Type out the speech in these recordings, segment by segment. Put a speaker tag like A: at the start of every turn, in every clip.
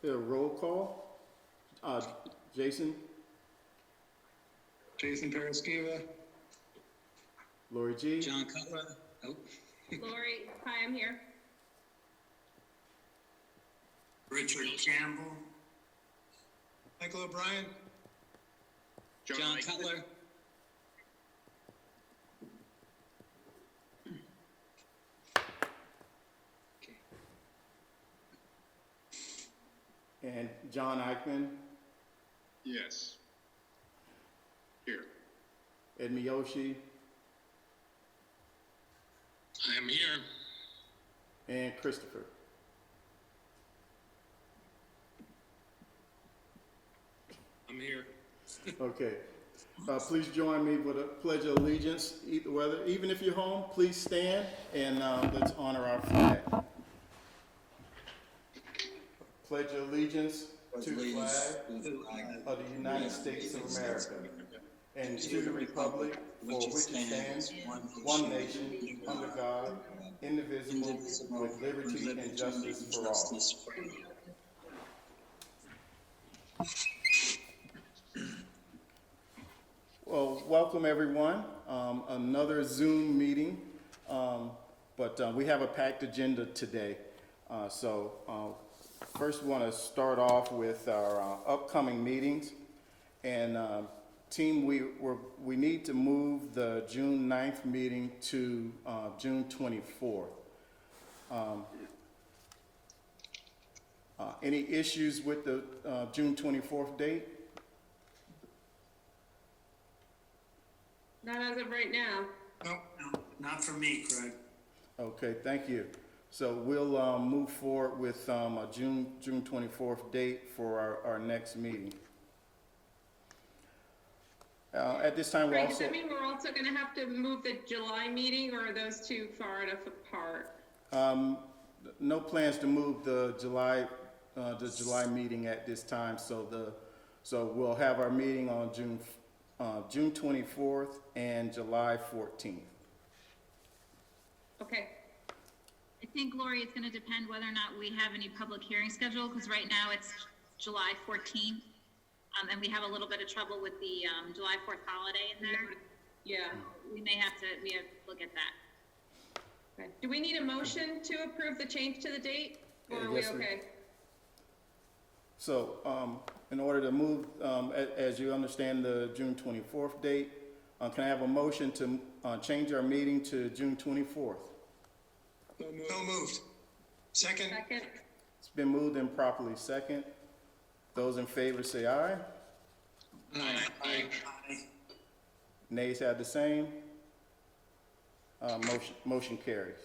A: A roll call. Jason,
B: Jason Paraskiva.
A: Lori G.
C: John Cutler. Oh.
D: Lori, hi, I'm here.
C: Richard Campbell.
B: Michael O'Brien.
C: John Cutler.
A: And John Eichman,
B: Yes. Here.
A: Ed Miyoshi,
C: I am here.
A: and Christopher.
C: I'm here.
A: Okay. Please join me with a pledge of allegiance. Even if you're home, please stand and let's honor our flag. Pledge of allegiance to the flag of the United States of America and to the republic for which it stands, one nation, under God, indivisible, with liberty and justice for all. Well, welcome everyone. Another Zoom meeting, but we have a packed agenda today. First we want to start off with our upcoming meetings. And team, we need to move the June 9th meeting to June 24th. Any issues with the June 24th date?
D: Not as of right now.
C: No, not for me, Craig.
A: Okay, thank you. So we'll move forward with a June 24th date for our next meeting. At this time,
D: Right, does that mean we're also gonna have to move the July meeting, or are those too far enough apart?
A: no plans to move the July meeting at this time. So we'll have our meeting on June 24th and July 14th.
D: Okay,
E: I think, Lori, it's going to depend whether or not we have any public hearing scheduled, because right now it's July 14th, and we have a little bit of trouble with the July 4th holiday in there.
D: yeah.
E: We have to look at that.
D: Okay. Do we need a motion to approve the change to the date, or are we
A: Yes,
D: okay?
A: So in order to move, as you understand the June 24th date, can I have a motion to change our meeting to June 24th?
B: So moved. Second.
D: Second,
A: It's been moved and properly second. Those in favor say aye.
B: Aye.
A: Nays have the same. Motion carries.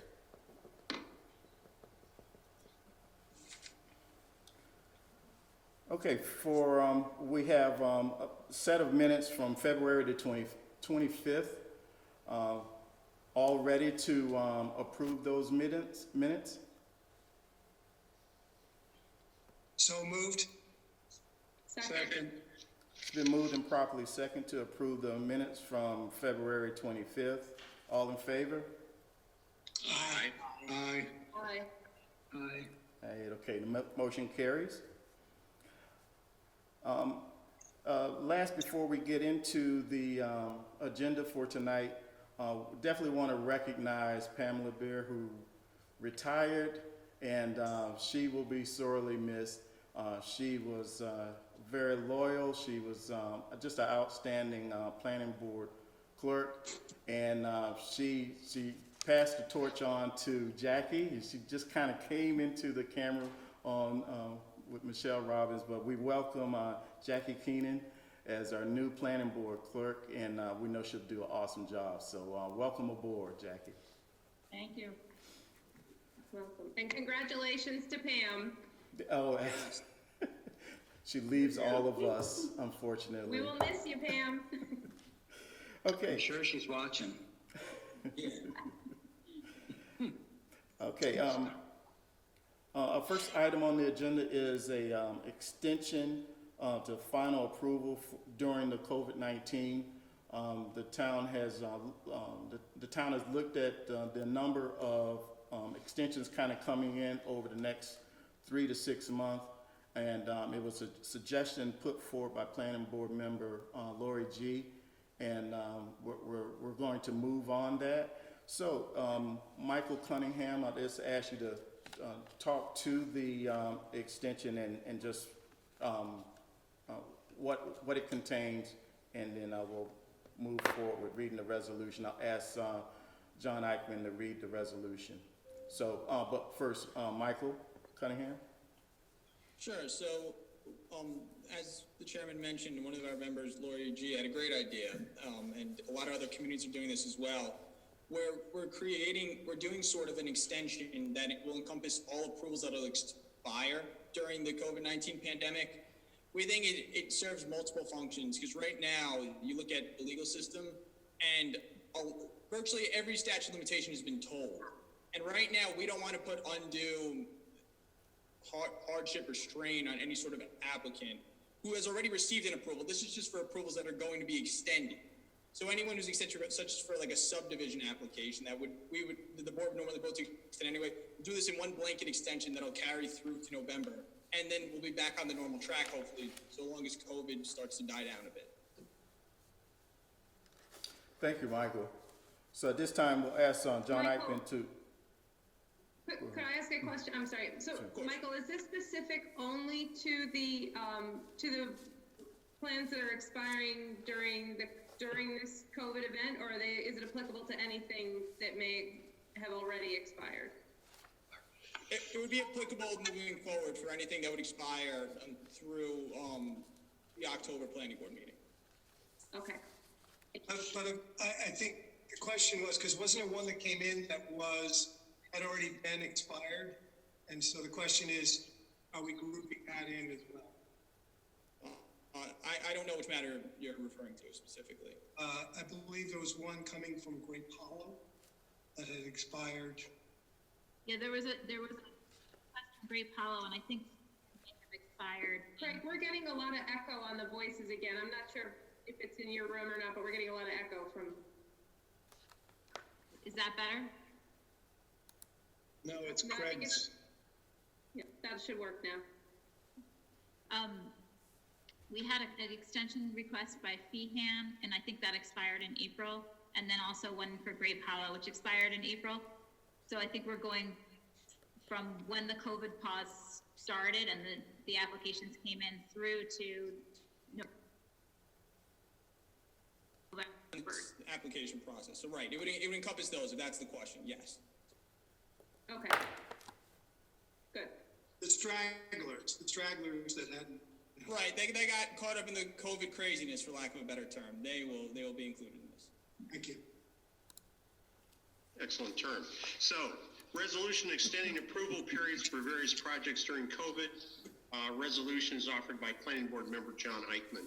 A: Okay, we have a set of minutes from February the 25th. All ready to approve those minutes?
B: So moved.
D: second,
A: It's been moved and properly second to approve the minutes from February 25th. All in favor?
B: Aye. Aye.
D: aye.
B: Aye.
A: Okay, the motion carries. Last, before we get into the agenda for tonight, definitely want to recognize Pamela Beer, who retired, and she will be sorely missed. She was very loyal. She was just an outstanding planning board clerk, and she passed the torch on to Jackie. And she just kind of came into the camera on with Michelle Robbins, but we welcome Jackie Keenan as our new planning board clerk, and we know she'll do an awesome job. So welcome aboard, Jackie.
E: Thank you.
D: Welcome, and congratulations to Pam.
A: Oh, she leaves all of us, unfortunately.
D: We will miss you, Pam.
A: Okay.
C: I'm sure she's watching.
A: Okay, our first item on the agenda is a extension to final approval during the COVID-19. The town has looked at the number of extensions kind of coming in over the next 3 to 6 months, And it was a suggestion put forward by planning board member Lori G. And we're going to move on that. So Michael Cunningham, I'll just ask you to talk to the extension and just what it contains, and then I will move forward with reading the resolution. I'll ask John Eichman to read the resolution. So, but first, Michael Cunningham.
F: Sure. So, as the chairman mentioned, one of our members, Lori G, had a great idea, and a lot of other communities are doing this as well. We're doing sort of an extension that it will encompass all approvals that will expire during the COVID-19 pandemic. We think it serves multiple functions, because right now you look at the legal system and virtually every statute of limitation has been told. And right now we don't want to put undue hardship or strain on any sort of applicant who has already received an approval. This is just for approvals that are going to be extended. So anyone who's extended, such as for like a subdivision application, the board would normally vote to extend anyway, do this in one blanket extension that'll carry through to November. And then we'll be back on the normal track, hopefully, so long as COVID starts to die down a bit.
A: Thank you, Michael. So at this time, we'll ask John
D: Michael.
A: Eichman to.
D: Could I ask a question? I'm sorry. So, Michael, is this specific only to the plans that are expiring during this COVID event, or is it applicable to anything that may have already expired?
F: It would be applicable moving forward for anything that would expire through the October planning board meeting.
D: Okay.
B: But I think the question was, because wasn't there one that came in that had already been expired? And so the question is, are we grouping that in as well?
F: I don't know which matter you're referring to specifically.
B: I believe there was one coming from Great Hollow that had expired.
E: Yeah, there was a request from Great Hollow, and I think it have expired.
D: Frank, we're getting a lot of echo on the voices again. I'm not sure if it's in your room or not, but we're getting a lot of echo from.
E: Is that better?
B: No, it's
D: No, I think
B: Craig's.
D: Yeah, that should work now.
E: We had an extension request by Feehan, and I think that expired in April, and then also one for Grape Hollow, which expired in April. So I think we're going from when the COVID pause started and the applications came in through to November.
F: Application process. So right, it would encompass those if that's the question. Yes.
D: Okay. Good.
B: The stragglers that hadn't.
F: Right. They got caught up in the COVID craziness, for lack of a better term. They will be included in this.
B: Thank you.
G: Excellent term. So, resolution extending approval periods for various projects during COVID. Resolution is offered by Planning Board member John Eichman.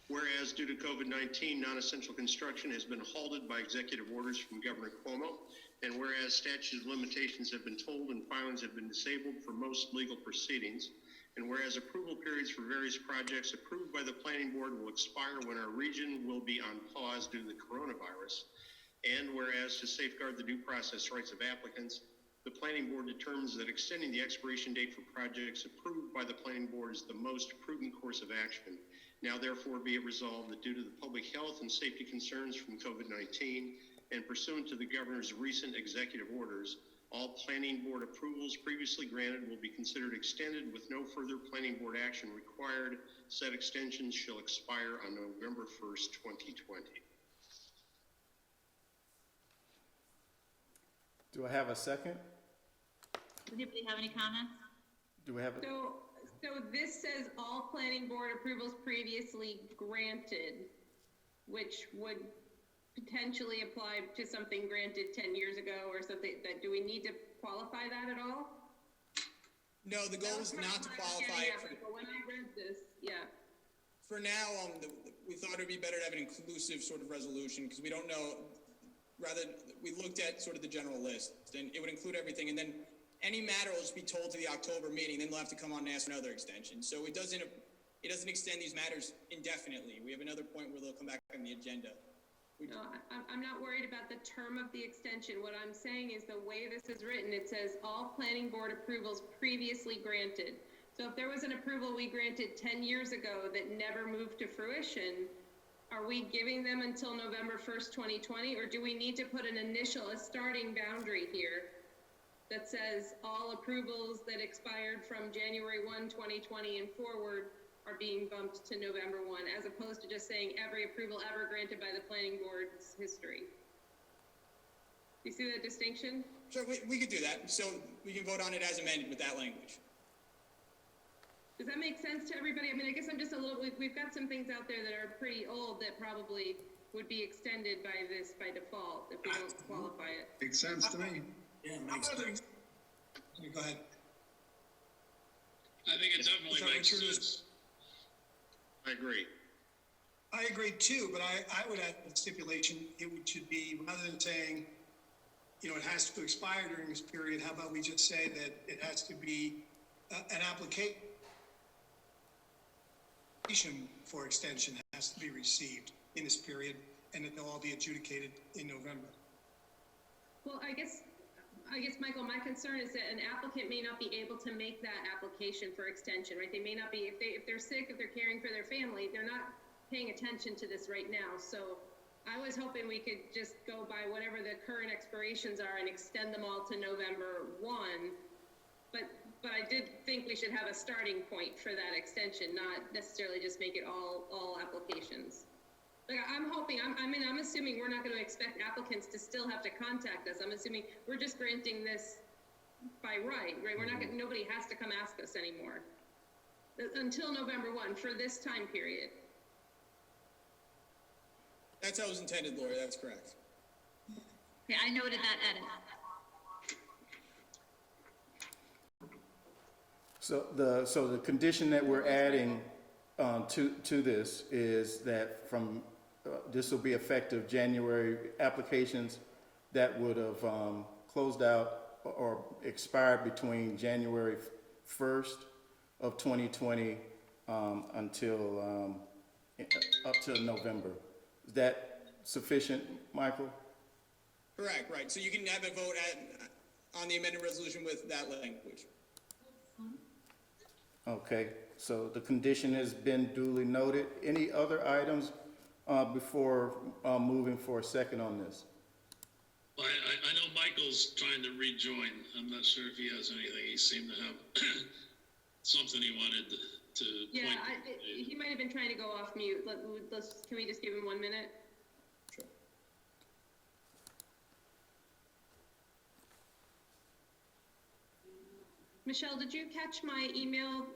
G: Whereas due to COVID-19, non-essential construction has been halted by executive orders from Governor Cuomo, and whereas statute of limitations have been told and filings have been disabled for most legal proceedings, and whereas approval periods for various projects approved by the Planning Board will expire when our region will be on pause due to the coronavirus, and whereas to safeguard the due process rights of applicants, the Planning Board determines that extending the expiration date for projects approved by the Planning Board is the most prudent course of action. Now therefore be it resolved that due to the public health and safety concerns from COVID-19 and pursuant to the Governor's recent executive orders, all Planning Board approvals previously granted will be considered extended with no further Planning Board action required. Said extensions shall expire on November 1st, 2020.
A: Do I have a second?
E: Does anybody have any comments?
A: Do we have it?
D: So this says all planning board approvals previously granted, which would potentially apply to something granted 10 years ago or something. Do we need to qualify that at all?
F: No, the goal is not to qualify it for.
D: But when I read this, yeah.
F: For now, we thought it would be better to have an inclusive sort of resolution because we don't know. Rather, we looked at sort of the general list, and it would include everything, and then any matter will just be told to the October meeting. Then they'll have to come on and ask for another extension. So it doesn't extend these matters indefinitely. We have another point where they'll come back on the agenda.
D: No, I'm not worried about the term of the extension. What I'm saying is the way this is written, it says all planning board approvals previously granted. So if there was an approval we granted 10 years ago that never moved to fruition, are we giving them until November 1st, 2020? Or do we need to put a starting boundary here that says all approvals that expired from January 1, 2020 and forward are being bumped to November 1, as opposed to just saying every approval ever granted by the planning board's history? You see that distinction?
F: Sure, we could do that. So we can vote on it as amended with that language.
D: Does that make sense to everybody? I mean, I guess I'm just a little, we've got some things out there that are pretty old that probably would be extended by this by default if we don't qualify it.
H: Makes sense to me.
C: Yeah, makes sense.
B: Go ahead.
C: I think it definitely
B: So
C: makes
B: Richard is-
C: sense.
G: I agree.
B: I agree too, but I would add the stipulation, should be, rather than saying, you know, it has to expire during this period, how about we just say that it has to be an application for extension has to be received in this period, and that they'll all be adjudicated in November.
D: Well, I guess, Michael, my concern is that an applicant may not be able to make that application for extension, right? They may not be, if they're sick, if they're caring for their family, they're not paying attention to this right now. So I was hoping we could just go by whatever the current expirations are and extend them all to November 1. But I did think we should have a starting point for that extension, not necessarily just make it all applications. Like, I'm hoping, I'm assuming we're not going to expect applicants to still have to contact us. I'm assuming we're just granting this by right? We're not gonna, nobody has to come ask us anymore. Until November 1, for this time period.
F: That's how it was intended, Lori, that's correct.
E: Okay, I noted that edit.
A: So the condition that we're adding to this is that from, this will be effective January, applications that would have closed out or expired between January 1st of 2020 until, up till November. Is that sufficient, Michael?
F: Correct, right. So you can have a vote on the amended resolution with that language.
A: Okay, so the condition has been duly noted. Any other items before moving for a second on this?
I: Well, I know Michael's trying to rejoin. I'm not sure if he has anything. He seemed to have something he wanted to
D: Yeah,
I: point to.
D: he might have been trying to go off mute. Can we just give him 1 minute?
F: Sure.
D: Michelle, did you catch my email?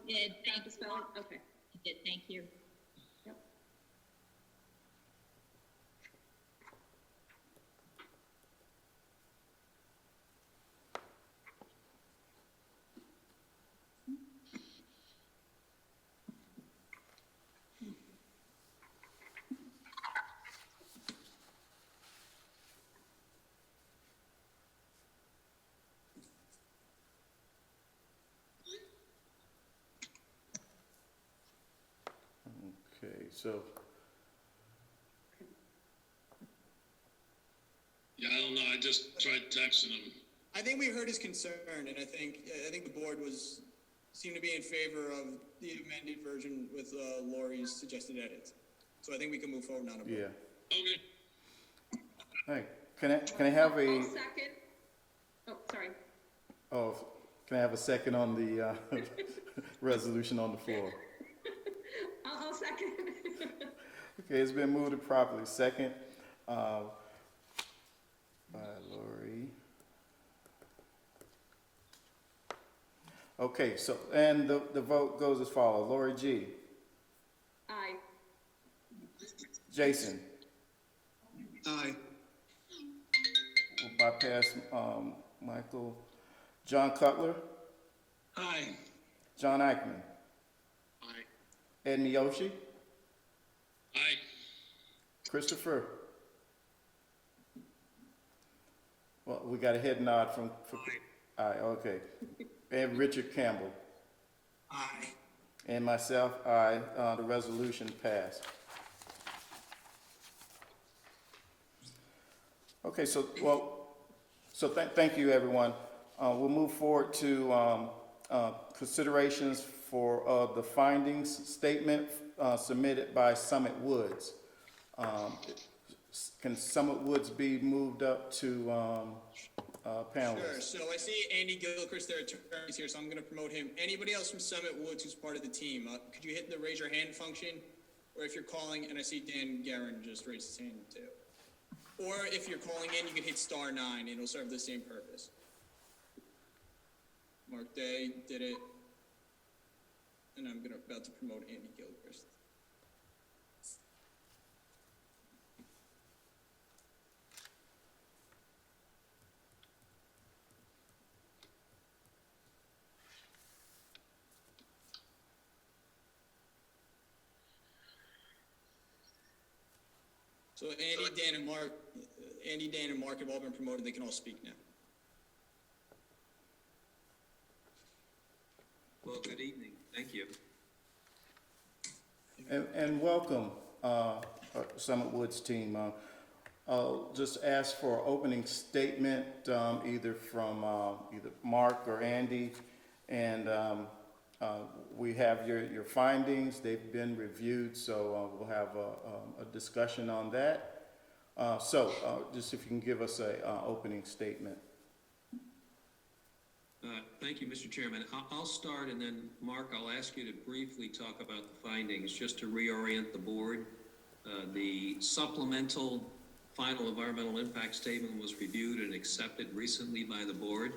E: Did, thank
D: about the spelling? Okay.
E: I did, thank you.
D: Yep.
A: Okay, so,
I: Yeah, I don't know. I just tried texting him.
F: I think we heard his concern, and I think the board seemed to be in favor of the amended version with Lori's suggested edits. So I think we can move forward on it.
A: yeah.
I: Okay.
A: All right, can I have
D: I'll
A: a,
D: second. Oh, sorry.
A: can I have a second on the resolution on the floor?
D: I'll second.
A: Okay, it's been moved and properly second by Lori. Okay, so, and the vote goes as follows. Lori G.
D: Aye.
A: Jason.
H: Aye.
A: We'll bypass Michael. John Cutler.
C: Aye.
A: John Eichman.
G: Aye.
A: Ed Miyoshi.
I: Aye.
A: Christopher. Well, we got a head nod from aye, okay. And Richard Campbell.
C: Aye.
A: And myself, aye. The resolution passed. Okay, so, well, so thank you, everyone. We'll move forward to considerations for the findings statement submitted by Summit Woods. Can Summit Woods be moved up to
F: Sure,
A: panelists?
F: so I see Andy Gilchrist, their attorney's here, so I'm gonna promote him. Anybody else from Summit Woods who's part of the team, could you hit the raise your hand function? Or if you're calling, and I see Dan Guerin just raised his hand too. Or if you're calling in, you can hit *9, and it'll serve the same purpose. Mark Day did it. And I'm about to promote Andy Gilchrist. So Andy, Dan, and Mark have all been promoted. They can all speak now.
J: Well, good evening. Thank you.
A: And welcome, Summit Woods team. I'll just ask for an opening statement, either from either Mark or Andy. And we have your findings. They've been reviewed, so we'll have a discussion on that. Just if you can give us a opening statement.
J: Thank you, Mr. Chairman. I'll start, and then, Mark, I'll ask you to briefly talk about the findings, just to reorient the board. The supplemental final environmental impact statement was reviewed and accepted recently by the board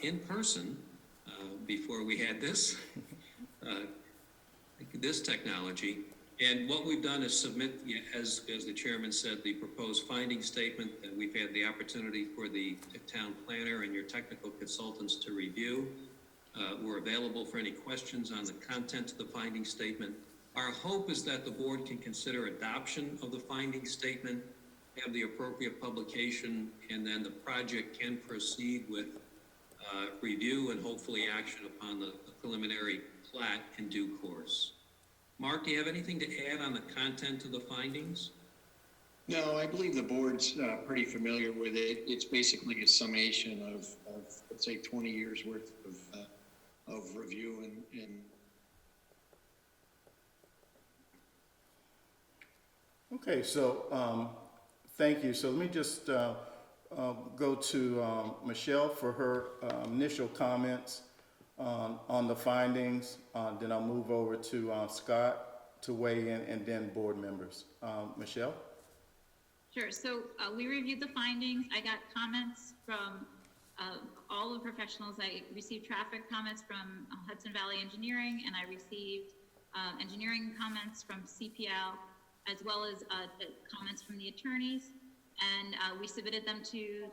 J: in person before we had this, this technology. And what we've done is submit, as the chairman said, the proposed finding statement that we've had the opportunity for the town planner and your technical consultants to review. We're available for any questions on the content of the finding statement. Our hope is that the board can consider adoption of the finding statement, have the appropriate publication, and then the project can proceed with review and hopefully action upon the preliminary plat in due course. Mark, do you have anything to add on the content of the findings?
H: No, I believe the board's pretty familiar with it. It's basically a summation of let's say, 20 years worth of review and
A: Okay, so thank you. So let me just go to Michelle for her initial comments on the findings. Then I'll move over to Scott to weigh in, and then board members. Michelle?
E: Sure, so we reviewed the findings. I got comments from all the professionals. I received traffic comments from Hudson Valley Engineering, and I received engineering comments from CPL, as well as the comments from the attorneys. And we submitted them to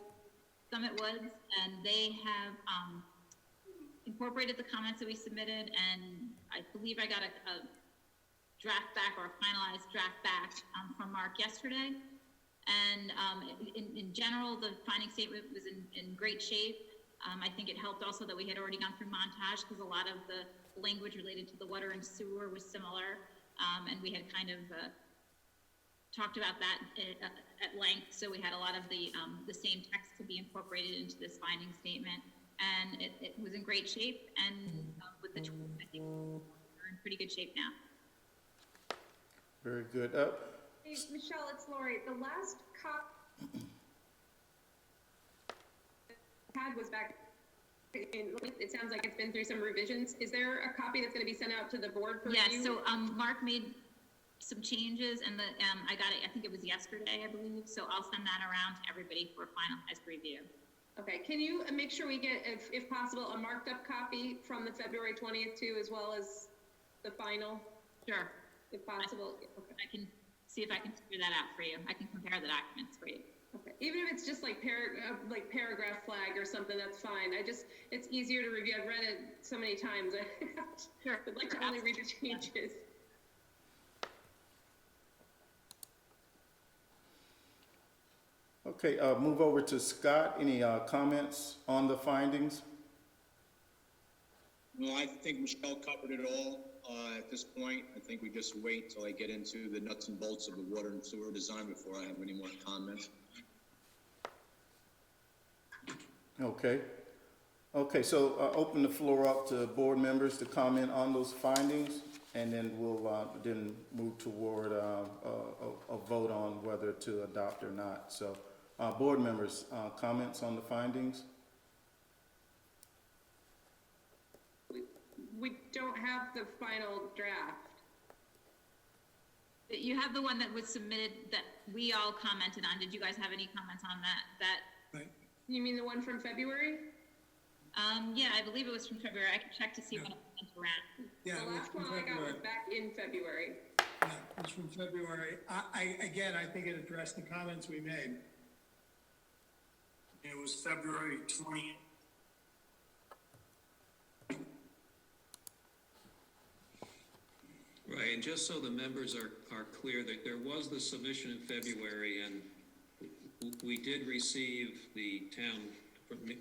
E: Summit Woods, and they have incorporated the comments that we submitted, and I believe I got a draft back, or a finalized draft back from Mark yesterday. And in general, the finding statement was in great shape. I think it helped also that we had already gone through Montage, because a lot of the language related to the water and sewer was similar, and we had kind of talked about that at length. So we had a lot of the same text to be incorporated into this finding statement, and it was in great shape. And with the tools, I think we're in pretty good shape now.
A: Very good.
D: Hey, Michelle, it's Lori. The last cop had was back in, it sounds like it's been through some revisions. Is there a copy that's going to be sent out to the board for review?
E: Yeah, so Mark made some changes, and I got it, I think it was yesterday, I believe. So I'll send that around to everybody for finalized review.
D: Okay, can you make sure we get, if possible, a marked up copy from the February 20th too, as well as the final,
E: Sure.
D: if possible? Okay.
E: I can see if I can figure that out for you. I can compare the documents for you.
D: Okay, even if it's just like paragraph flag or something, that's fine. It's easier to review. I've read it so many times.
E: Sure.
D: I'd like to only read the changes.
A: Okay, move over to Scott. Any comments on the findings?
F: Well, I think Michelle covered it all at this point. I think we just wait till I get into the nuts and bolts of the water and sewer design before I have any more comments.
A: Okay. Okay, so open the floor up to board members to comment on those findings, and then we'll then move toward a vote on whether to adopt or not. So, board members, comments on the findings?
D: We don't have the final draft.
E: You have the one that was submitted that we all commented on. Did you guys have any comments on that?
B: Right.
D: You mean the one from February?
E: Yeah, I believe it was from February. I can check to see when it went around.
B: Yeah,
D: The
B: it was
D: last
B: from
D: one I got was
B: February.
D: back in February.
B: Yeah, it was from February. Again, I think it addressed the comments we made.
C: It was February 20th.
J: Right, and just so the members are clear, that there was the submission in February, and we did receive the town,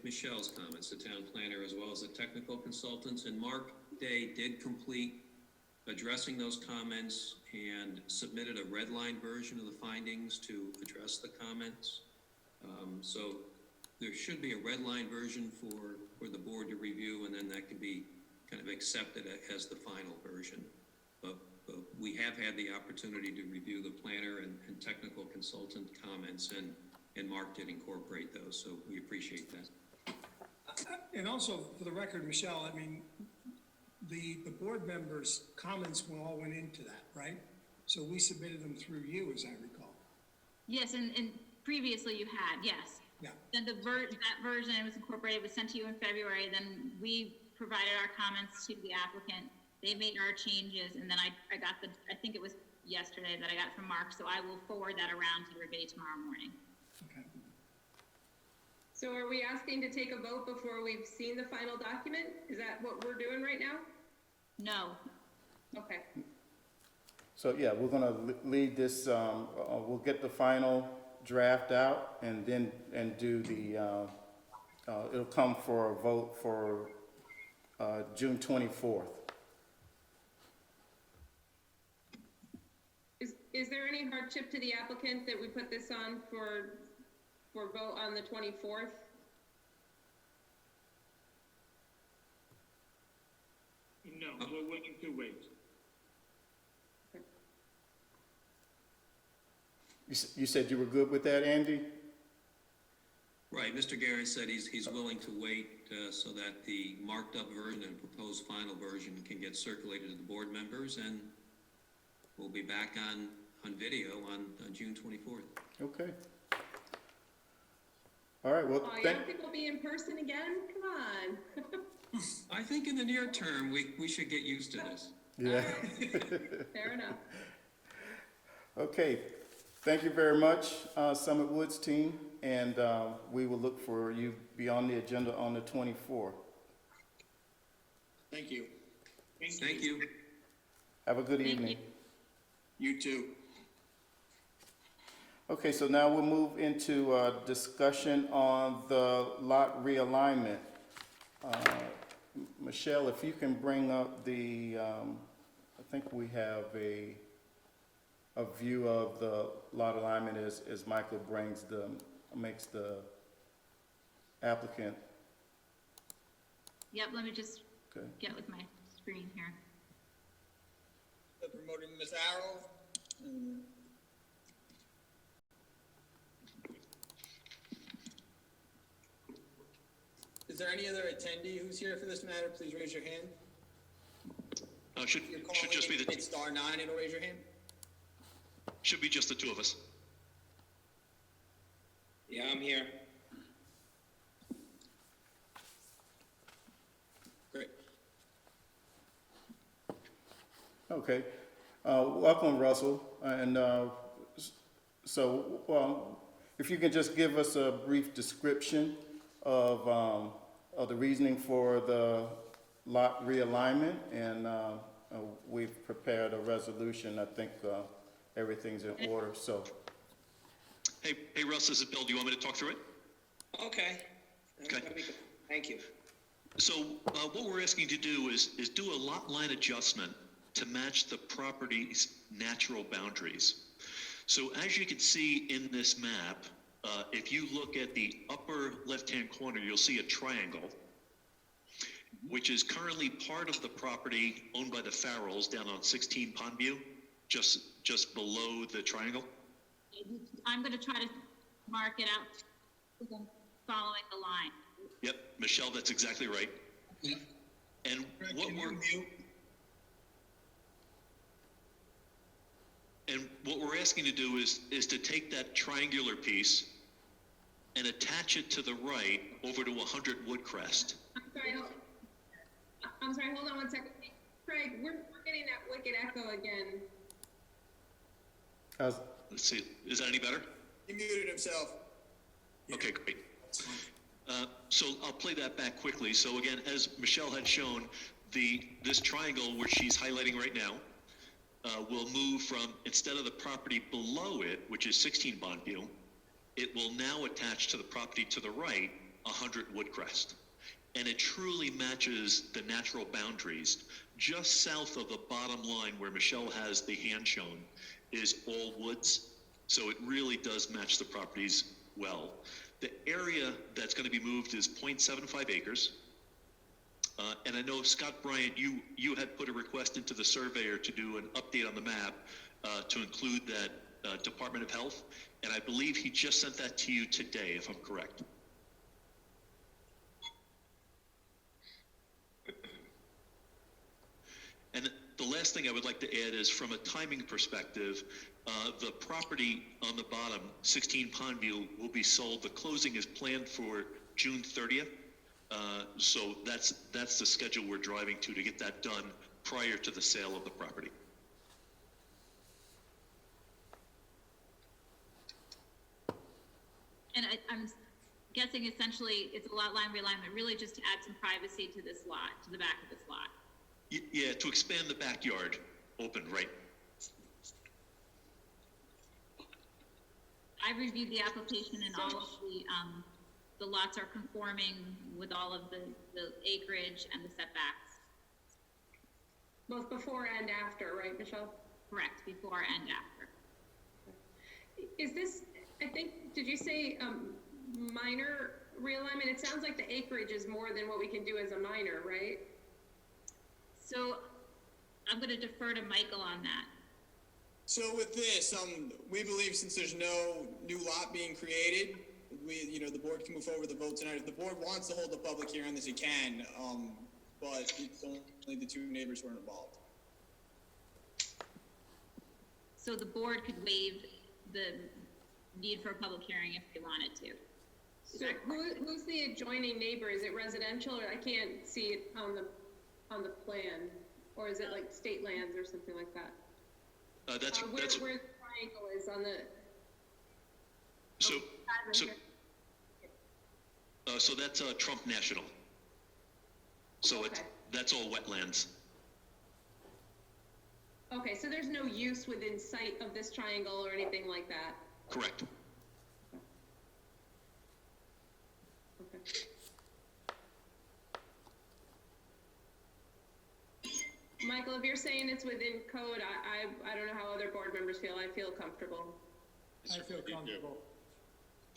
J: Michelle's comments, the town planner, as well as the technical consultants, and Mark Day did complete addressing those comments and submitted a red line version of the findings to address the comments. So there should be a red line version for the board to review, and then that can be kind of accepted as the final version. But we have had the opportunity to review the planner and technical consultant comments, and Mark did incorporate those, so we appreciate that.
B: And also, for the record, Michelle, I mean, the board members' comments all went into that, right? So we submitted them through you, as I recall.
E: Yes, and previously you had, yes.
B: Yeah.
E: Then that version was incorporated, was sent to you in February, then we provided our comments to the applicant. They made our changes, and then I got I think it was yesterday that I got from Mark, so I will forward that around to everybody tomorrow morning.
B: Okay.
D: So are we asking to take a vote before we've seen the final document? Is that what we're doing right now?
E: No,
D: Okay.
A: So, yeah, we're gonna lead this, we'll get the final draft out and then, do the, it'll come for a vote for, June 24th.
D: Is there any hardship to the applicant that we put this on for vote on the 24th?
C: No, we're willing to wait.
A: You said you were good with that, Andy?
J: Right, Mr. Guerin said he's willing to wait so that the marked up version and proposed final version can get circulated to the board members, and we'll be back on video on June 24th.
A: Okay. All right, well,
D: Oh, you don't think we'll be in person again? Come on.
J: I think in the near term, we should get used to this.
A: yeah.
D: Fair enough.
A: Okay, thank you very much, Summit Woods team, and we will look for you be on the agenda on the 24th.
F: Thank you.
J: Thank you.
A: Have a good
E: Thank
A: evening.
F: You too.
A: Okay, so now we'll move into discussion on the lot realignment. Michelle, if you can bring up the, I think we have a view of the lot alignment as Michael makes the applicant.
E: yep, let me just
A: Okay.
E: get with my screen here.
F: Promoting Ms. Arrow. Is there any other attendee who's here for this matter? Please raise your hand.
K: Should
F: You're calling
K: just be
F: in, hit star 9 and raise your hand.
K: should be just the two of us.
C: Yeah, I'm here.
F: Great.
A: Okay, welcome Russell, and so if you can just give us a brief description of the reasoning for the lot realignment, and we've prepared a resolution. I think everything's in order, so.
K: Hey, Russ, this is Bill. Do you want me to talk through it?
C: Okay.
K: Okay.
C: That'd be good. Thank you.
K: So what we're asking to do is do a lot line adjustment to match the property's natural boundaries. So as you can see in this map, if you look at the upper left-hand corner, you'll see a triangle. which is currently part of the property owned by the Farrells down on 16 Pondview, just below the triangle.
E: I'm gonna try to mark it out with them following the line.
K: Yep, Michelle, that's exactly right. And what
B: Can you
K: we're,
B: mute?
K: and what we're asking to do is to take that triangular piece and attach it to the right over to 100 Woodcrest.
D: I'm sorry, hold on one second. Craig, we're getting that wicked echo again.
A: How's-
K: Let's see, is that any better?
F: He muted himself.
K: Okay, great. So I'll play that back quickly. So again, as Michelle had shown, this triangle where she's highlighting right now will move from, instead of the property below it, which is 16 Bondview, it will now attach to the property to the right, 100 Woodcrest. And it truly matches the natural boundaries. Just south of the bottom line where Michelle has the hand shown is all woods. So it really does match the properties well. The area that's going to be moved is 0.75 acres. And I know, Scott Bryant, you had put a request into the surveyor to do an update on the map to include that Department of Health. And I believe he just sent that to you today, if I'm correct. And the last thing I would like to add is, from a timing perspective, the property on the bottom, 16 Pondview, will be sold. The closing is planned for June 30th. So that's the schedule we're driving to get that done prior to the sale of the property.
E: And I'm guessing essentially it's a lot line realignment, really just to add some privacy to this lot, to the back of this lot.
K: Yeah, to expand the backyard open, right?
E: I reviewed the application and all of the lots are conforming with all of the acreage and the setbacks.
D: Both before and after, right, Michelle?
E: Correct, before and after.
D: Is this, I think, did you say minor realignment? It sounds like the acreage is more than what we can do as a minor, right?
E: So I'm gonna defer to Michael on that.
F: So with this, we believe since there's no new lot being created, the board can move forward with the vote tonight. If the board wants to hold a public hearing on this, it can, but it's only the two neighbors who are involved.
E: So the board could waive the need for a public hearing if they wanted to.
D: So who's the adjoining neighbor? Is it residential, or I can't see it on the plan? Or is it like state lands or something like that? Where the triangle is on the.
K: So
D: Right
K: so
D: here.
K: so that's Trump National. So
D: Okay.
K: that's all wetlands.
D: Okay, so there's no use within sight of this triangle or anything like that?
K: Correct.
D: Okay. Michael, if you're saying it's within code, I don't know how other board members feel. I feel comfortable.
B: I feel comfortable.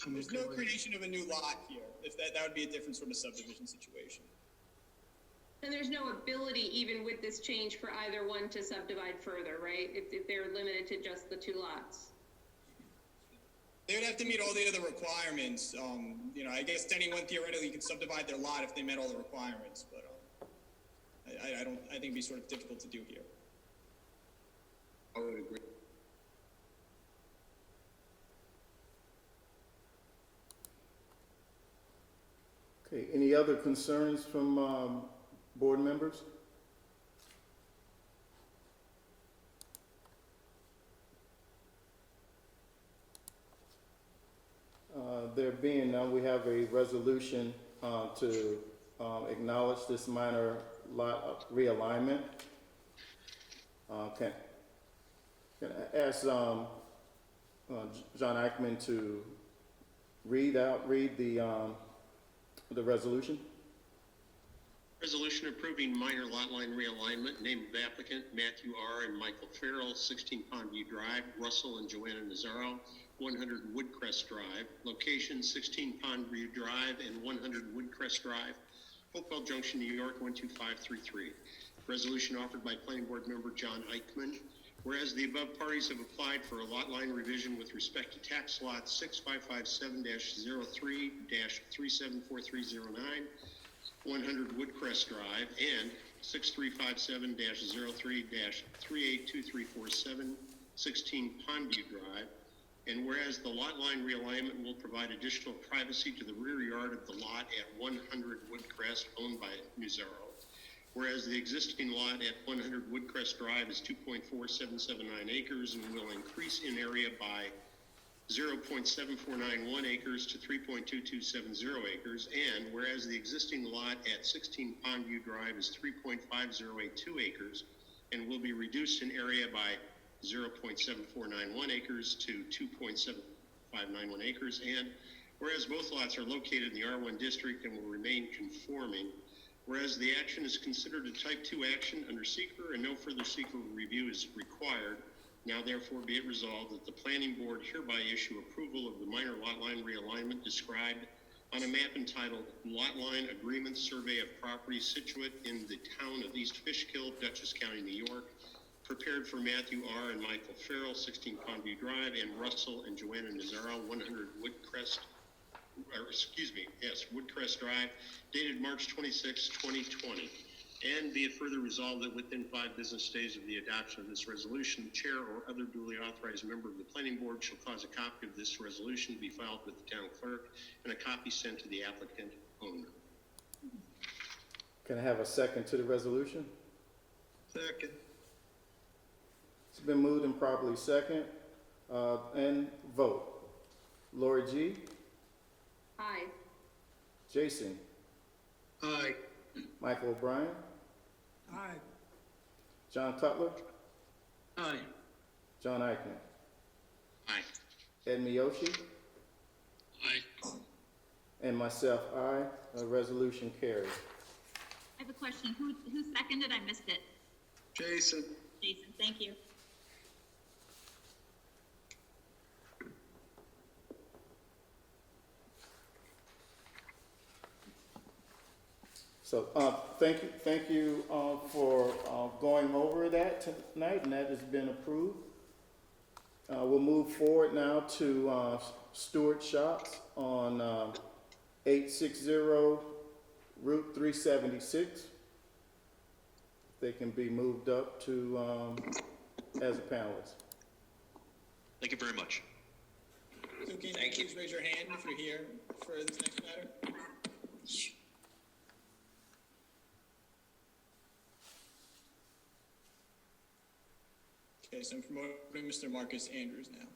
F: There's no creation of a new lot here. If that would be a different sort of subdivision situation.
D: And there's no ability, even with this change, for either one to subdivide further, right? If they're limited to just the two lots.
F: They would have to meet all the other requirements. I guess anyone theoretically could subdivide their lot if they met all the requirements, but I think it'd be sort of difficult to do here.
J: I would agree.
A: Okay, any other concerns from board members? There being none, we have a resolution to acknowledge this minor lot realignment. Can I ask John Eichman to read the resolution?
G: Resolution approving minor lot line realignment, name of applicant Matthew R. and Michael Farrell, 16 Pondview Drive, Russell and Joanna Nazaro, 100 Woodcrest Drive, location 16 Pondview Drive and 100 Woodcrest Drive, Hopewell Junction, New York, 12533. Resolution offered by Planning Board Member John Eichman. Whereas the above parties have applied for a lot line revision with respect to tax lot 6557-03-374309, 100 Woodcrest Drive, and 6357-03-382347, 16 Pondview Drive. And whereas the lot line realignment will provide additional privacy to the rear yard of the lot at 100 Woodcrest, owned by Nuzero. Whereas the existing lot at 100 Woodcrest Drive is 2.4779 acres and will increase in area by 0.7491 acres to 3.2270 acres. And whereas the existing lot at 16 Pondview Drive is 3.5082 acres and will be reduced in area by 0.7491 acres to 2.7591 acres. And whereas both lots are located in the R1 district and will remain conforming. Whereas the action is considered a type 2 action under seeker and no further seeker review is required, now therefore be it resolved that the planning board hereby issue approval of the minor lot line realignment described on a map entitled Lot Line Agreement Survey of Property Situate in the town of East Fishkill, Dutchess County, New York, prepared for Matthew R. and Michael Farrell, 16 Pondview Drive, and Russell and Joanna Nazaro, 100 Woodcrest Drive, dated March 26, 2020. And be it further resolved that within 5 business days of the adoption of this resolution, the chair or other duly authorized member of the planning board shall cause a copy of this resolution to be filed with the town clerk and a copy sent to the applicant owner.
A: Can I have a second to the resolution?
B: Second.
A: It's been moved and properly second, and vote. Lori G,
D: Aye.
A: Jason,
B: Aye.
A: Michael O'Brien,
B: Aye.
A: John Cutler,
C: Aye.
A: John Eichman,
G: Aye.
A: Ed Miyoshi,
I: Aye.
A: and myself, aye. Resolution carries.
E: I have a question. Who seconded? I missed it.
B: Jason.
E: Jason, thank you.
A: So, thank you for going over that tonight, and that has been approved. We'll move forward now to Stewart Shops on 860 Route 376. They can be moved up to as a panelist.
K: Thank you very much.
F: So can you
C: Thank you.
F: please raise your hand if you're here for this next matter? Okay, so I'm promoting Mr. Marcus Andrews now.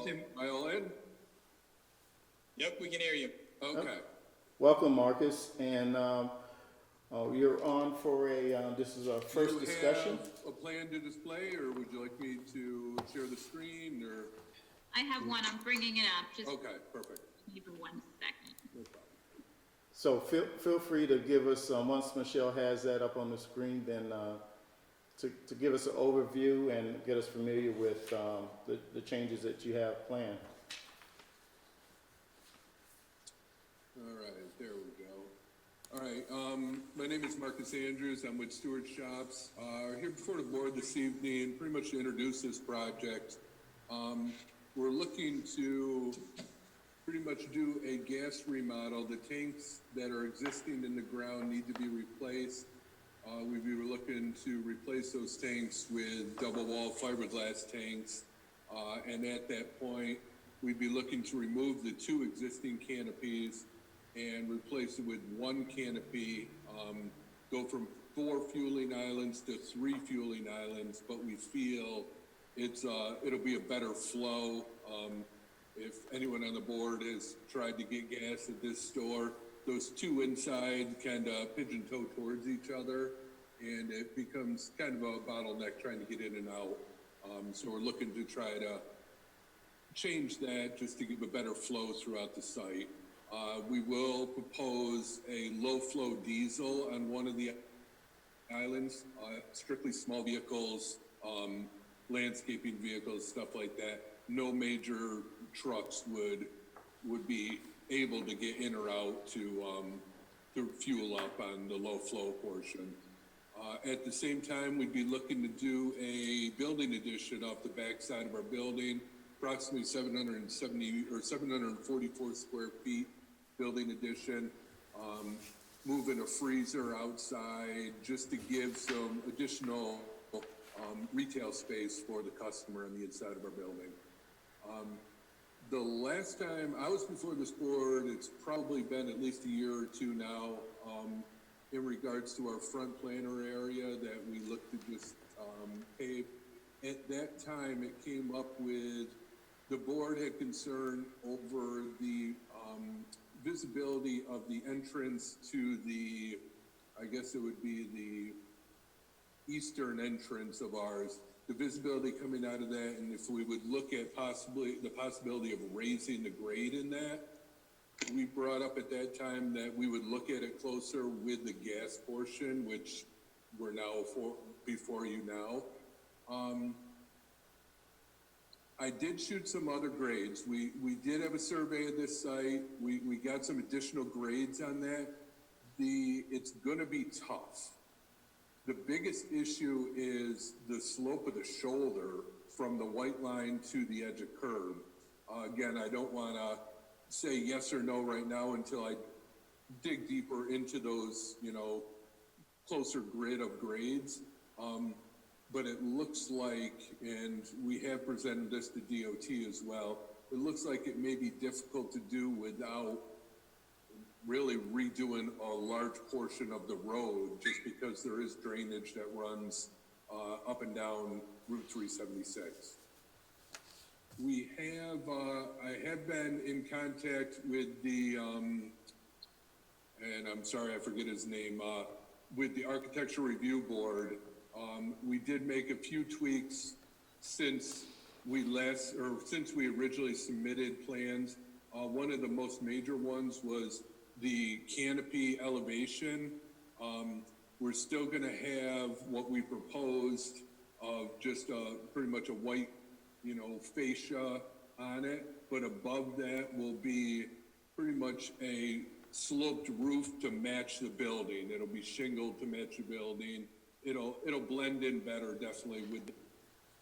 L: Am I all in?
F: Yep, we can hear you.
L: Okay.
A: Welcome, Marcus, and you're on for this is our first
L: Do you
A: discussion.
L: have a plan to display, or would you like me to share the screen, or?
E: I have one. I'm bringing it up. Just
L: Okay, perfect.
E: give me 1 second.
L: No problem.
A: So feel free to give us, once Michelle has that up on the screen, then to give us an overview and get us familiar with the changes that you have planned.
L: All right, there we go. All right, my name is Marcus Andrews. I'm with Stewart Shops. Here before the board this evening, pretty much to introduce this project. We're looking to pretty much do a gas remodel. The tanks that are existing in the ground need to be replaced. We'd be looking to replace those tanks with double wall fiberglass tanks. And at that point, we'd be looking to remove the 2 existing canopies and replace it with 1 canopy, go from 4 fueling islands to 3 fueling islands, but we feel it'll be a better flow. If anyone on the board has tried to get gas at this store, those 2 inside kind of pigeon-toe towards each other, and it becomes kind of a bottleneck trying to get in and out. So we're looking to try to change that just to give a better flow throughout the site. We will propose a low-flow diesel on one of the islands, strictly small vehicles, landscaping vehicles, stuff like that. No major trucks would be able to get in or out to fuel up on the low-flow portion. At the same time, we'd be looking to do a building addition off the backside of our building, approximately 770 or 744 square feet building addition. Moving a freezer outside just to give some additional retail space for the customer on the inside of our building. The last time I was before this board, it's probably been at least a year or two now, in regards to our front planter area that we looked to just pave. At that time, it came up with, the board had concern over the visibility of the entrance to the, I guess it would be the eastern entrance of ours, the visibility coming out of that, and if we would look at the possibility of raising the grade in that. We brought up at that time that we would look at it closer with the gas portion, which we're now before you now. I did shoot some other grades. We did have a survey of this site. We got some additional grades on that. It's gonna be tough. The biggest issue is the slope of the shoulder from the white line to the edge of curb. Again, I don't wanna say yes or no right now until I dig deeper into those, closer grid of grades. But it looks like, and we have presented this to DOT as well, it looks like it may be difficult to do without really redoing a large portion of the road, just because there is drainage that runs up and down Route 376. We have, I have been in contact with the, and I'm sorry, I forget his name, with the Architecture Review Board. We did make a few tweaks since we originally submitted plans. One of the most major ones was the canopy elevation. We're still gonna have what we proposed of just pretty much a white, fascia on it, but above that will be pretty much a sloped roof to match the building. It'll be shingled to match the building. It'll blend in better, definitely, with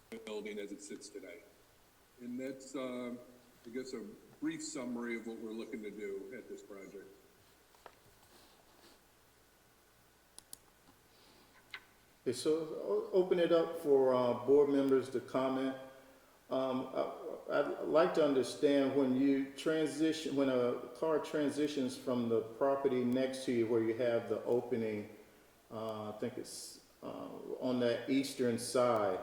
L: the building as it sits today. And that's, I guess, a brief summary of what we're looking to do at this project.
A: Okay, so I'll open it up for board members to comment. I'd like to understand when a car transitions from the property next to you where you have the opening, I think it's on that eastern side,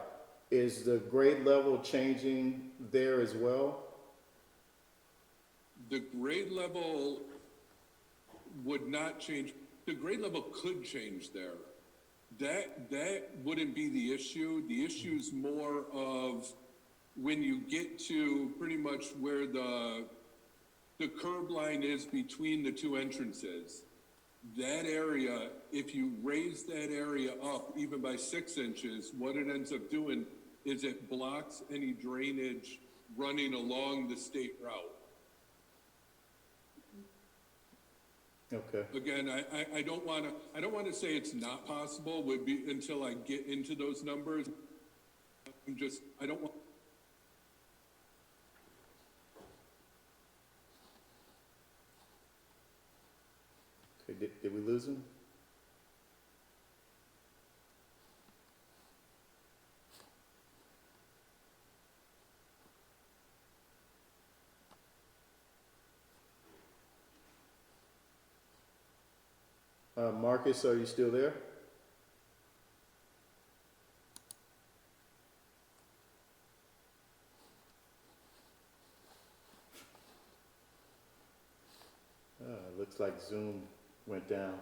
A: is the grade level changing there as well?
L: The grade level would not change. The grade level could change there. That wouldn't be the issue. The issue is more of when you get to pretty much where the curb line is between the two entrances. That area, if you raise that area up even by 6 inches, what it ends up doing is it blocks any drainage running along the state route.
A: Okay.
L: Again, I don't want to say it's not possible, would be until I get into those numbers. I don't want.
A: Okay, did we lose him? Marcus, are you still there? Looks like Zoom went down.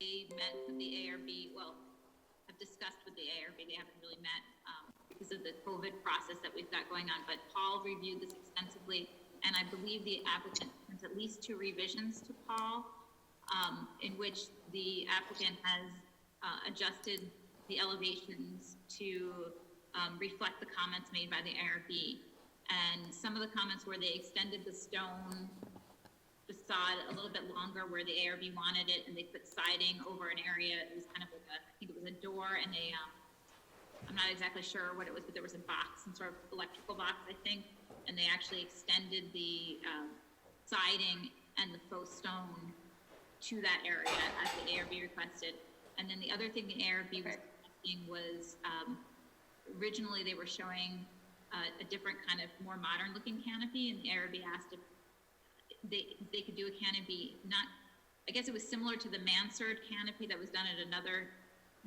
E: they met with the ARB, well, have discussed with the ARB, they haven't really met, because of the COVID process that we've got going on, but Paul reviewed this extensively, and I believe the applicant sent at least 2 revisions to Paul, in which the applicant has adjusted the elevations to reflect the comments made by the ARB. And some of the comments where they extended the stone facade a little bit longer where the ARB wanted it, and they put siding over an area. It was kind of like I think it was a door and a, I'm not exactly sure what it was, but there was a box, some sort of electrical box, I think. And they actually extended the siding and the faux stone to that area as the ARB requested. And then the other thing the ARB was requesting was, originally they were showing a different kind of more modern looking canopy, and the ARB asked if they could do a canopy, not, I guess it was similar to the mansard canopy that was done at another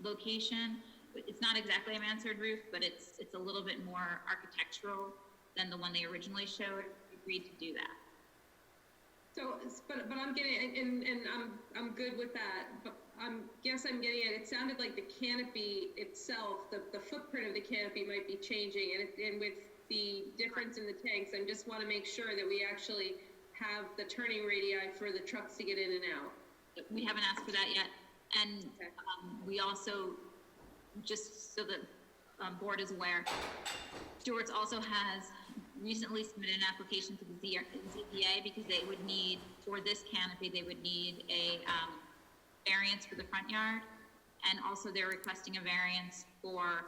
E: location. It's not exactly a mansard roof, but it's a little bit more architectural than the one they originally showed. Agreed to do that.
D: So, but I'm getting, and I'm good with that, but I'm getting at, it sounded like the canopy itself, the footprint of the canopy might be changing, and with the difference in the tanks, I just want to make sure that we actually have the turning radii for the trucks to get in and out.
E: We haven't asked for that yet, and we also, just so the board is aware, Stewart's also has recently submitted an application to the ZBA because they would need, for this canopy, they would need a variance for the front yard, and also they're requesting a variance for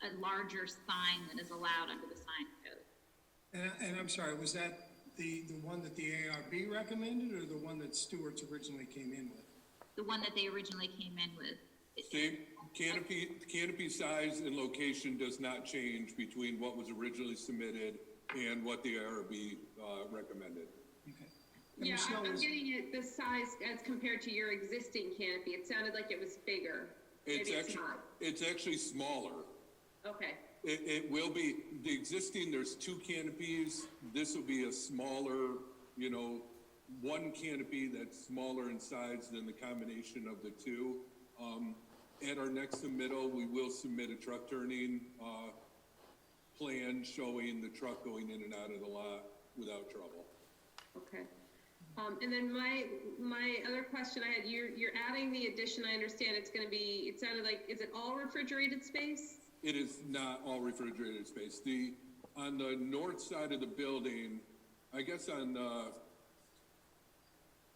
E: a larger sign that is allowed under the sign code.
B: And I'm sorry, was that the one that the ARB recommended, or the one that Stewart's originally came in with?
E: The one that they originally came in with.
L: Same canopy size and location does not change between what was originally submitted and what the ARB recommended.
B: Okay.
D: Yeah, I'm getting it, the size as compared to your existing canopy. It sounded like it was bigger. Maybe it's not.
L: It's actually smaller.
D: Okay.
L: It will be, the existing, there's 2 canopies. This will be a smaller, one canopy that's smaller in size than the combination of the 2. At our next submittal, we will submit a truck turning plan showing the truck going in and out of the lot without trouble.
D: Okay. And then my other question I had, you're adding the addition, I understand it's gonna be, it sounded like, is it all refrigerated space?
L: It is not all refrigerated space. On the north side of the building, I guess on the,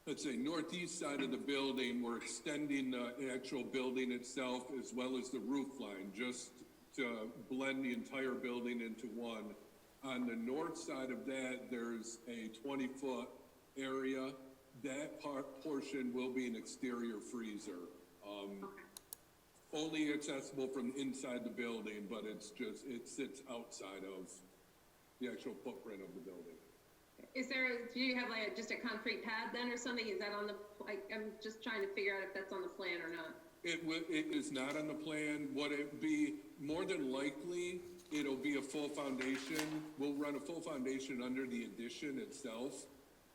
L: let's say, northeast side of the building, we're extending the actual building itself as well as the roof line, just to blend the entire building into one. On the north side of that, there's a 20-foot area. That portion will be an exterior freezer. Only accessible from inside the building, but it sits outside of the actual footprint of the building.
D: Do you have like just a concrete pad then or something? Is that on the, I'm just trying to figure out if that's on the plan or not.
L: It is not on the plan. What it be, more than likely, it'll be a full foundation. We'll run a full foundation under the addition itself,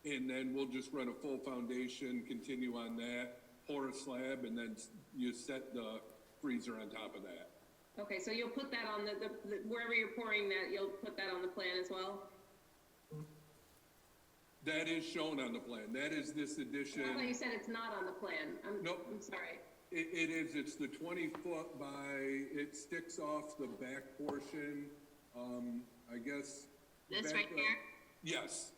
L: and then we'll just run a full foundation, continue on that, pour a slab, and then you set the freezer on top of that.
D: Okay, so you'll put that on the wherever you're pouring that, you'll put that on the plan as well?
L: That is shown on the plan. That is this addition.
D: I thought you said it's not on the plan.
L: Nope.
D: I'm sorry.
L: It is. It's the 20-foot by, it sticks off the back portion, I guess.
E: This right here?
L: Yes.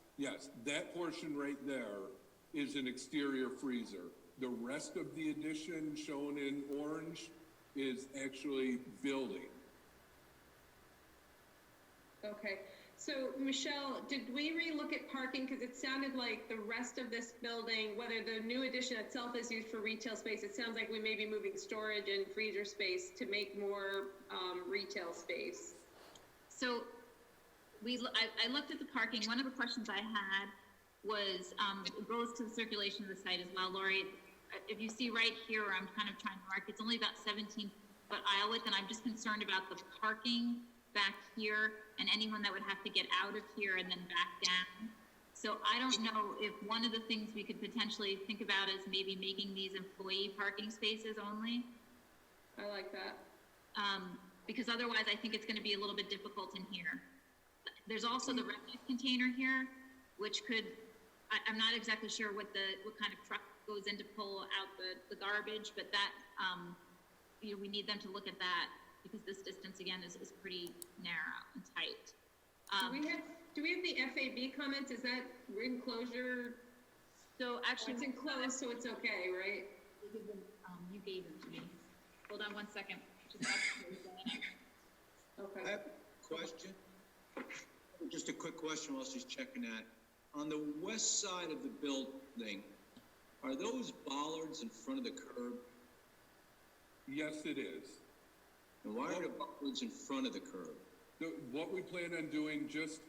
L: That portion right there is an exterior freezer. The rest of the addition shown in orange is actually building.
D: Okay. So, Michelle, did we relook at parking? Because it sounded like the rest of this building, whether the new addition itself is used for retail space, it sounds like we may be moving storage and freezer space to make more retail space.
E: So I looked at the parking. One of the questions I had was, it goes to the circulation of the site as well. Lori, if you see right here where I'm kind of trying to mark, it's only about 17-foot aisle width, and I'm just concerned about the parking back here and anyone that would have to get out of here and then back down. So I don't know if one of the things we could potentially think about is maybe making these employee parking spaces only.
D: I like that.
E: Because otherwise I think it's gonna be a little bit difficult in here. There's also the refuse container here, which could, I'm not exactly sure what kind of truck goes in to pull out the garbage, but that, we need them to look at that because this distance again is pretty narrow and tight.
D: Do we have the FAB comments? Is that enclosure?
E: So actually.
D: It's enclosed, so it's okay, right?
E: You gave them to me. Hold on one second.
D: Okay.
M: I have a question. Just a quick question while she's checking that. On the west side of the building, are those bollards in front of the curb?
L: Yes, it is.
M: And why are the bollards in front of the curb?
L: What we plan on doing, just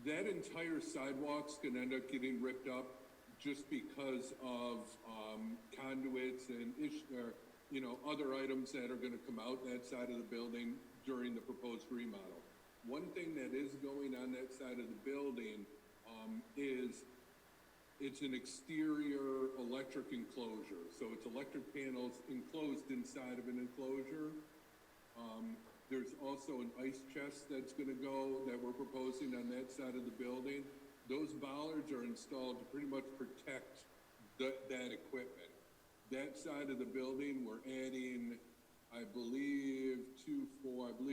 L: that entire sidewalk's gonna end up getting ripped up just because of conduits and other items that are gonna come out that side of the building during the proposed remodel. One thing that is going on that side of the building is it's an exterior electric enclosure. So it's electric panels enclosed inside of an enclosure. There's also an ice chest that's gonna go, that we're proposing on that side of the building. Those bollards are installed to pretty much protect that equipment. That side of the building, we're adding, I believe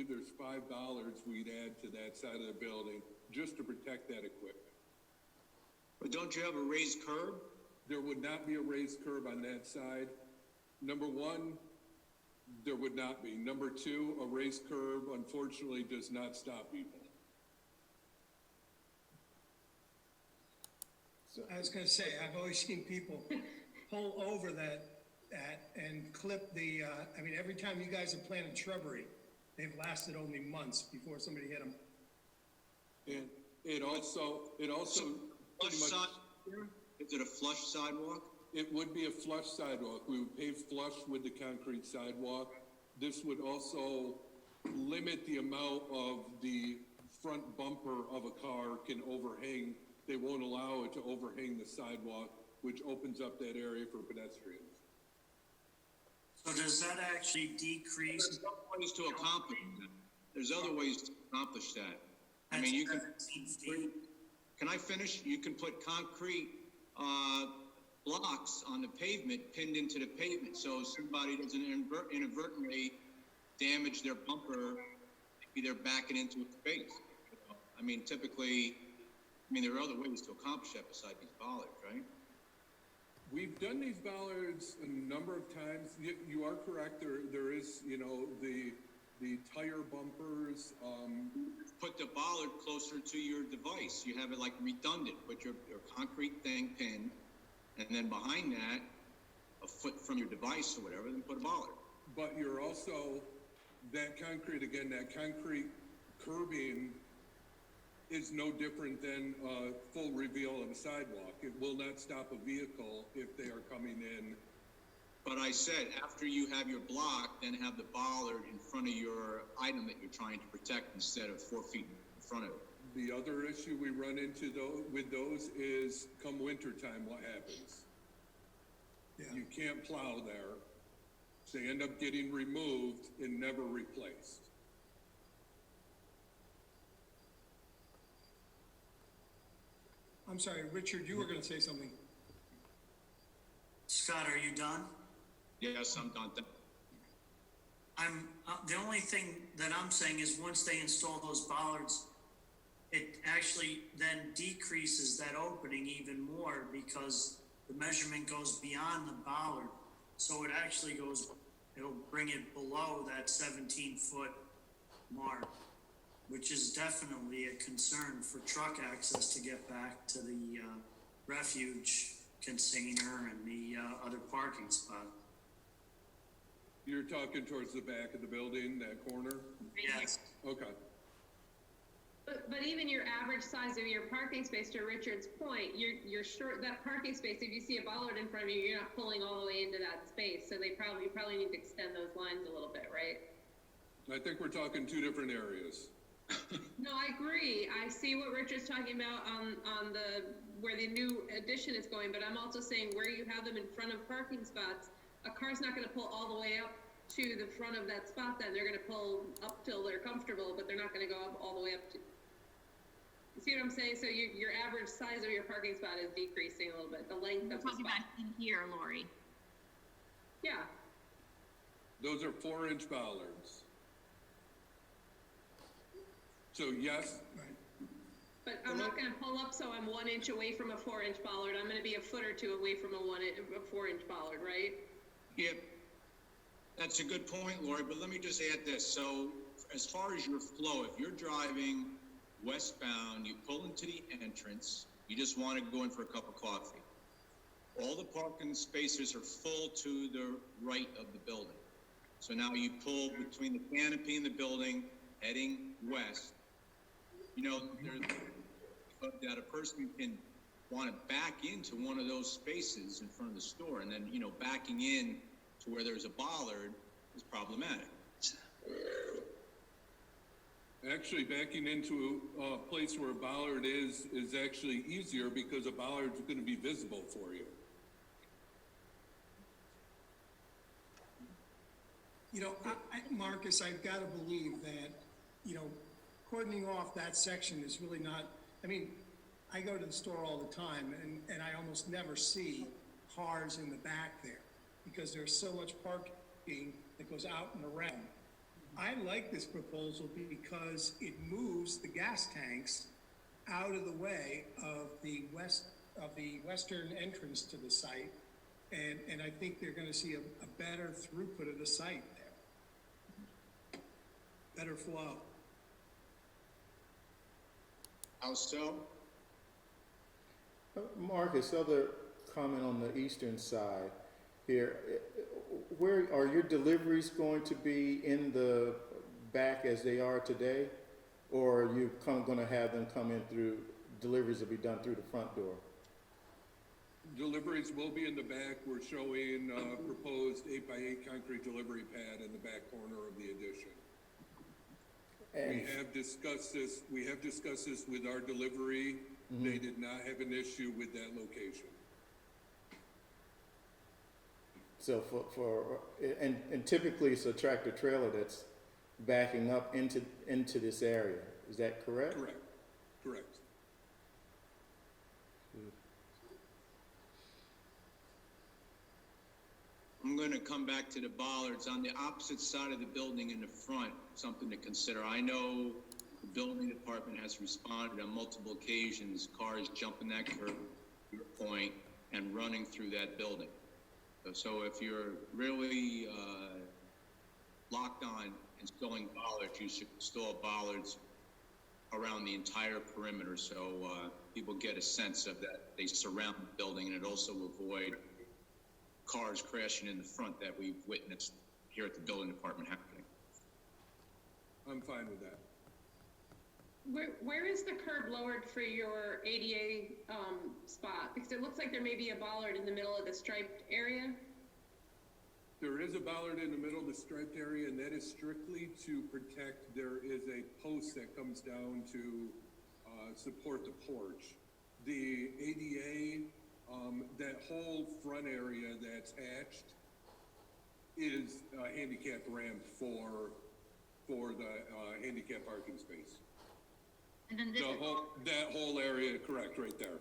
L: there's 5 bollards we'd add to that side of the building just to protect that equipment.
M: But don't you have a raised curb?
L: There would not be a raised curb on that side. Number one, there would not be. Number two, a raised curb unfortunately does not stop people.
B: I was gonna say, I've always seen people pull over that and clip the, every time you guys have planted shrubbery, they've lasted only months before somebody hit them.
L: And it also
M: Flush
L: pretty much,
M: side, is it a flush sidewalk?
L: it would be a flush sidewalk. We would pave flush with the concrete sidewalk. This would also limit the amount of the front bumper of a car can overhang. They won't allow it to overhang the sidewalk, which opens up that area for pedestrians.
N: So does that actually decrease?
M: There's other ways to accomplish that. There's other ways to accomplish that. I mean, you can,
N: 17 feet.
M: can I finish? You can put concrete, blocks on the pavement, pinned into the pavement, so somebody doesn't inadvertently damage their bumper, maybe they're backing into a space. I mean, typically, there are other ways to accomplish that besides these bollards, right?
L: We've done these bollards a number of times. You are correct. There is, the tire bumpers.
M: Put the bollard closer to your device. You have it like redundant. Put your concrete thing pinned, and then behind that, a foot from your device or whatever, then put a bollard.
L: But you're also, that concrete curbing is no different than a full reveal of a sidewalk. It will not stop a vehicle if they are coming in.
M: But I said, after you have your block, then have the bollard in front of your item that you're trying to protect instead of 4 feet in front of it.
L: The other issue we run into with those is come wintertime, what happens?
B: Yeah.
L: You can't plow there. They end up getting removed and never replaced.
B: I'm sorry, Richard, you were gonna say something.
N: Scott, are you done?
M: Yes, I'm done.
N: The only thing that I'm saying is once they install those bollards, it actually then decreases that opening even more because the measurement goes beyond the bollard. So it actually it'll bring it below that 17-foot mark, which is definitely a concern for truck access to get back to the refuge container and the other parking spot.
L: You're talking towards the back of the building, that corner?
N: Yes.
L: Okay.
D: But even your average size of your parking space, to Richard's point, you're short, that parking space, if you see a bollard in front of you, you're not pulling all the way into that space. So you probably need to extend those lines a little bit, right?
L: I think we're talking two different areas.
D: No, I agree. agree. I see what Richard's talking about on the, where the new addition is going, but I'm also saying where you have them in front of parking spots, a car's not gonna pull all the way up to the front of that spot then. They're gonna pull up till they're comfortable, but they're not gonna go up all the way up to, you see what I'm saying? So your average size of your parking spot is decreasing a little bit, the length
E: We're
D: of the
E: talking
D: spot.
E: about in here, Lori.
D: Yeah,
L: Those are 4-inch bollards. So yes,
D: but I'm not gonna pull up so I'm 1 inch away from a 4-inch bollard. I'm gonna be a foot or two away from a 4-inch bollard, right?
M: Yeah, that's a good point, Lori, but let me just add this. So as far as your flow, if you're driving westbound, you pull into the entrance, you just want to go in for a cup of coffee. All the parking spaces are full to the right of the building. So now you pull between the canopy and the building, heading west. You know, that a person can want to back into one of those spaces in front of the store, and then, you know, backing in to where there's a bollard is problematic.
L: actually backing into a place where a bollard is actually easier because a bollard's going to be visible for you.
B: You know, Marcus, I've got to believe that, you know, cordoning off that section is really not, I mean, I go to the store all the time and I almost never see cars in the back there because there's so much parking that goes out and around. I like this proposal because it moves the gas tanks out of the way of the western entrance to the site. And I think they're gonna see a better throughput of the site there. Better flow.
M: How so?
A: Marcus, other comment on the eastern side here. Where are your deliveries going to be in the back as they are today? Or are you going to have them come in through, deliveries will be done through the front door?
L: Deliveries will be in the back. We're showing proposed 8x8 concrete delivery pad in the back corner of the addition. We have discussed this with our delivery. Mm-hmm. They did not have an issue with that location.
A: So and typically it's a tractor trailer that's backing up into this area. Is that correct?
L: Correct.
M: I'm going to come back to the bollards on the opposite side of the building in the front, something to consider. I know the building department has responded on multiple occasions, cars jumping that curb, your point, and running through that building. So if you're really locked on installing bollards, you should install bollards around the entire perimeter so people get a sense of that they surround the building, and it also avoid cars crashing in the front that we've witnessed here at the building department happening.
L: I'm fine with that.
D: Where is the curb lowered for your ADA spot? Because it looks like there may be a bollard in the middle of the striped area.
L: There is a bollard in the middle of the striped area, and that is strictly to protect. There is a post that comes down to support the porch. The ADA, that whole front area that's hatched is a handicap ramp for the handicap parking space.
E: And then this
L: That whole area, correct, right there.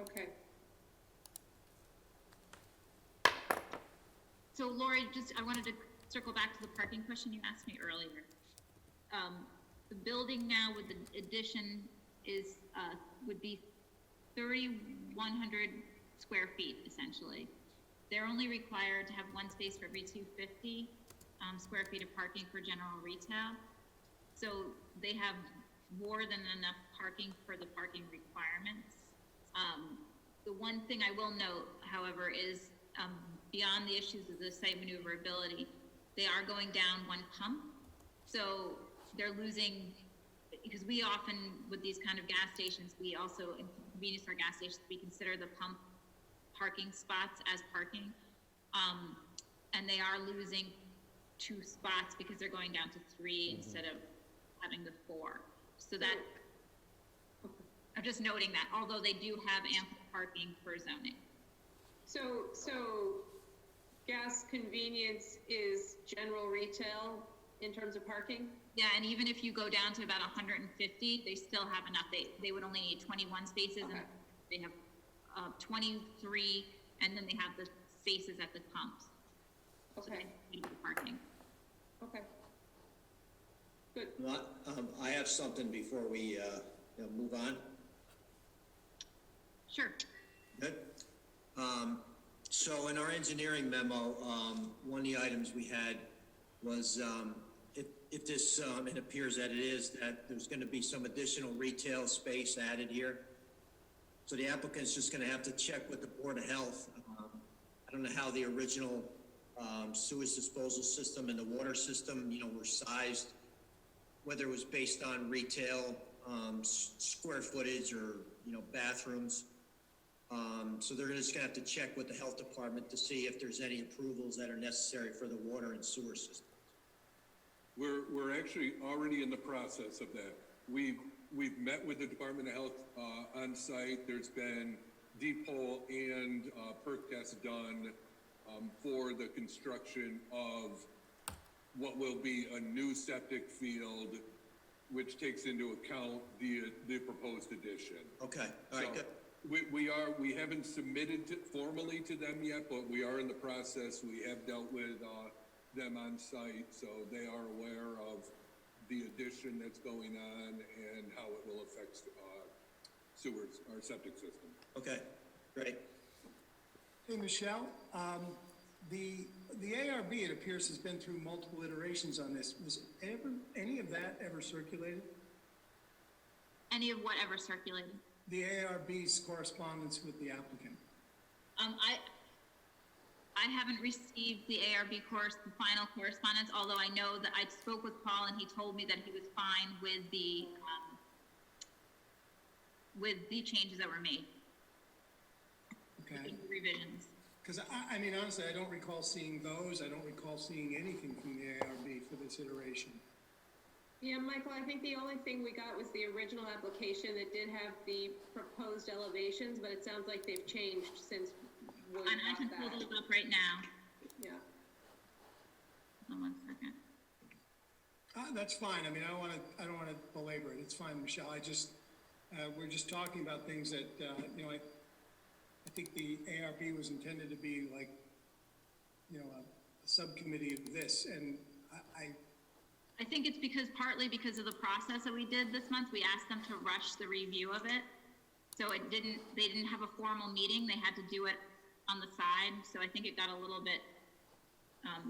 D: Okay.
E: So Lori, I wanted to circle back to the parking question you asked me earlier. The building now with the addition would be 3,100 square feet, essentially. They're only required to have one space for every 250 square feet of parking for general retail. So they have more than enough parking for the parking requirements. The one thing I will note, however, is beyond the issues of the site maneuverability, they are going down one pump. So they're losing, because we often, with these kind of gas stations, we also, in convenience store gas stations, we consider the pump parking spots as parking. And they are losing 2 spots because they're going down to 3 instead of having the 4. So that, I'm just noting that, although they do have ample parking for zoning.
D: So gas convenience is general retail in terms of parking?
E: Yeah, and even if you go down to about 150, they still have enough. They would only need 21 spaces, and they have 23, and then they have the spaces at the pumps. So
D: Okay,
E: they need the parking.
D: okay. Good.
O: Well, I have something before we, move on.
E: Sure.
O: Good. So in our engineering memo, one of the items we had was, if this, it appears that it is, that there's gonna be some additional retail space added here. So the applicant's just gonna have to check with the Board of Health. I don't know how the original, sewage disposal system and the water system, were sized, whether it was based on retail, square footage or, bathrooms. So they're just gonna have to check with the health department to see if there's any approvals that are necessary for the water and sewer system.
L: We're actually already in the process of that. We've met with the Department of Health on site. There's been deep hole and perk tests done for the construction of what will be a new septic field, which takes into account the proposed addition.
O: Okay, all right, good.
L: We haven't submitted formally to them yet, but we are in the process. We have dealt with them on site, so they are aware of the addition that's going on and how it will affect sewers, our septic system.
O: Okay, great.
B: Hey, Michelle, the ARB, it appears, has been through multiple iterations on this. Was any of that ever circulated?
E: Any of whatever circulated.
B: The ARB's correspondence with the applicant?
E: I haven't received the ARB the final correspondence, although I know that I spoke with Paul and he told me that he was fine with the changes that were made.
B: Okay.
E: The revisions.
B: Because I mean, honestly, I don't recall seeing those. I don't recall seeing anything from the ARB for this iteration.
D: Yeah, Michael, I think the only thing we got was the original application that did have the proposed elevations, but it sounds like they've changed since we
E: And I can pull those up right now.
D: Yeah.
E: Hold on 1 second.
B: That's fine. I mean, I don't want to belabor it. It's fine, Michelle. We're just talking about things that, I think the ARB was intended to be like, a subcommittee of this, and
E: I think it's partly because of the process that we did this month. We asked them to rush the review of it. So they didn't have a formal meeting. They had to do it on the side. So I think it got a little bit,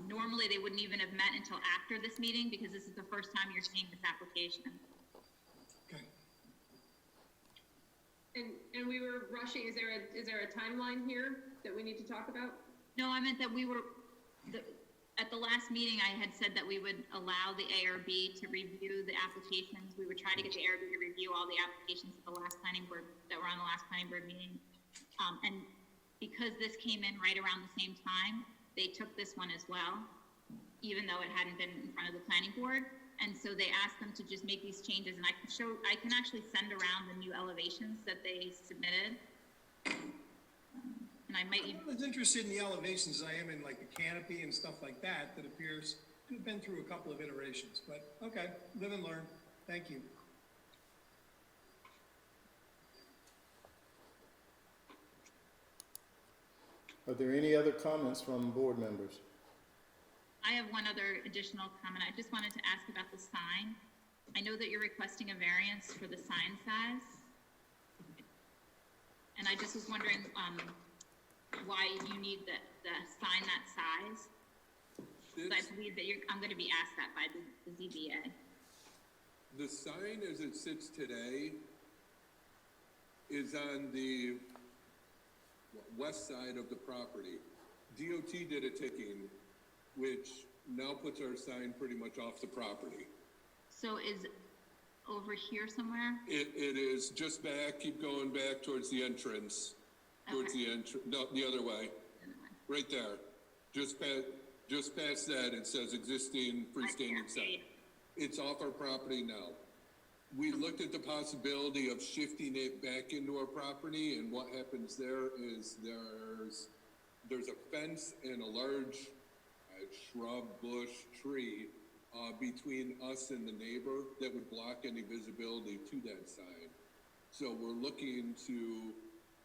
E: normally they wouldn't even have met until after this meeting because this is the first time you're seeing this application.
B: Okay.
D: And we were rushing. Is there a timeline here that we need to talk about?
E: No, I meant that at the last meeting, I had said that we would allow the ARB to review the applications. We would try to get the ARB to review all the applications at the last planning board, that were on the last planning board meeting. And because this came in right around the same time, they took this one as well, even though it hadn't been in front of the planning board. And so they asked them to just make these changes, and I can actually send around the new elevations that they submitted. And I might even.
B: I'm as interested in the elevations as I am in like the canopy and stuff like that appears to have been through a couple of iterations, but okay, live and learn. Thank you.
A: Are there any other comments from board members?
E: I have one other additional comment. I just wanted to ask about the sign. I know that you're requesting a variance for the sign size. And I just was wondering, why you need the sign that size. Because I believe that I'm going to be asked that by the ZBA.
L: The sign as it sits today is on the west side of the property. DOT did a ticking, which now puts our sign pretty much off the property.
E: So is over here somewhere?
L: It is just back, keep going back towards the entrance. Towards the entrance, no, the other way. Right there. Just Just past that, it says existing freestanding sign. It's off our property now. We looked at the possibility of shifting it back into our property, and what happens there is there's a fence and a large shrub, bush, tree between us and the neighbor that would block any visibility to that sign. So we're looking to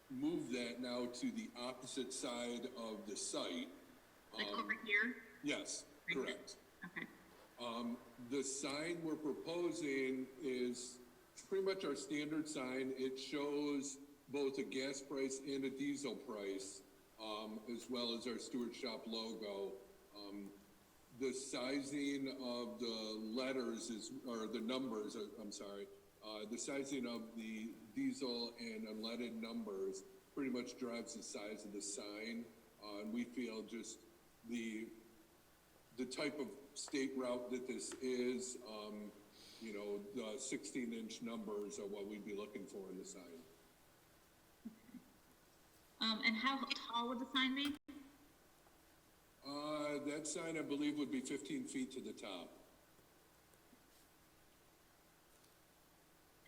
L: move that now to the opposite side of the site.
E: Like over here?
L: Yes, correct.
E: Okay.
L: The sign we're proposing is pretty much our standard sign. It shows both a gas price and a diesel price, as well as our Stewart Shop logo. The sizing of the letters or the numbers, I'm sorry, the sizing of the diesel and unleaded numbers pretty much drives the size of the sign. And we feel just the type of state route that this is, you know, the 16-inch numbers are what we'd be looking for in the sign.
E: And how tall would the sign be?
L: That sign, I believe, would be 15 feet to the top.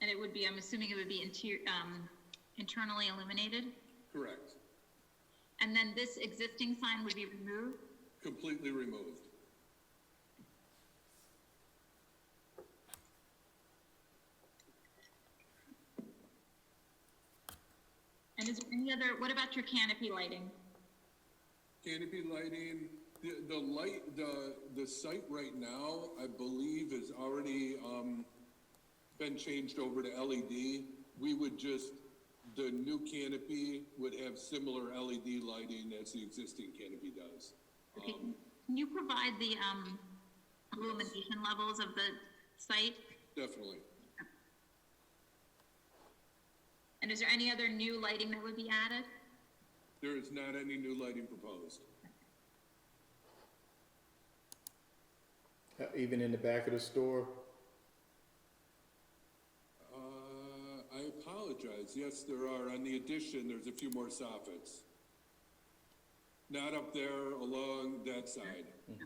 E: And it would be, I'm assuming it would be internally illuminated?
L: Correct.
E: And then this existing sign would be removed?
L: Completely removed.
E: And is there any other, what about your canopy lighting?
L: Canopy lighting, the site right now, I believe, is already been changed over to LED. We would just, the new canopy would have similar LED lighting as the existing canopy does.
E: Okay, can you provide the illumination levels of the site?
L: Definitely.
E: And is there any other new lighting that would be added?
L: There is not any new lighting proposed.
A: Even in the back of the store?
L: I apologize. Yes, there are. On the addition, there's a few more soffits. Not up there along that side.
E: Okay.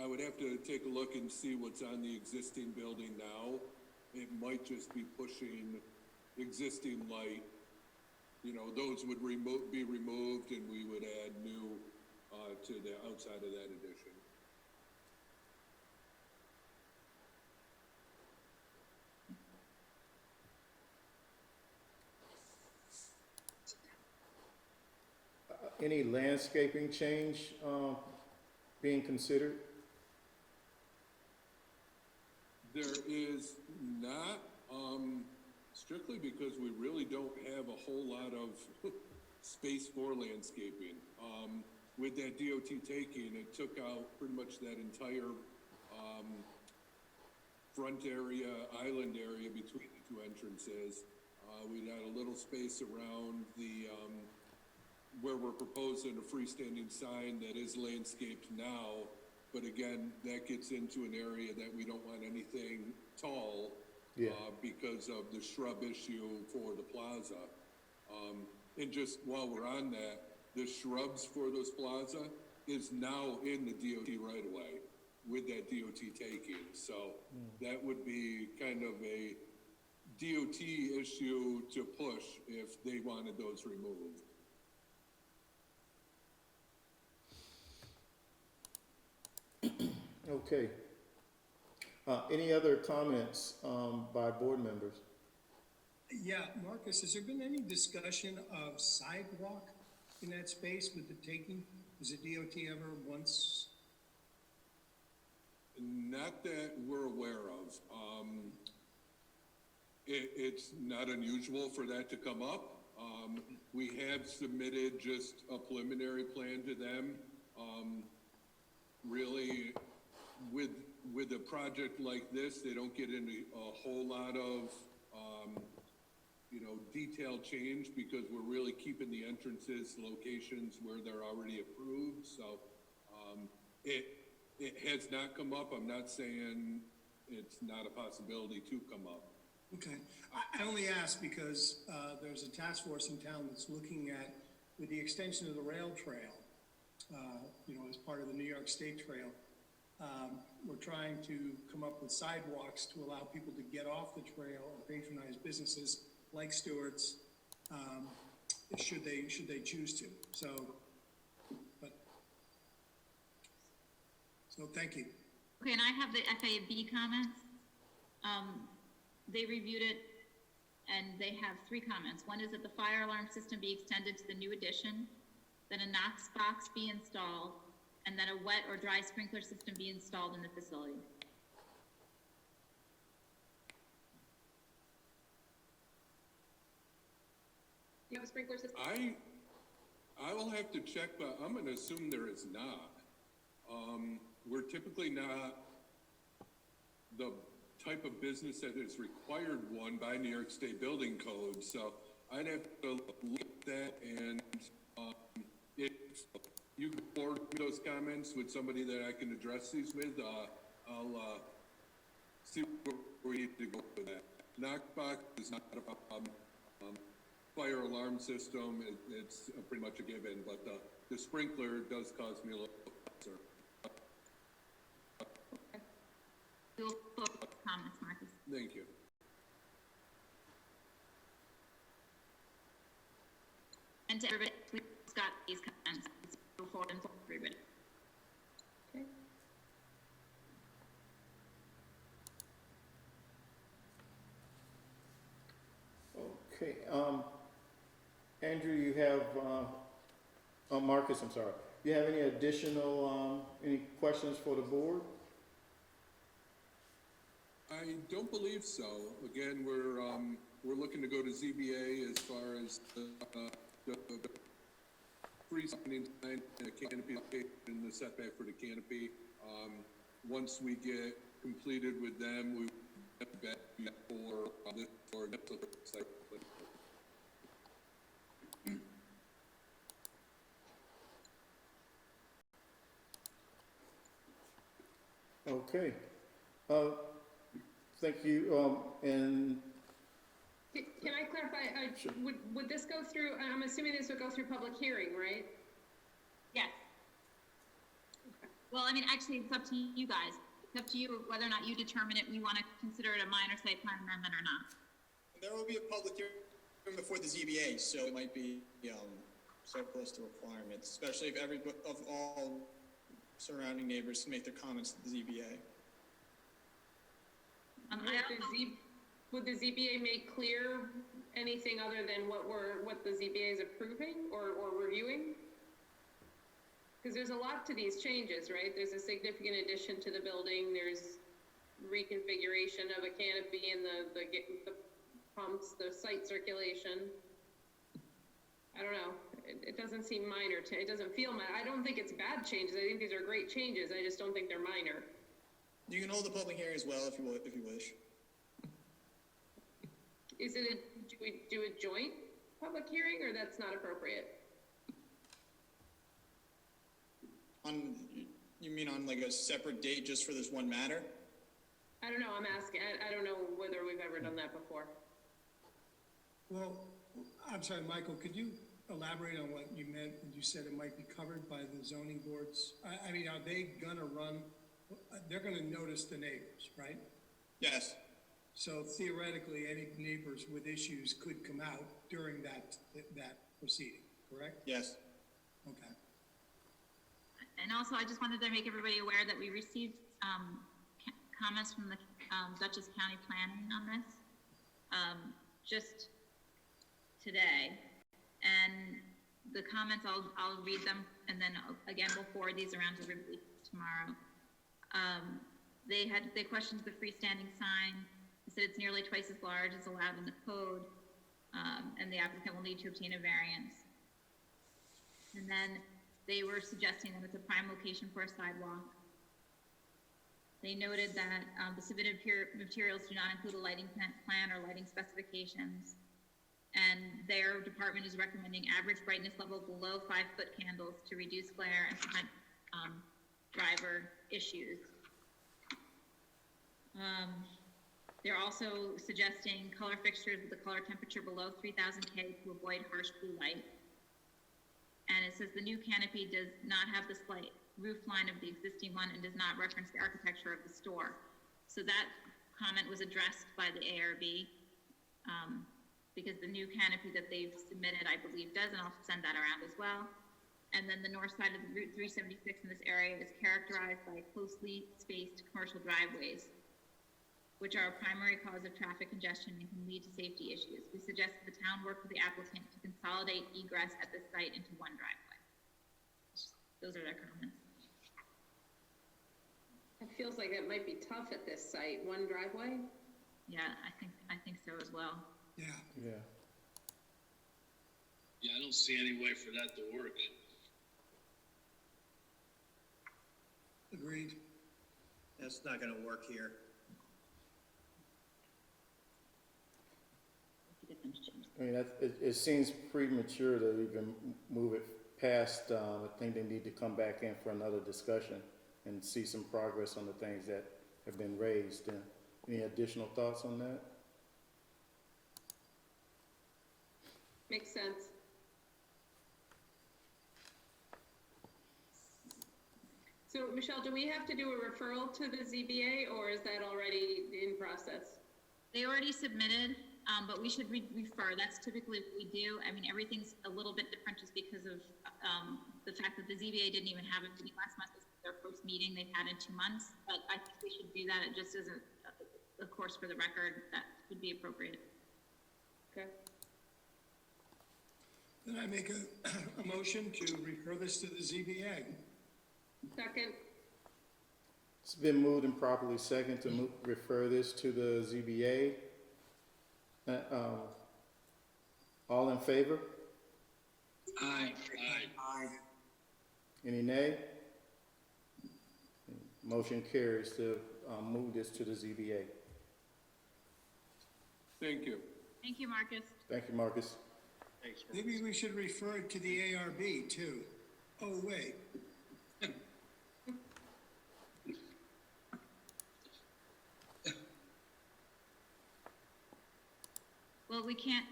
L: I would have to take a look and see what's on the existing building now. It might just be pushing existing light. You know, those would be removed, and we would add new to the outside of that addition.
A: Any landscaping change being considered?
L: There is not, strictly because we really don't have a whole lot of space for landscaping. With that DOT taking, it took out pretty much that entire front area, island area between the two entrances. We got a little space around the where we're proposing a freestanding sign that is landscaped now. But again, that gets into an area that we don't want anything tall because of the shrub issue for the plaza. And just while we're on that, the shrubs for those plaza is now in the DOT right away with that DOT taking. So that would be kind of a DOT issue to push if they wanted those removed.
A: Okay. Any other comments by board members?
B: Yeah, Marcus, has there been any discussion of sidewalk in that space with the taking? Was it DOT ever once?
L: Not that we're aware of. It's not unusual for that to come up. We have submitted just a preliminary plan to them. Really, with a project like this, they don't get into a whole lot of, detailed change because we're really keeping the entrances, locations where they're already approved. So it has not come up. I'm not saying it's not a possibility to come up.
B: Okay, I only ask because there's a task force in town that's looking at with the extension of the rail trail, as part of the New York State Trail, we're trying to come up with sidewalks to allow people to get off the trail and patronize businesses like Stewart's, should they choose to. So thank you.
E: Okay, and I have the FAB comments. They reviewed it, and they have 3 comments. One is that the fire alarm system be extended to the new addition, then a Knox box be installed, and then a wet or dry sprinkler system be installed in the facility.
D: You have a sprinkler system?
L: I will have to check, but I'm gonna assume there is not. We're typically not the type of business that is required one by New York State Building Code, so I'd have to look at that, and if you can forward me those comments with somebody that I can address these with, I'll see where we need to go with that. Knockbox is not a problem. Fire alarm system, it's pretty much a given, but the sprinkler does cause me a little concern.
E: We'll focus on comments, Marcus.
L: Thank you.
E: And to everybody, we've got these comments. Let's go forward and forward, everybody.
A: Okay, Andrew, you have, Marcus, I'm sorry. You have any additional, any questions for the board?
L: I don't believe so. Again, we're looking to go to ZBA as far as the freestanding sign and the canopy and the setback for the canopy. Once we get completed with them, we have back for this or next site.
A: Okay. Thank you, and
D: Can I clarify, would this go through, I'm assuming this would go through public hearing, right?
E: Yes. Well, I mean, actually, it's up to you guys. It's up to you whether or not you determine it, we want to consider it a minor site plan amendment or not.
F: There will be a public hearing before the ZBA, so it might be, so close to requirements, especially if all surrounding neighbors can make their comments to the ZBA.
D: Would the ZBA make clear anything other than what the ZBA is approving or reviewing? Because there's a lot to these changes, right? There's a significant addition to the building. There's reconfiguration of a canopy and the pumps, the site circulation. I don't know. It doesn't seem minor. It doesn't feel minor. I don't think it's bad changes. I think these are great changes. I just don't think they're minor.
F: You can hold the public hearing as well if you wish.
D: Is it do we do a joint public hearing, or that's not appropriate?
F: You mean on like a separate date just for this one matter?
D: I don't know. I'm asking. I don't know whether we've ever done that before.
B: Well, I'm sorry, Michael, could you elaborate on what you meant when you said it might be covered by the zoning boards? I mean, are they gonna they're gonna notice the neighbors, right?
F: Yes.
B: So theoretically, any neighbors with issues could come out during that proceeding, correct?
F: Yes.
B: Okay.
E: And also, I just wanted to make everybody aware that we received comments from the Dutchess County Planning on this just today. And the comments, I'll read them, and then again, we'll forward these around to everybody tomorrow. They questioned the freestanding sign. They said it's nearly twice as large as allowed in the code, and the applicant will need to obtain a variance. And then they were suggesting that it's a prime location for a sidewalk. They noted that the submitted materials do not include a lighting plan or lighting specifications, and their department is recommending average brightness level below 5-foot candles to reduce glare and prevent driver issues. They're also suggesting color fixtures with a color temperature below 3000 K to avoid harsh blue light. And it says the new canopy does not have the slight roof line of the existing one and does not reference the architecture of the store. So that comment was addressed by the ARB, because the new canopy that they've submitted, I believe, does, and I'll send that around as well. And then the north side of the Route 376 in this area is characterized by closely spaced commercial driveways, which are a primary cause of traffic congestion and can lead to safety issues. We suggest that the town work with the applicant to consolidate egress at this site into one driveway. Those are their comments.
D: It feels like it might be tough at this site, one driveway.
E: Yeah, I think so as well.
B: Yeah.
A: Yeah.
I: Yeah, I don't see any way for that to work.
B: Agreed.
O: That's not gonna work here.
A: I mean, it seems premature to even move it past, I think they need to come back in for another discussion and see some progress on the things that have been raised. Any additional thoughts on that?
D: Makes sense. So, Michelle, do we have to do a referral to the ZBA, or is that already in process?
E: They already submitted, but we should refer. That's typically what we do. I mean, everything's a little bit different just because of the fact that the ZBA didn't even have a meeting last month. This is their first meeting they've had in 2 months. But I think we should do that. It just isn't, of course, for the record, that would be appropriate.
D: Okay.
B: Then I make a motion to refer this to the ZBA.
D: Second.
A: It's been moved and properly second to refer this to the ZBA. All in favor?
C: Aye.
B: Aye.
A: Any nay? Motion carries to move this to the ZBA.
L: Thank you.
E: Thank you, Marcus.
A: Thank you, Marcus.
G: Thanks. Mark.
B: Maybe we should refer it to the ARB too. Oh, wait.
E: Well, we can't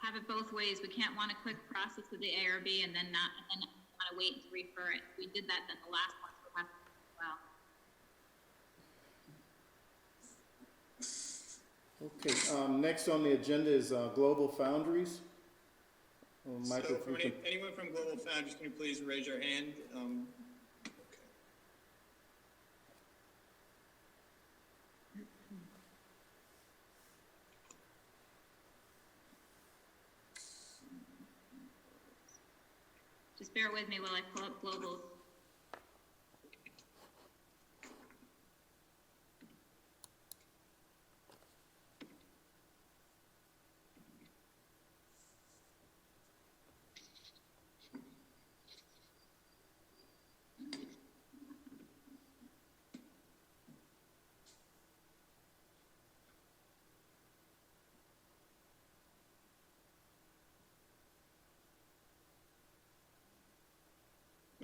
E: have it both ways. We can't want a quick process with the ARB and then not, and then want to wait to refer it. We did that in the last one, so we'll have to as well.
A: Okay, next on the agenda is Global Foundries. Michael,
F: So,
A: if you can,
F: anyone from Global Foundries, can you please raise your hand?
E: Just bear with me while I pull up Global.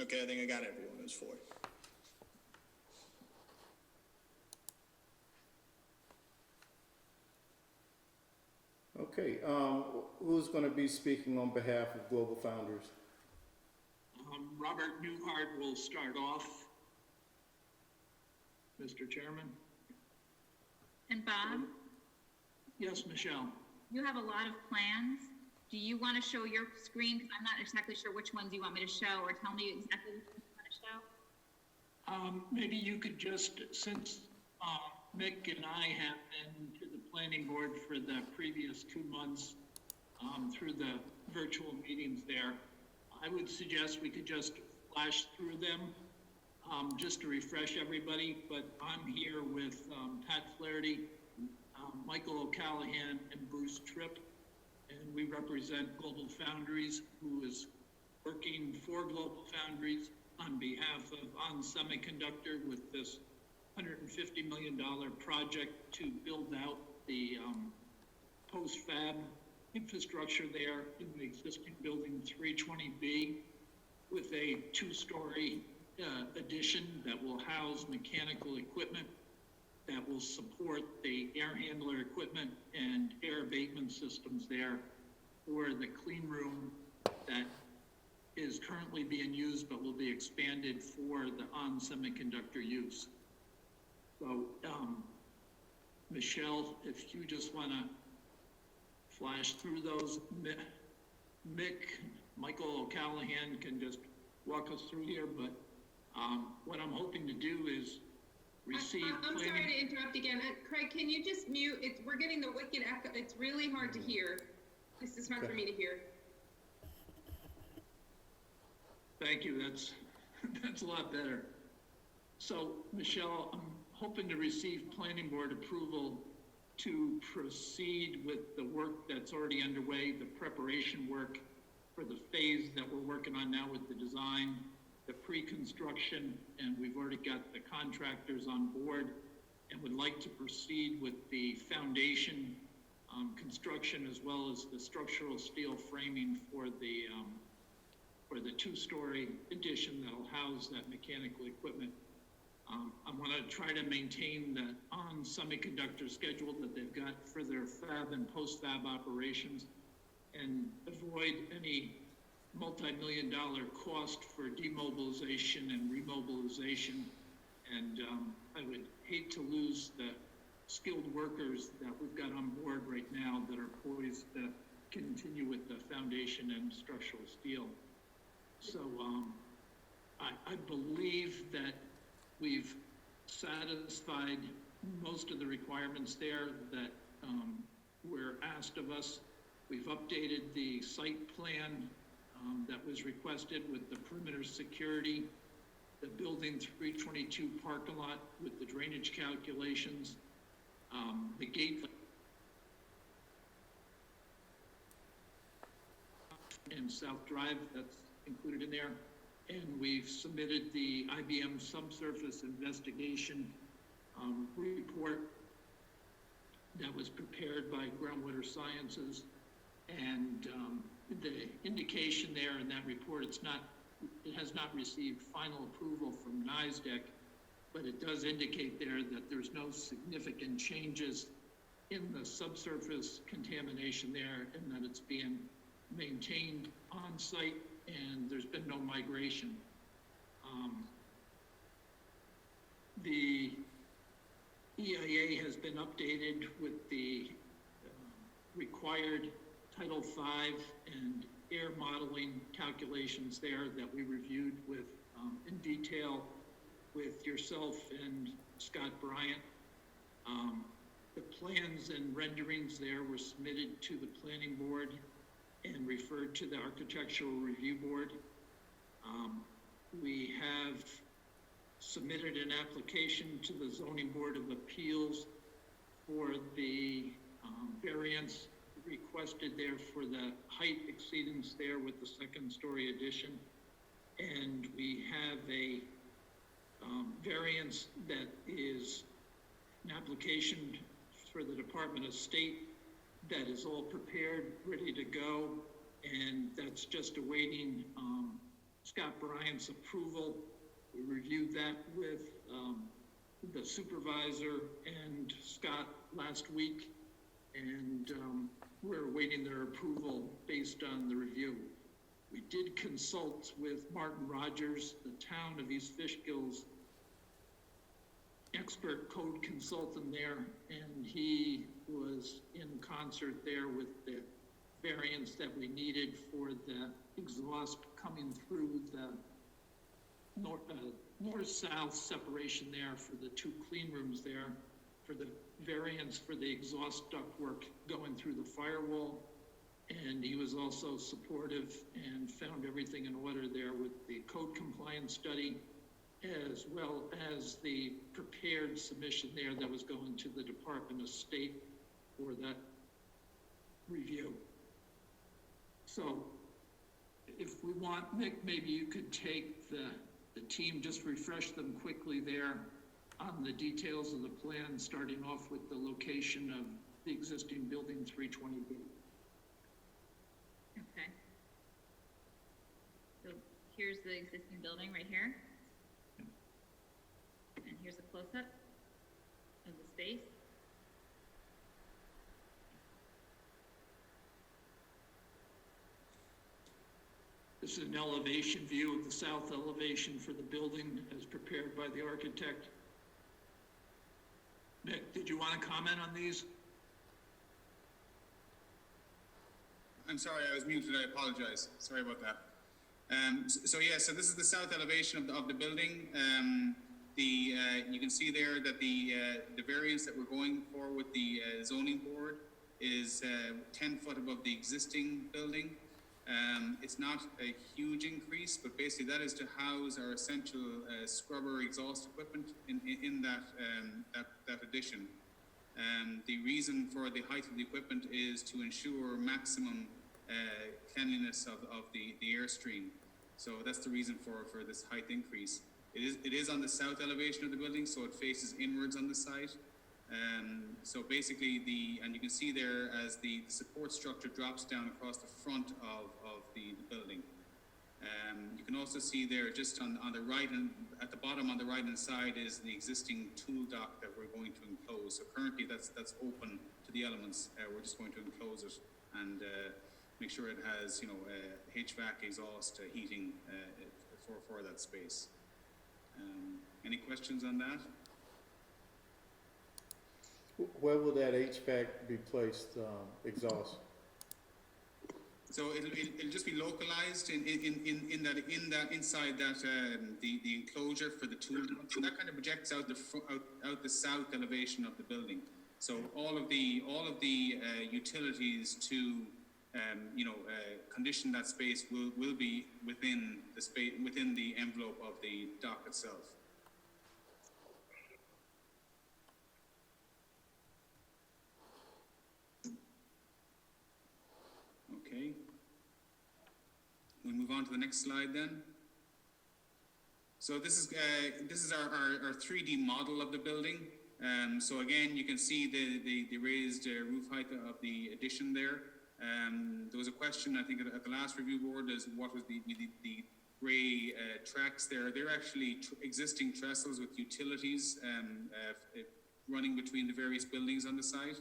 F: Okay, I think I got everyone. There's 4.
A: okay, who's going to be speaking on behalf of Global Foundries?
C: Robert Newhart will start off. Mr. Chairman?
E: And Bob,
C: Yes, Michelle?
E: you have a lot of plans. Do you want to show your screen? Because I'm not exactly sure which ones you want me to show, or tell me exactly which ones you want to show.
C: Maybe you could just, since Mick and I have been to the planning board for the previous 2 months through the virtual meetings there, I would suggest we could just flash through them just to refresh everybody. But I'm here with Pat Flaherty, Michael O'Callahan, and Bruce Tripp. And we represent Global Foundries, who is working for Global Foundries on behalf of ON Semiconductor with this $150 million project to build out the post-fab infrastructure there in the existing building 320B with a 2-story addition that will house mechanical equipment that will support the air handler equipment and air abatement systems there for the clean room that is currently being used but will be expanded for the on-semiconductor use. So, Michelle, if you just want to flash through those, Michael O'Callahan can just walk us through here, but what I'm hoping to do is receive.
D: I'm sorry to interrupt again. Craig, can you just mute? We're getting the wicked echo. It's really hard to hear. This is hard for me to hear.
C: Thank you, that's a lot better. So, Michelle, I'm hoping to receive planning board approval to proceed with the work that's already underway, the preparation work for the phase that we're working on now with the design, the pre-construction, and we've already got the contractors on board, and would like to proceed with the foundation construction as well as the structural steel framing for the two-story addition that'll house that mechanical equipment. I want to try to maintain the on-semiconductor schedule that they've got for their fab and post-fab operations and avoid any multi-million-dollar cost for demobilization and remobilization. And I would hate to lose the skilled workers that we've got on board right now that are poised to continue with the foundation and structural steel. So I believe that we've satisfied most of the requirements there that were asked of us. We've updated the site plan that was requested with the perimeter security, the building 322 parking lot with the drainage calculations, the gate and South Drive, that's included in there. And we've submitted the IBM subsurface investigation report that was prepared by Groundwater Sciences. And the indication there in that report, it has not received final approval from NISDEC, but it does indicate there that there's no significant changes in the subsurface contamination there, and that it's being maintained on site, and there's been no migration. The EIA has been updated with the required Title V and air modeling calculations there that we reviewed with in detail with yourself and Scott Bryant. The plans and renderings there were submitted to the planning board and referred to the architectural review board. We have submitted an application to the zoning board of appeals for the variance requested there for the height exceedance there with the second story addition. And we have a variance that is an application for the Department of State that is all prepared, ready to go, and that's just awaiting Scott Bryant's approval. We reviewed that with the supervisor and Scott last week, and we're awaiting their approval based on the review. We did consult with Martin Rogers, the town of East Fishkill's expert code consultant there, and he was in concert there with the variance that we needed for the exhaust coming through the north-south separation there for the two clean rooms there, for the variance for the exhaust ductwork going through the firewall. And he was also supportive and found everything in order there with the code compliance study, as well as the prepared submission there that was going to the Department of State for that review. So if we want, Nick, maybe you could take the team, just refresh them quickly there on the details of the plan, starting off with the location of the existing building 320B.
E: Okay. So here's the existing building right here. And here's a close-up of the space.
C: The This is an elevation view of the south elevation for the building as prepared by the architect. Nick, did you want to comment on these?
P: I'm sorry, I was muted, I apologize. Sorry about that. So this is the south elevation of the building. You can see there that the variance that we're going for with the zoning board is 10 foot above the existing building. It's not a huge increase, but basically that is to house our essential scrubber exhaust equipment in that addition. The reason for the height of the equipment is to ensure maximum cleanliness of the airstream. So that's the reason for this height increase. It is on the south elevation of the building, so it faces inwards on the site. So basically and you can see there as the support structure drops down across the front of the building. You can also see there just on the right and at the bottom on the right hand side is the existing tool dock that we're going to enclose. So currently that's open to the elements. We're just going to enclose it and make sure it has HVAC exhaust heating for that space. Any questions on that?
A: Where will that HVAC be placed, exhaust?
P: So it'll just be localized inside that the enclosure for the tool. So that kind of projects out the south elevation of the building. So all of the utilities to condition that space will be within the space within the envelope of the dock itself. Okay. We'll move on to the next slide then. So this is our 3D model of the building. So again, you can see the raised roof height of the addition there. There was a question, I think, at the last review board is what was the gray tracks there. They're actually existing trestles with utilities running between the various buildings on the site.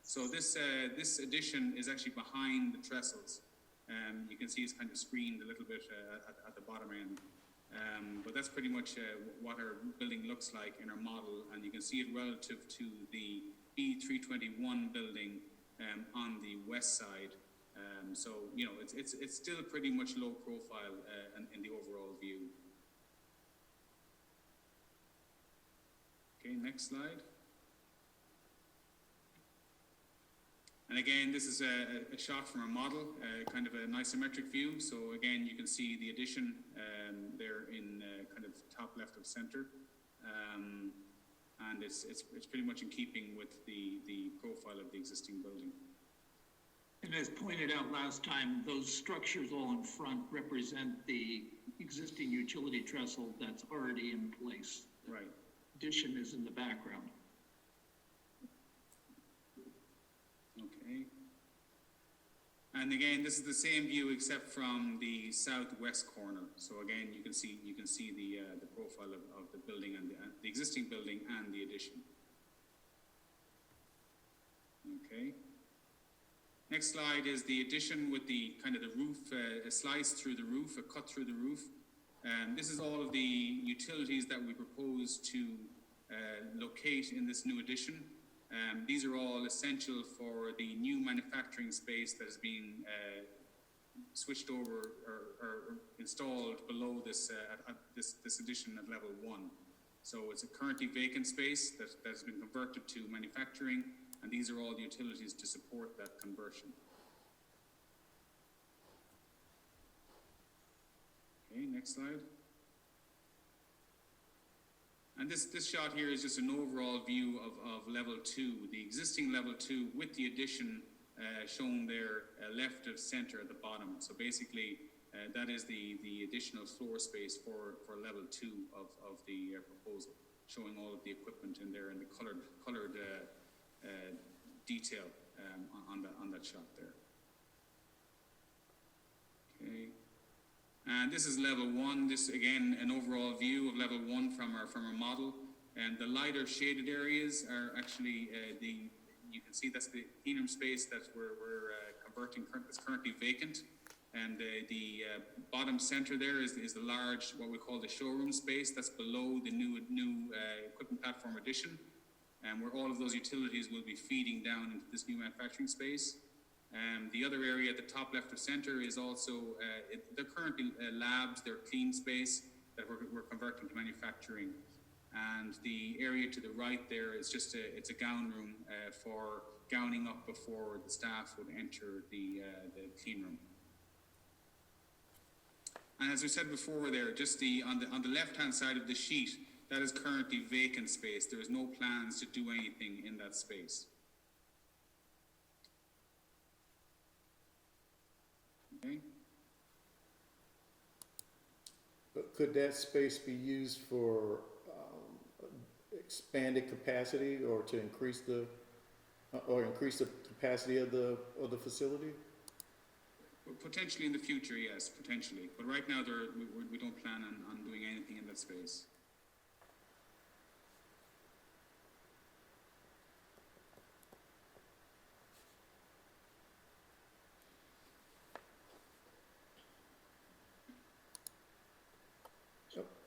P: So this addition is actually behind the trestles. You can see it's kind of screened a little bit at the bottom end. But that's pretty much what our building looks like in our model, and you can see it relative to the B321 building on the west side. So it's still pretty much low profile in the overall view. Okay, next slide. And again, this is a shot from our model, kind of an isometric view. So again, you can see the addition there in kind of top left of center. And it's pretty much in keeping with the profile of the existing building.
C: And as pointed out last time, those structures all in front represent the existing utility trestle that's already in place.
P: Right.
C: Addition is in the background.
P: Okay. And again, this is the same view except from the southwest corner. So again, you can see the profile of the building and the existing building and the addition. Okay. Next slide is the addition with the kind of the roof, a slice through the roof, a cut through the roof. This is all of the utilities that we propose to locate in this new addition. These are all essential for the new manufacturing space that is being switched over or installed below this addition at level 1. So it's a currently vacant space that has been converted to manufacturing, and these are all the utilities to support that conversion. Okay, next slide. And this shot here is just an overall view of level 2, the existing level 2 with the addition shown there left of center at the bottom. So basically that is the additional floor space for level 2 of the proposal, showing all of the equipment in there and the colored detail on that shot there. Okay. And this is level 1. This again an overall view of level 1 from our model. And the lighter shaded areas are actually you can see that's the clean room space that we're converting that's currently vacant. And the bottom center there is the large, what we call the showroom space. That's below the new equipment platform addition, and where all of those utilities will be feeding down into this new manufacturing space. The other area at the top left of center is also, they're currently labs, they're clean space that we're converting to manufacturing. And the area to the right there is just it's a gown room for gowning up before the staff would enter the clean room. And as we said before there, just on the left-hand side of the sheet, that is currently vacant space. There is no plans to do anything in that space. Okay.
A: But could that space be used for expanded capacity or to increase the capacity of the facility?
P: Potentially in the future, yes, potentially. But right now, we don't plan on doing anything in that space.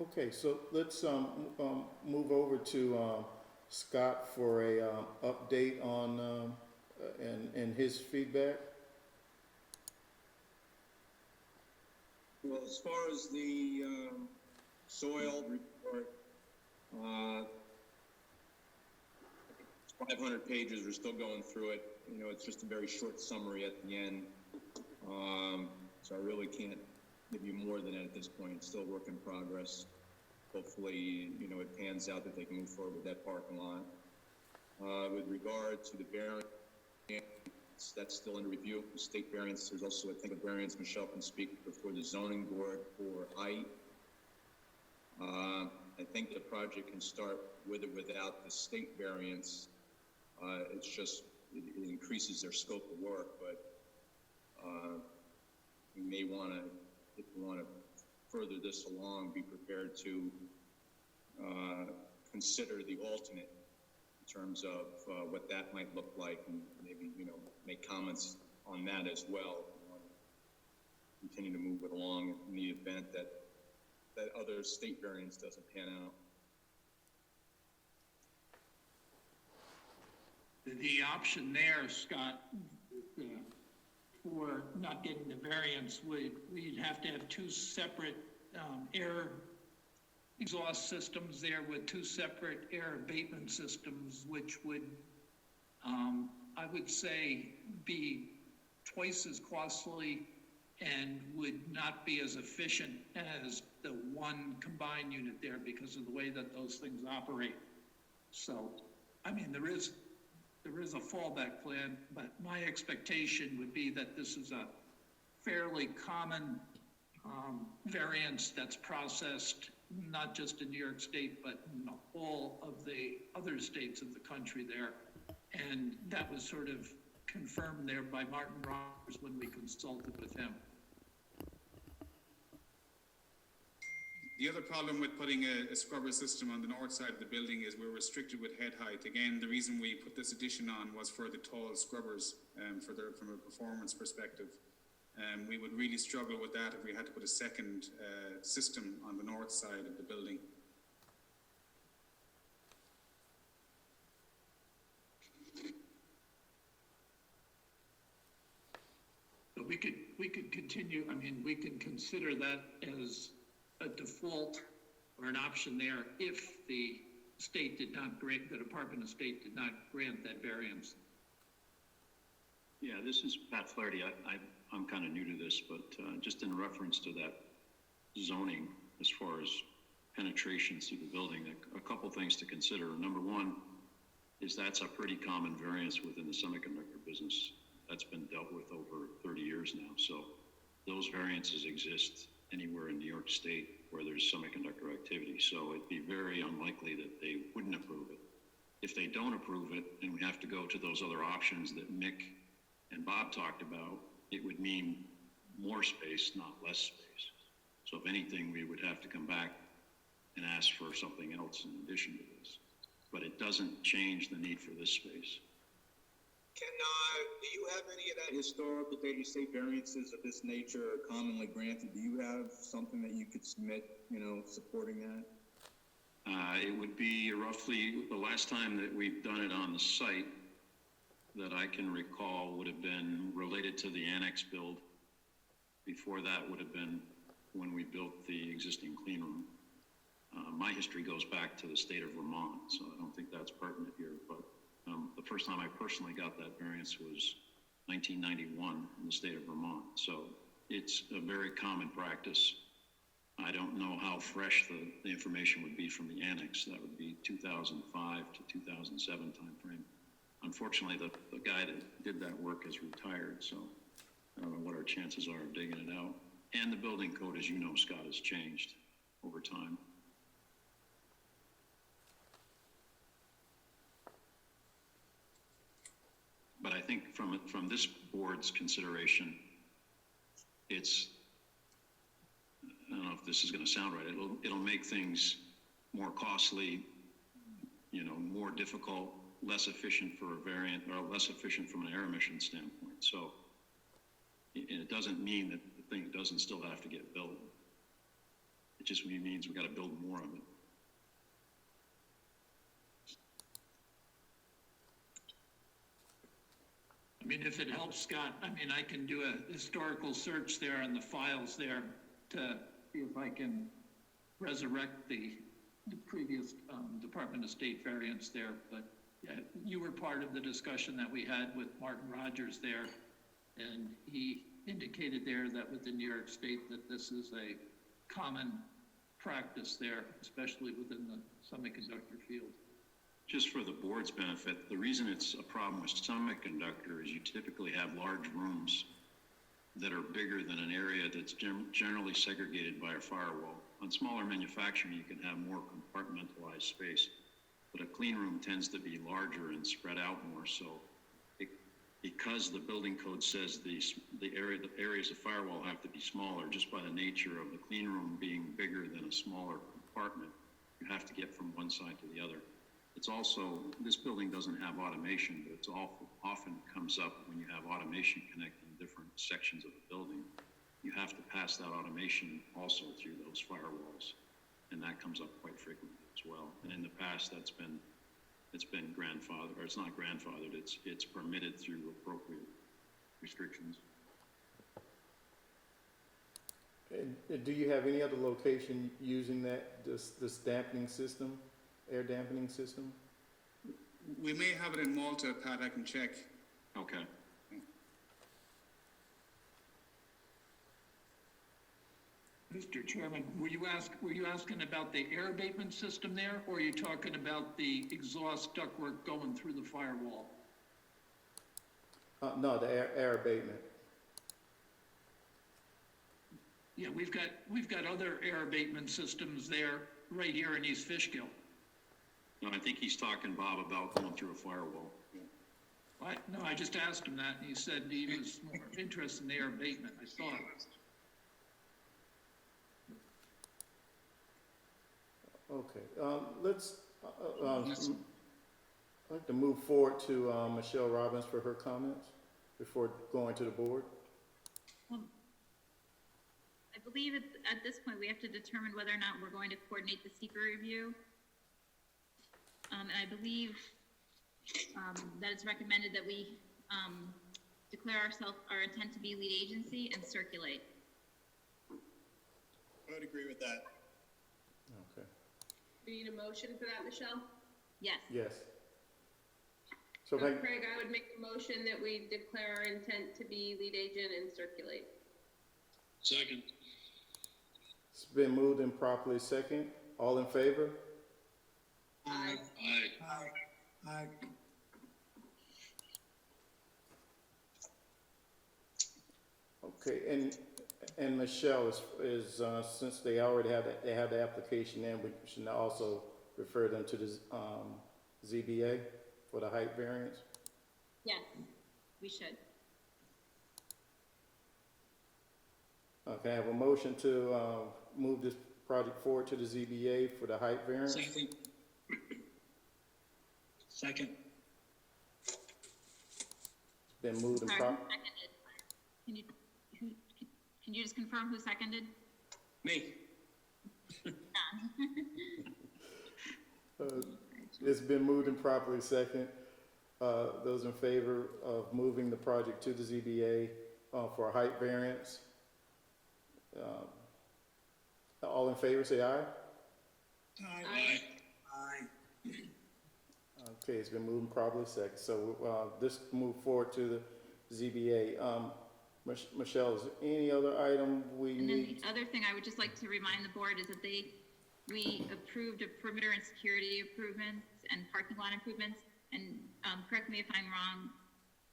A: Okay, so let's move over to Scott for a update on and his feedback.
M: Well, as far as the soil report, 500 pages, we're still going through it. You know, it's just a very short summary at the end. So I really can't give you more than that at this point. It's still a work in progress. Hopefully, you know, it pans out that they can move forward with that parking lot. With regard to the variance, that's still under review. The state variance, there's also, I think, a variance Michelle can speak before the zoning board for height. I think the project can start with or without the state variance. It's just, it increases their scope of work, but we may want to, if we want to further this along, be prepared to consider the alternate in terms of what that might look like, and maybe, you know, make comments on that as well. Continue to move it along in the event that other state variance doesn't pan out.
C: The option there, Scott, for not getting the variance, we'd have to have two separate air exhaust systems there with two separate air abatement systems, which would, I would say, be twice as costly and would not be as efficient as the one combined unit there because of the way that those things operate. So, I mean, there is a fallback plan, but my expectation would be that this is a fairly common variance that's processed not just in New York State, but in all of the other states of the country there. And that was sort of confirmed there by Martin Rogers when we consulted with him.
P: The other problem with putting a scrubber system on the north side of the building is we're restricted with head height. Again, the reason we put this addition on was for the tall scrubbers, from a performance perspective. We would really struggle with that if we had to put a second system on the north side of the building.
C: So we could continue, I mean, we can consider that as a default or an option there if the state did not grant, the Department of State did not grant that variance.
Q: Yeah, this is Pat Flaherty. I'm kind of new to this, but just in reference to that zoning, as far as penetration through the building, a couple things to consider. Number one is that's a pretty common variance within the semiconductor business. That's been dealt with over 30 years now. So those variances exist anywhere in New York State where there's semiconductor activity. So it'd be very unlikely that they wouldn't approve it. If they don't approve it and we have to go to those other options that Mick and Bob talked about, it would mean more space, not less space. So if anything, we would have to come back and ask for something else in addition to this. But it doesn't change the need for this space.
M: do you have any of that historical data state variances of this nature are commonly granted? Do you have something that you could submit, supporting that?
Q: It would be roughly, the last time that we've done it on the site that I can recall would have been related to the annex build. Before that would have been when we built the existing clean room. My history goes back to the state of Vermont, so I don't think that's pertinent here, but the first time I personally got that variance was 1991 in the state of Vermont. So it's a very common practice. I don't know how fresh the information would be from the annex. That would be 2005 to 2007 timeframe. Unfortunately, the guy that did that work is retired, so I don't know what our chances are of digging it out. And the building code, as you know, Scott, has changed over time. But I think from this board's consideration, it's, I don't know if this is going to sound right, it'll make things more costly, more difficult, less efficient for a variant, or less efficient from an air emission standpoint. So it doesn't mean that the thing doesn't still have to get built. It just means we got to build more of it.
C: I mean, if it helps, Scott, I can do a historical search there on the files there to see if I can resurrect the previous Department of State variance there. But yeah, you were part of the discussion that we had with Martin Rogers there, and he indicated there that with the New York State that this is a common practice there, especially within the semiconductor field.
Q: Just for the board's benefit, the reason it's a problem with semiconductor is you typically have large rooms that are bigger than an area that's generally segregated by a firewall. On smaller manufacturing, you can have more compartmentalized space, but a clean room tends to be larger and spread out more. So because the building code says the areas of firewall have to be smaller, just by the nature of the clean room being bigger than a smaller compartment, you have to get from one side to the other. It's also, this building doesn't have automation, but it's often comes up when you have automation connecting different sections of the building. You have to pass that automation also through those firewalls, and that comes up quite frequently as well. And in the past, it's been grandfathered, or it's not grandfathered, it's permitted through appropriate restrictions.
A: And do you have any other location using this dampening system, air dampening system?
P: We may have it in Malta, Pat, I can check.
Q: Okay.
C: Mr. Chairman, were you asking about the air abatement system there, or are you talking about the exhaust ductwork going through the firewall?
A: No, the air abatement.
C: Yeah, we've got other air abatement systems there right here in East Fishkill.
Q: No, I think he's talking, Bob, about going through a firewall.
C: No, I just asked him that, and he said he was more interested in the air abatement, I thought.
A: Okay, I'd like to move forward to Michelle Robbins for her comments before going to the board.
E: I believe at this point, we have to determine whether or not we're going to coordinate the secret review. And I believe that it's recommended that we declare our intent to be lead agency and circulate.
F: I would agree with that.
A: Okay.
D: Do you need a motion for that, Michelle?
E: Yes.
A: Yes. So,
D: Craig, I would make a motion that we declare our intent to be lead agent and circulate.
I: Second.
A: It's been moved and properly second. All in favor?
D: Aye.
I: Aye.
B: Aye.
A: Okay, and Michelle is since they already have the application in, we should also refer them to the ZBA for the height variance.
E: Yes, we should.
A: Okay, I have a motion to move this project forward to the ZBA for the height variance.
O: Second.
A: Been moved and
E: Sorry,
A: prop,
E: who seconded? Can you just confirm who seconded?
F: Me.
A: it's been moved and properly second. Those in favor of moving the project to the ZBA, for a height variance? All in favor, say aye.
N: Aye.
A: Okay, it's been moved and properly second, so, this move forward to the ZBA. Michelle, is there any other item we
E: And then
A: need?
E: the other thing I would just like to remind the board is that we approved of perimeter and security improvements and parking lot improvements. And, correct me if I'm wrong,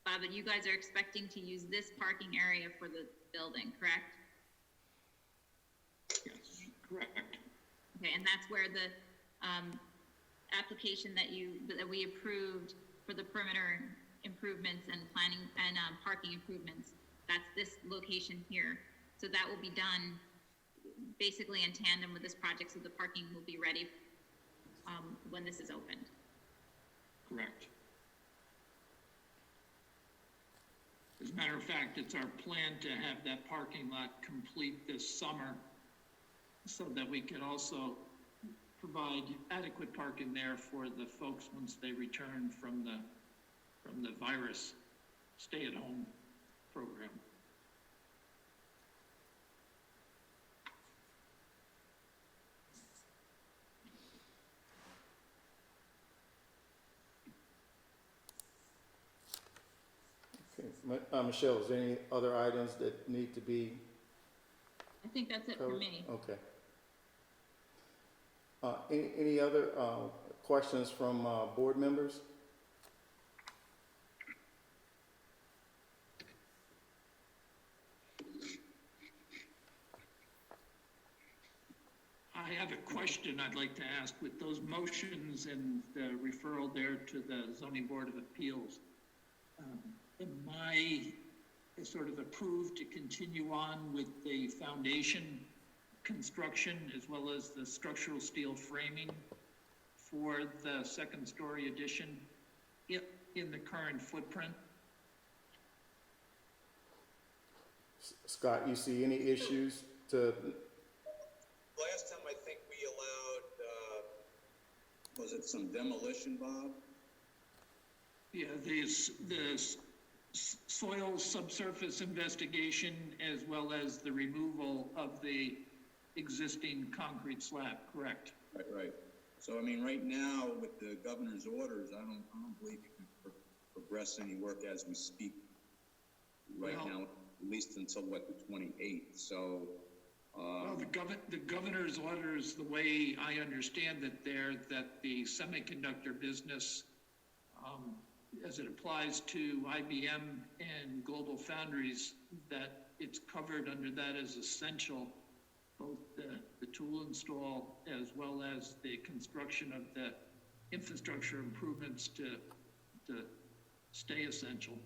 E: Bob, but you guys are expecting to use this parking area for the building, correct?
C: Yes, correct.
E: Okay, and that's where the, application that we approved for the perimeter improvements and planning and, parking improvements, that's this location here. So that will be done basically in tandem with this project, so the parking will be ready, when this is opened.
C: Correct. As a matter of fact, it's our plan to have that parking lot complete this summer so that we can also provide adequate parking there for the folks once they return from the virus stay-at-home program.
A: Okay, Michelle, is there any other items that need to be
E: I think that's it for
A: covered?
E: me.
A: Okay. Any other, questions from, board members?
C: I have a question I'd like to ask with those motions and the referral there to the Zoning Board of Appeals. Am I sort of approved to continue on with the foundation construction as well as the structural steel framing for the second story addition in the current footprint?
A: Scott, you see any issues to,
M: Last time I think we allowed, was it some demolition, Bob?
C: Yeah, the soil subsurface investigation as well as the removal of the existing concrete slab, correct?
M: Right. So, I mean, right now, with the governor's orders, I don't believe you can progress any work as we speak right
C: Well-
M: now, at least until, what, the 28th, so,
C: Well, the governor's orders, the way I understand it there, that the semiconductor business, as it applies to IBM and Global Foundries, that it's covered under that as essential, both the tool install as well as the construction of the infrastructure improvements to stay essential.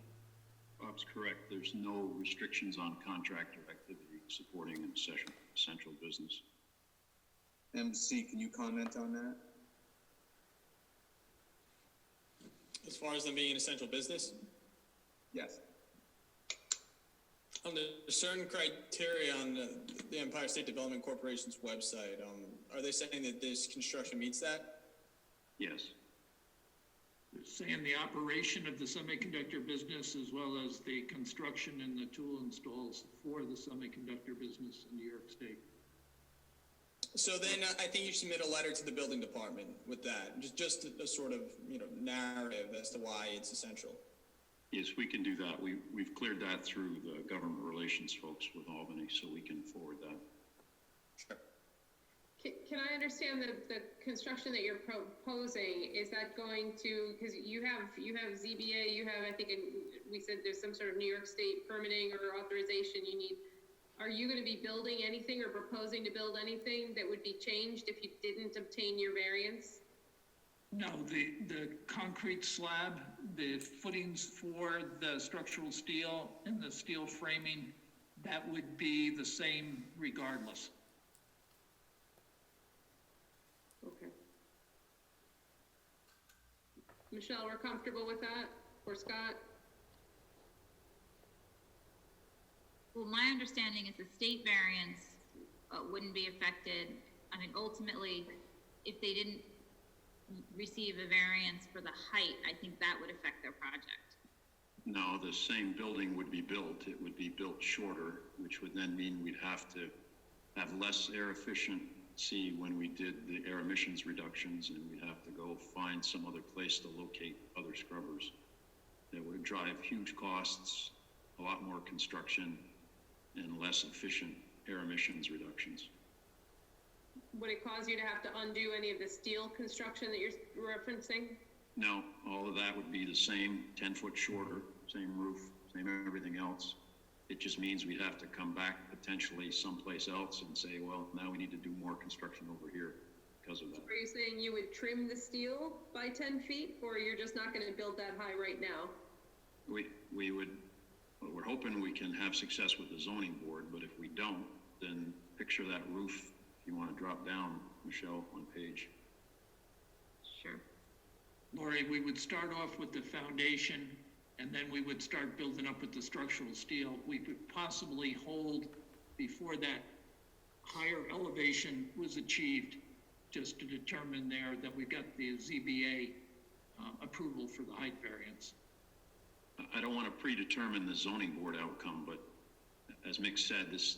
Q: Bob's correct. There's no restrictions on contractor activity supporting an essential business.
M: MC, can you comment on that?
F: As far as them being an essential business,
M: Yes.
F: under certain criteria on the Empire State Development Corporation's website, are they saying that this construction meets that?
Q: Yes.
C: Saying the operation of the semiconductor business as well as the construction and the tool installs for the semiconductor business in New York State.
F: So then I think you submit a letter to the building department with that, just a sort of, narrative as to why it's essential.
Q: Yes, we can do that. We've cleared that through the government relations folks with Albany, so we can forward that.
F: Sure.
D: Can I understand the construction that you're proposing, is that going to, because you have ZBA, you have, I think, we said there's some sort of New York State permitting or authorization you need. Are you gonna be building anything or proposing to build anything that would be changed if you didn't obtain your variance?
C: No, the concrete slab, the footings for the structural steel and the steel framing, that would be the same regardless.
D: Okay. Michelle, we're comfortable with that, or Scott?
E: Well, my understanding is the state variance wouldn't be affected. I mean, ultimately, if they didn't receive a variance for the height, I think that would affect their project.
Q: No, the same building would be built. It would be built shorter, which would then mean we'd have to have less air efficiency when we did the air emissions reductions, and we'd have to go find some other place to locate other scrubbers. That would drive huge costs, a lot more construction, and less efficient air emissions reductions.
D: Would it cause you to have to undo any of the steel construction that you're referencing?
Q: No, all of that would be the same, 10-foot shorter, same roof, same everything else. It just means we'd have to come back potentially someplace else and say, well, now we need to do more construction over here because of that.
D: Are you saying you would trim the steel by 10 feet, or you're just not going to build that high right now?
Q: We would, well, we're hoping we can have success with the zoning board, but if we don't, then picture that roof, if you want to drop down, Michelle, on page.
E: Sure.
C: Lori, we would start off with the foundation, and then we would start building up with the structural steel. We could possibly hold before that higher elevation was achieved, just to determine there that we got the ZBA approval for the height variance.
Q: I don't want to predetermine the zoning board outcome, but as Mick said, this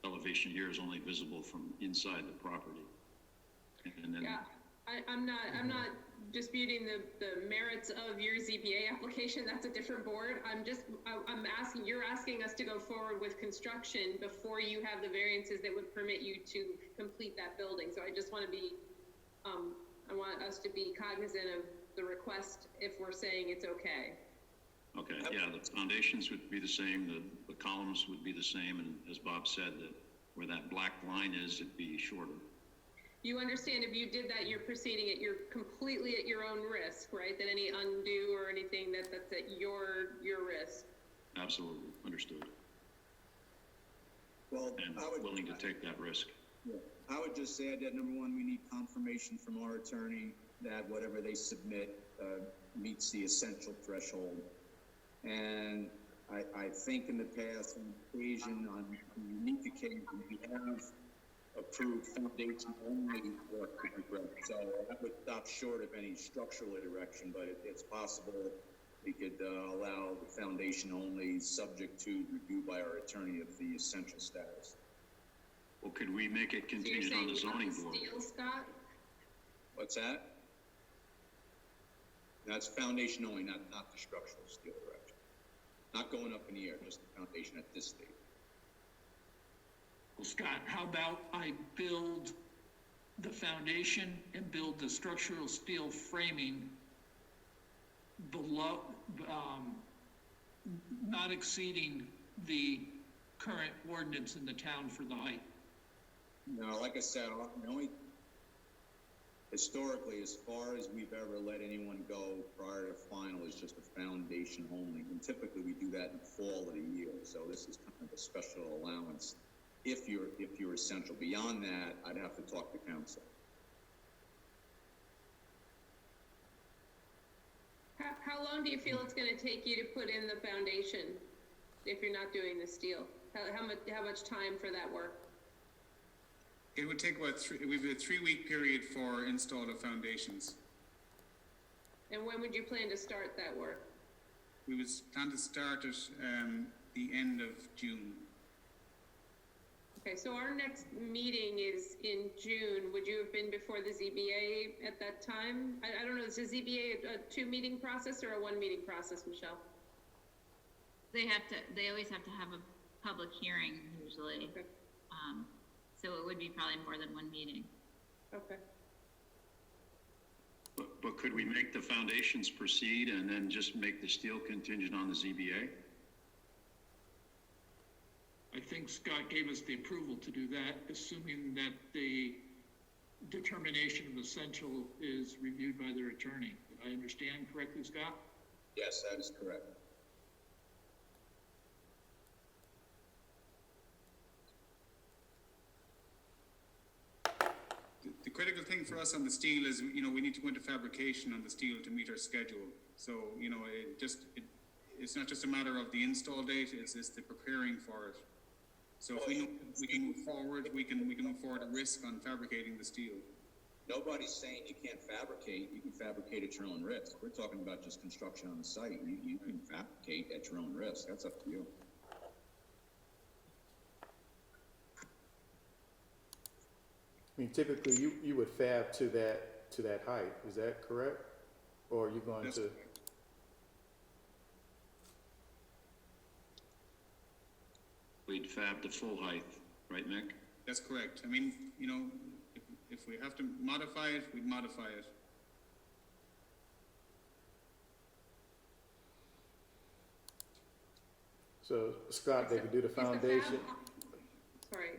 Q: elevation here is only visible from inside the property. And then,
D: Yeah, I'm not disputing the merits of your ZBA application. That's a different board. You're asking us to go forward with construction before you have the variances that would permit you to complete that building. So I just want to be, I want us to be cognizant of the request if we're saying it's okay.
Q: okay, yeah, the foundations would be the same, the columns would be the same, and as Bob said, that where that black line is, it'd be shorter.
D: You understand if you did that, you're proceeding completely at your own risk, right? That any undo or anything that's at your risk.
Q: Absolutely, understood.
M: Well,
Q: And
M: I would,
Q: willing to take that risk.
M: I would just add that, number one, we need confirmation from our attorney that whatever they submit meets the essential threshold. And I think in the past, on occasion, on unique occasion, we have approved foundation only work to be built. So that would stop short of any structural erection, but it's possible we could allow the foundation only, subject to review by our attorney of the essential status.
Q: Well, could we make it
D: So you're
Q: contingent on the
D: saying
Q: zoning
D: not
Q: board?
D: steel, Scott?
M: What's that? That's foundation only, not the structural steel erection. Not going up in the air, just the foundation at this stage.
C: Well, Scott, how about I build the foundation and build the structural steel framing below, not exceeding the current ordinance in the town for the height?
M: No, like I said, historically, as far as we've ever let anyone go prior to final is just a foundation only. And typically we do that in the fall of the year. So this is kind of a special allowance if you're essential. Beyond that, I'd have to talk to council.
D: How long do you feel it's going to take you to put in the foundation if you're not doing the steel? How much time for that work?
P: It would take we have a 3-week period for install of foundations.
D: And when would you plan to start that work?
P: We would plan to start at the end of June.
D: Okay, so our next meeting is in June. Would you have been before the ZBA at that time? I don't know, is the ZBA a 2-meeting process or a 1-meeting process, Michelle?
E: They always have to have a public hearing usually.
D: Okay.
E: So it would be probably more than one meeting.
D: Okay.
Q: But could we make the foundations proceed and then just make the steel contingent on the ZBA?
C: I think Scott gave us the approval to do that, assuming that the determination of essential is reviewed by their attorney. Did I understand correctly, Scott?
M: Yes, that is correct.
P: The critical thing for us on the steel is, we need to go into fabrication on the steel to meet our schedule. So, it's not just a matter of the install date, it's the preparing for it. So if we know we can move forward, we can move forward at risk on fabricating the steel.
M: Nobody's saying you can't fabricate, you can fabricate at your own risk. We're talking about just construction on the site. You can fabricate at your own risk, that's up to you.
A: I mean, typically, you would fab to that height, is that correct? Or are you going
P: That's
A: to?
Q: We'd fab the full height, right, Mick?
P: That's correct. I mean, you know, if we have to modify it, we'd modify it.
A: So, Scott, they could do the
D: Is the fab
A: foundation?
D: Sorry.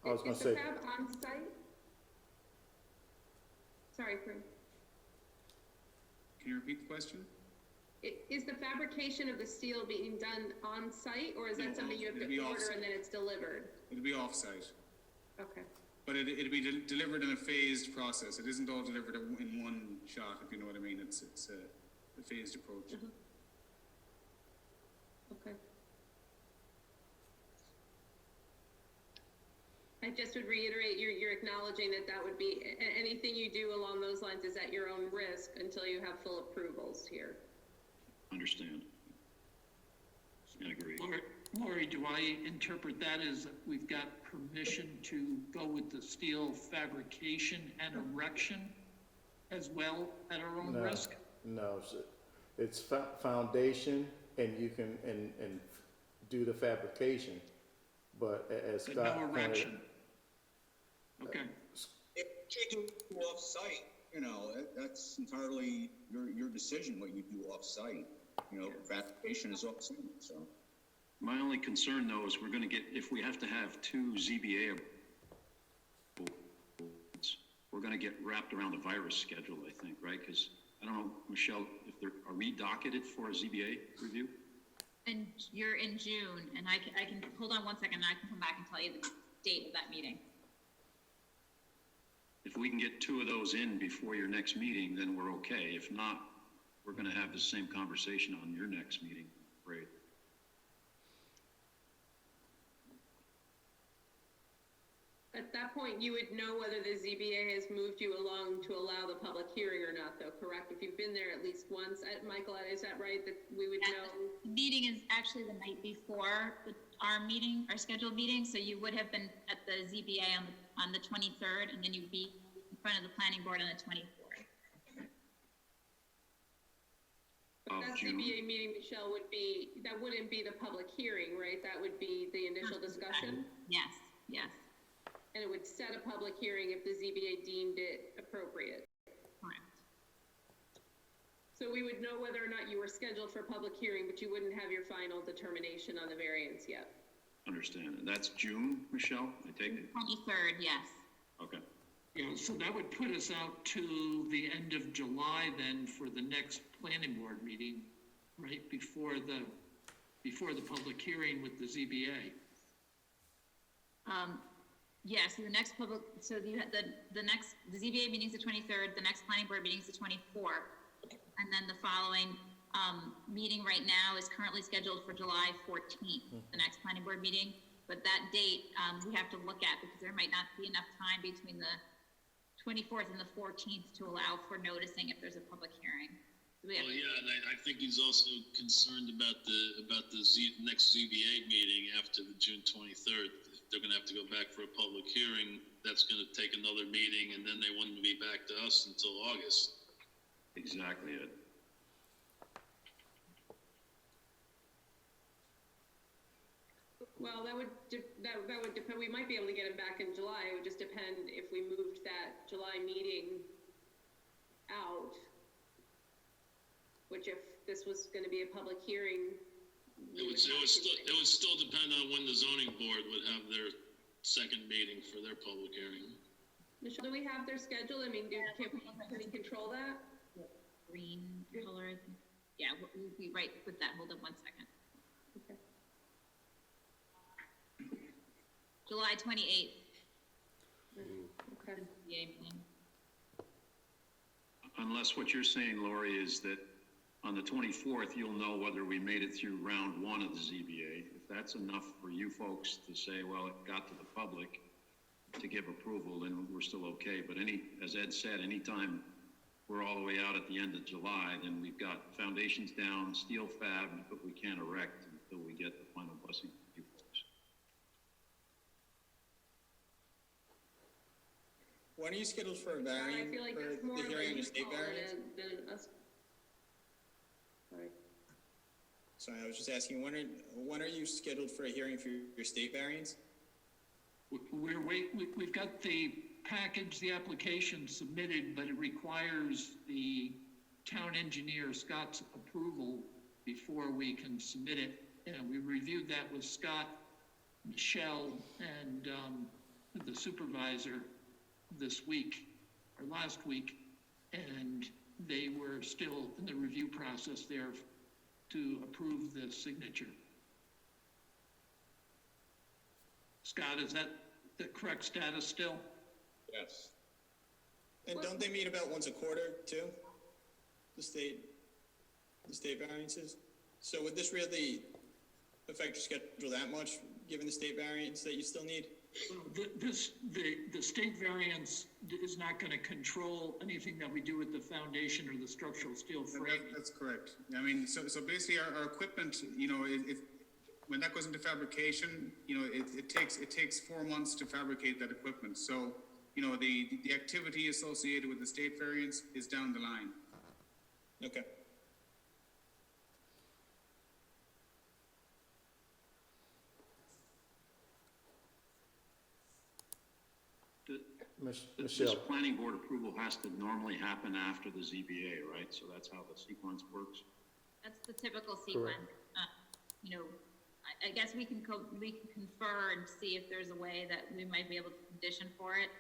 A: I was gonna
D: Is
A: say-
D: the fab on site? Sorry, Fran.
P: Can you repeat the question?
D: Is the fabrication of the steel being done on site, or is
P: No,
D: that something you have
P: it'll be
D: to order
P: off-site.
D: and then it's delivered?
P: It'll be off-site,
D: Okay.
P: but it'll be delivered in a phased process. It isn't all delivered in one shot, if you know what I mean. It's a phased approach.
D: Okay. I just would reiterate, you're acknowledging that would be, anything you do along those lines is at your own risk until you have full approvals here.
Q: Understand. And agree.
C: Lori, do I interpret that as we've got permission to go with the steel fabrication and erection as well at our own
A: No,
C: risk?
A: no, it's foundation, and you can, and do the fabrication, but as
C: But
A: Scott
C: no
A: pointed.
C: erection? Okay.
M: If you do off-site, you know, that's entirely your decision what you do off-site. You know, fabrication is off-site, so.
Q: My only concern, though, is we're gonna get, if we have to have two ZBA, we're gonna get wrapped around a virus schedule, I think, right? Because, I don't know, Michelle, if there, are we docketed for a ZBA review?
E: And you're in June, and I can, hold on one second, and I can come back and tell you the date of that meeting.
Q: If we can get two of those in before your next meeting, then we're okay. If not, we're gonna have the same conversation on your next meeting, right?
D: At that point, you would know whether the ZBA has moved you along to allow the public hearing or not, though, correct? If you've been there at least once, Michael, is that right, that we would know?
E: The meeting is actually the night before our meeting, our scheduled meeting, so you would have been at the ZBA on the 23rd, and then you'd be in front of the planning board on the 24th.
D: But that ZBA meeting, Michelle, that wouldn't be the public hearing, right? That would be the initial discussion?
E: Yes, yes,
D: And it would set a public hearing if the ZBA deemed it appropriate.
E: correct.
D: So we would know whether or not you were scheduled for a public hearing, but you wouldn't have your final determination on the variance yet.
Q: Understand. And that's June, Michelle, I take it?
E: 23rd, yes.
Q: Okay.
C: Yeah, so that would put us out to the end of July then for the next planning board meeting, right, before the public hearing with the ZBA.
E: Yeah, so the next public, so you had the ZBA meeting's the 23rd, the next planning board meeting's the 24th. And then the following, meeting right now is currently scheduled for July 14th, the next planning board meeting. But that date, we have to look at because there might not be enough time between the 24th and the 14th to allow for noticing if there's a public hearing. So we have
I: Well, yeah, and I think he's also concerned about the next ZBA meeting after the June 23rd. If they're gonna have to go back for a public hearing, that's gonna take another meeting, and then they wouldn't be back to us until August.
Q: Exactly it.
D: Well, that would depend, we might be able to get it back in July. It would just depend if we moved that July meeting out. Which if this was gonna be a public hearing.
I: It would still depend on when the zoning board would have their second meeting for their public hearing.
D: Michelle, do we have their schedule? I mean, can we control that?
E: green color. Yeah, we'll be right with that. Hold on one second.
D: Okay.
E: July 28th.
D: Okay.
E: ZBA meeting.
Q: Unless what you're saying, Lori, is that
I: on the 24th, you'll know whether we made it through round one of the ZBA. If that's enough for you folks to say, well, it got to the public to give approval, then we're still okay. But as Ed said, anytime we're all the way out at the end of July, then we've got foundations down, steel fab, but we can't erect until we get the final blessing from you folks.
F: When are you scheduled for a
D: I
F: variance,
D: feel like
F: for
D: that's more
F: the
D: of a
F: hearing on
D: you
F: the state
D: call
F: variance?
D: than us. Sorry.
F: Sorry, I was just asking, when are you scheduled for a hearing for your state variance?
C: We've got the package, the application submitted, but it requires the town engineer, Scott's approval before we can submit it. And we reviewed that with Scott, Michelle, and the supervisor this week, or last week, and they were still in the review process there to approve the signature. Scott, is that the correct status still?
F: Yes. And don't they meet about once a quarter too? The state variances? So would this really affect your schedule that much, given the state variance that you still need?
C: The state variance is not going to control anything that we do with the foundation or the structural steel frame.
P: That's correct. I mean, so basically our equipment, you know, when that goes into fabrication, you know, it takes 4 months to fabricate that equipment. So, you know, the activity associated with the state variance is down the line.
F: Okay.
I: This
A: Michelle.
I: planning board approval has to normally happen after the ZBA, right? So that's how the sequence works?
E: That's the typical sequence. You know, I guess we can confer and see if there's a way that we might be able to condition for it.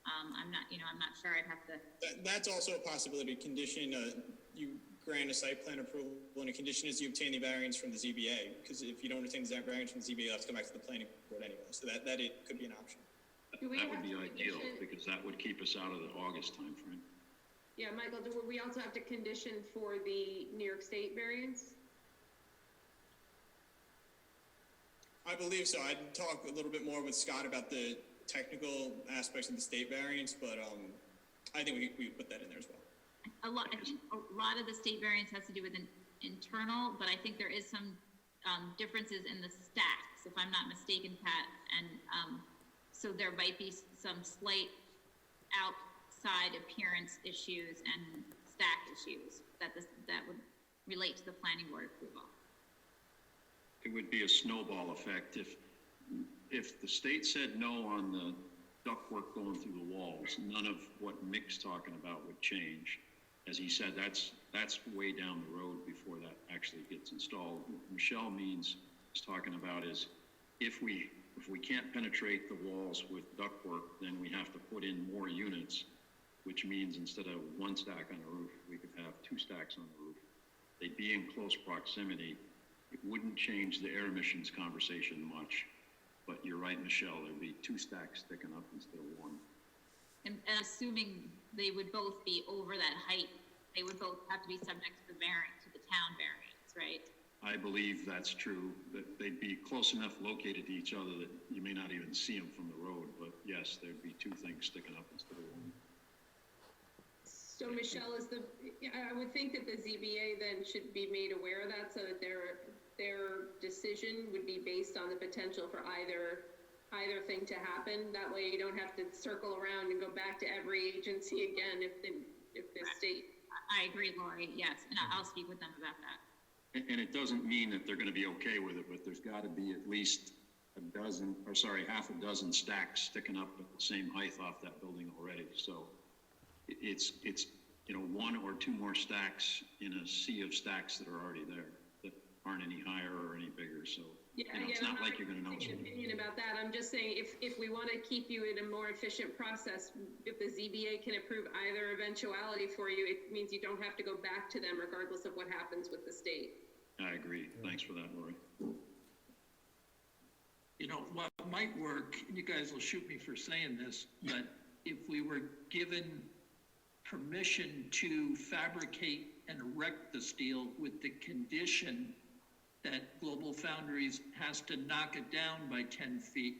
E: I'm not sure. I'd have to.
F: That's also a possibility. Condition, you grant a site plan approval, and a condition is you obtain the variance from the ZBA. Because if you don't obtain the variance from the ZBA, you'll have to come back to the planning board anyway. So that it could be an option.
D: Do we
I: That would
D: have
I: be
D: to
I: ideal,
D: condition-
I: because that would keep us out of the August timeframe.
D: Yeah, Michael, do we also have to condition for the New York State variance?
F: I believe so. I'd talk a little bit more with Scott about the technical aspects of the state variance, but I think we put that in there as well.
E: I think a lot of the state variance has to do with an internal, but I think there is some differences in the stacks, if I'm not mistaken, Pat. And so there might be some slight outside appearance issues and stack issues that would relate to the planning board approval.
I: It would be a snowball effect if the state said no on the ductwork going through the walls, none of what Mick's talking about would change. As he said, that's way down the road before that actually gets installed. What Michelle is talking about is if we can't penetrate the walls with ductwork, then we have to put in more units, which means instead of one stack on the roof, we could have 2 stacks on the roof. They'd be in close proximity. It wouldn't change the air emissions conversation much, but you're right, Michelle, there'd be 2 stacks sticking up instead of 1.
E: And assuming they would both be over that height, they would both have to be subject to the town variance, right?
I: I believe that's true, that they'd be close enough located to each other that you may not even see them from the road, but yes, there'd be 2 things sticking up instead of 1.
D: So Michelle, I would think that the ZBA then should be made aware of that so that their decision would be based on the potential for either thing to happen. That way you don't have to circle around and go back to every agency again if the state.
E: I agree, Lori, yes, and I'll speak with them about that.
I: And it doesn't mean that they're gonna be okay with it, but there's gotta be at least half a dozen stacks sticking up at the same height off that building already. So it's, you know, 1 or 2 more stacks in a sea of stacks that are already there, that aren't any higher or any bigger. So,
D: Yeah,
I: you know, it's not like you're gonna know.
D: An opinion about that. I'm just saying if we want to keep you in a more efficient process, if the ZBA can approve either eventuality for you, it means you don't have to go back to them regardless of what happens with the state.
I: I agree. Thanks for that, Lori.
C: You know, what might work, and you guys will shoot me for saying this, but if we were given permission to fabricate and erect the steel with the condition that Global Foundries has to knock it down by 10 feet,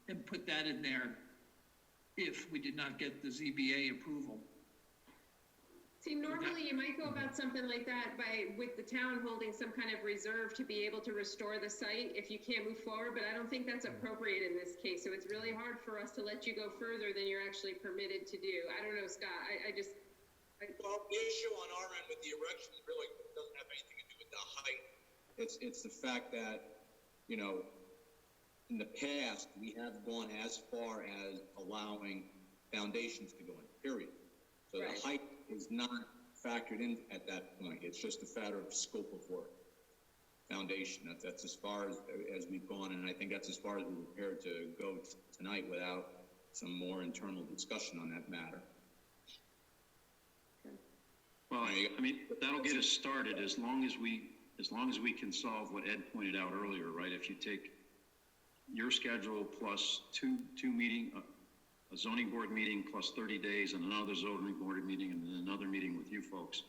C: and put that in there if we did not get the ZBA approval.
D: See, normally you might go about something like that with the town holding some kind of reserve to be able to restore the site if you can't move forward, but I don't think that's appropriate in this case. So it's really hard for us to let you go further than you're actually permitted to do. I don't know, Scott,
M: Well, the issue on our end with the erection really doesn't have anything to do with the height. It's the fact that, you know, in the past, we have gone as far as allowing foundations to go in, period. So
D: Right.
M: the height is not factored in at that point. It's just a matter of scope of work. Foundation, that's as far as we've gone, and I think that's as far as we're prepared to go tonight without some more internal discussion on that matter.
Q: Well, I mean, that'll get us started as long as we can solve what Ed pointed out earlier, right? If you take your schedule plus two meeting, a zoning board meeting plus 30 days and another zoning board meeting and then another meeting with you folks,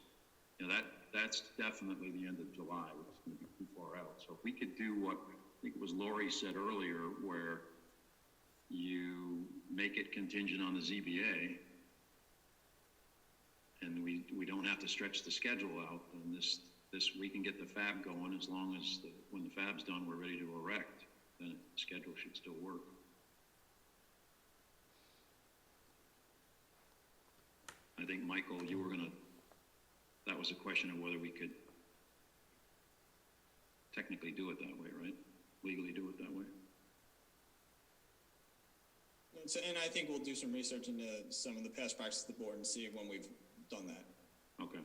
Q: you know, that's definitely the end of July, which is going to be too far out. So if we could do what I think it was Lori said earlier, where you make it contingent on the ZBA, and we don't have to stretch the schedule out, and this we can get the fab going as long as when the fab's done, we're ready to erect, then the schedule should still work. I think, Michael, that was a question of whether we could technically do it that way, right? Legally do it that way.
F: And I think we'll do some research into some of the past practices of the board and see when we've done that.
Q: Okay.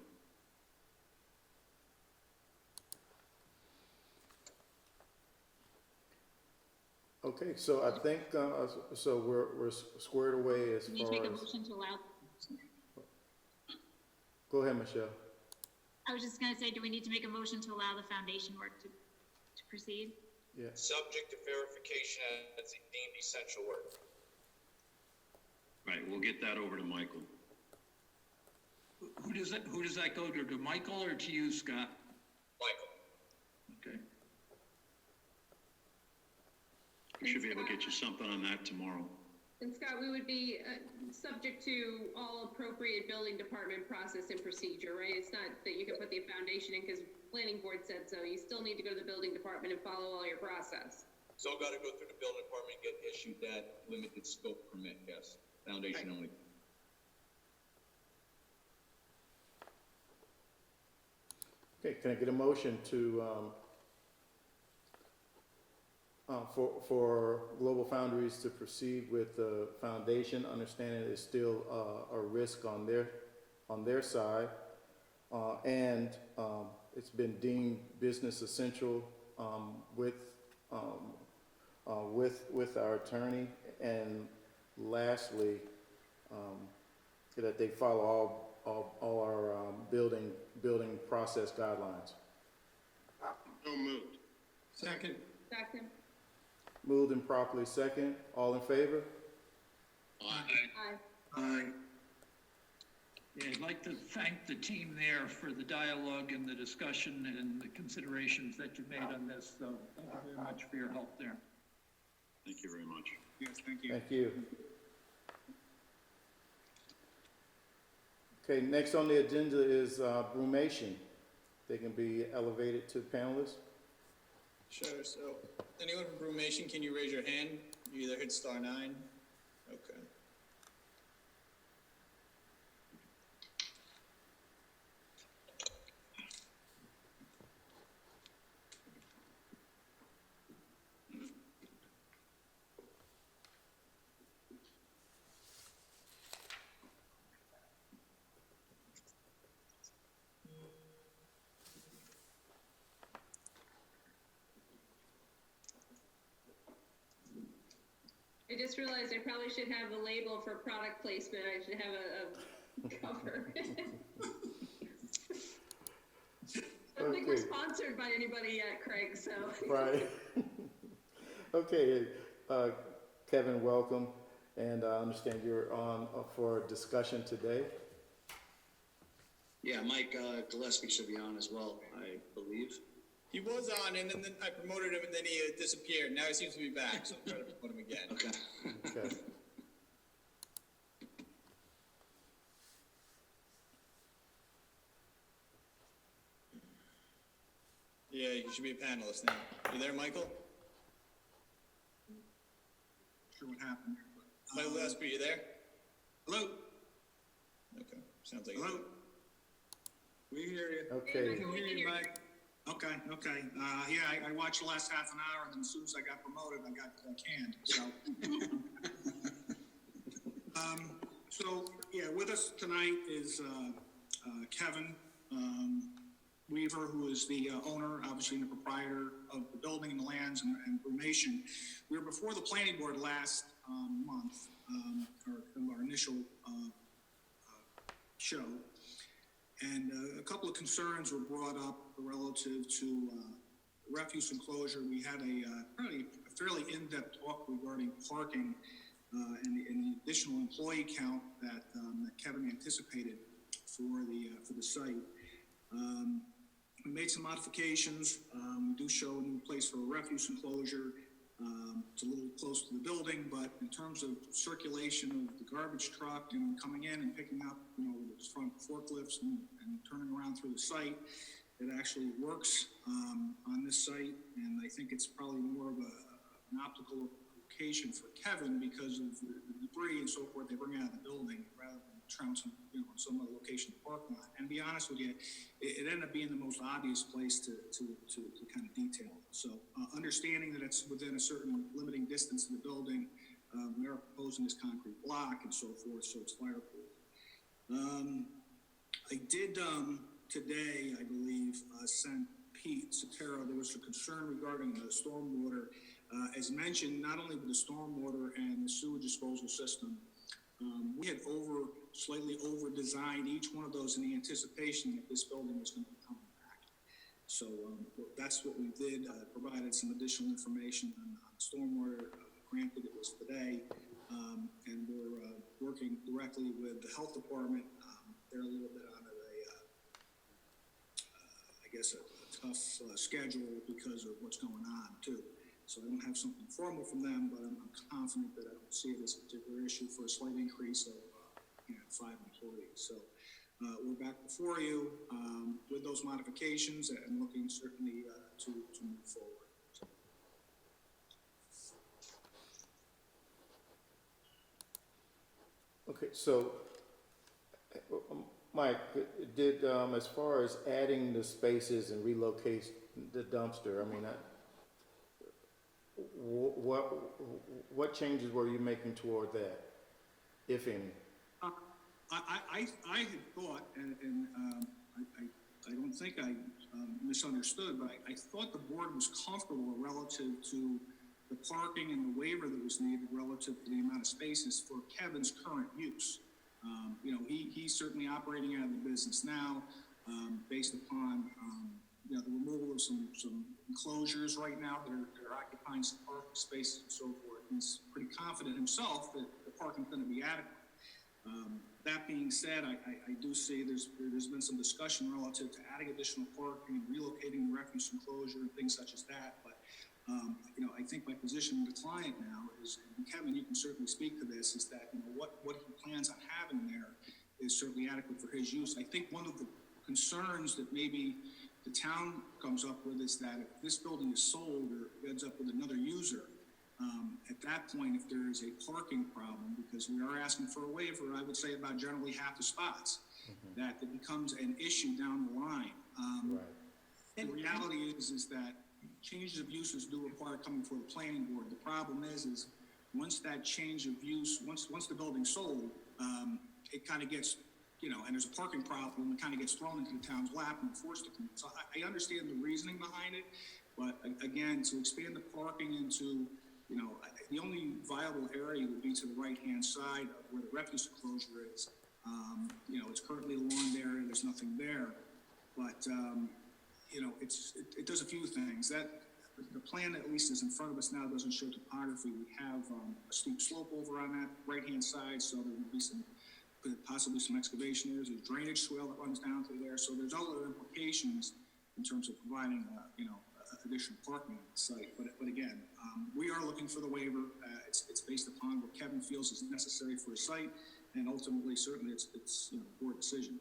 A: Okay, so I think, so we're squared away as
E: We need to
A: far
E: make a
A: as,
E: motion to allow,
A: go ahead, Michelle.
E: I was just gonna say, do we need to make a motion to allow the foundation work to proceed?
A: Yeah.
M: Subject to verification as deemed essential work.
Q: Right, we'll get that over to Michael.
C: Who does that go to Michael or to you, Scott?
M: Michael.
C: Okay.
Q: We should be able to get you something on that tomorrow.
D: And Scott, we would be subject to all appropriate building department process and procedure, right? It's not that you can put the foundation in because planning board said so. You still need to go to the building department and follow all your process.
M: Still got to go through the building department and get issued that limited scope permit, yes. Foundation only.
A: Okay, can I get a motion to, for Global Foundries to proceed with the foundation, understanding it's still a risk on their side, and it's been deemed business essential with our attorney, and lastly, that they follow all our building process guidelines.
G: So moved.
C: Second.
D: Second.
A: Moved and properly second. All in favor?
D: Aye.
A: Aye.
C: Yeah, I'd like to thank the team there for the dialogue and the discussion and the considerations that you made on this. So thank you very much for your help there.
Q: Thank you very much.
P: Yes, thank you.
A: Thank you. Okay, next on the agenda is brumation. They can be elevated to panelists.
F: Sure, so anyone from Brumation, can you raise your hand? You either hit *9. Okay.
D: I just realized I probably should have a label for product placement. I should have a cover. I don't think we're
A: Okay.
D: sponsored by anybody yet, Craig, so.
A: Right. Okay, Kevin, welcome. and I understand you're on for discussion today.
R: Yeah, Mike Gillespie should be on as well, I believe.
F: He was on, and then I promoted him, and then he disappeared. Now he seems to be back, so I'm trying to promote him again.
R: Okay.
A: Okay.
F: Yeah, you should be a panelist now. You there, Michael?
B: Sure what happened.
F: Michael Gillespie, you there?
B: Hello?
F: Okay, sounds like.
B: Hello?
P: We hear you.
A: Okay.
B: We can hear you, Mike. Okay. Yeah, I watched the last half an hour, and then as soon as I got promoted, I got canned, so. So, yeah, with us tonight is Kevin Weaver, who is the owner, obviously, and the proprietor of the building and the lands and information. We were before the planning board last month, our initial show. And a couple of concerns were brought up relative to refuse enclosure. We had a fairly in-depth talk regarding parking and the additional employee count that Kevin anticipated for the site. We made some modifications. We do show a new place for a refuse enclosure. It's a little close to the building, but in terms of circulation of the garbage truck and coming in and picking up, the front forklifts and turning around through the site, it actually works on this site. And I think it's probably more of an optical location for Kevin because of the debris and so forth they bring out of the building rather than trouncing, some other location to park on. And to be honest with you, it ended up being the most obvious place to kind of detail. So understanding that it's within a certain limiting distance of the building, we are proposing this concrete block and so forth, so it's fireproof. I did today, I believe, send Pete Sotero. There was a concern regarding the stormwater. As mentioned, not only with the stormwater and the sewage disposal system, we had slightly over-designed each one of those in the anticipation that this building was going to be coming back. So that's what we did, provided some additional information on stormwater. Granted, it was today, and we're working directly with the health department. They're a little bit on a tough schedule because of what's going on too. So I don't have something formal from them, but I'm confident that I don't see it as a particular issue for a slight increase of 5 employees. So we're back before you with those modifications and looking certainly to move forward. So.
A: Okay, so Mike, did as far as adding the spaces and relocate the dumpster, I mean, what changes were you making toward that, if any?
B: I had thought, and I don't think I misunderstood, but I thought the board was comfortable relative to the parking and the waiver that was needed relative to the amount of spaces for Kevin's current use. He's certainly operating out of the business now, based upon the removal of some enclosures right now that are occupying some parking spaces and so forth. He's pretty confident himself that the parking's going to be adequate. That being said, I do see there's been some discussion relative to adding additional parking and relocating the refuse enclosure and things such as that. But I think my position with the client now is, and Kevin, you can certainly speak to this, is that what he plans on having there is certainly adequate for his use. I think one of the concerns that maybe the town comes up with is that if this building is sold or ends up with another user, at that point, if there is a parking problem, because we are asking for a waiver, I would say about generally half the spots, that it becomes an issue down the line. The reality is that changes of uses do require coming before the planning board. The problem is once that change of use, once the building's sold, it kind of gets, and there's a parking problem, it kind of gets thrown into the town's lap and forced to come. So I understand the reasoning behind it, but again, to expand the parking into, the only viable area would be to the right-hand side of where the refuse enclosure is. It's currently a lawn area, there's nothing there, but, it does a few things. That
P: the plan that at least is in front of us now doesn't show topography. We have a steep slope over on that right-hand side, so there would be possibly some excavation there. There's a drainage swale that runs down through there, so there's other implications in terms of providing, additional parking on the site. But again, we are looking for the waiver. It's based upon what Kevin feels is necessary for a site, and ultimately, certainly, it's board decision.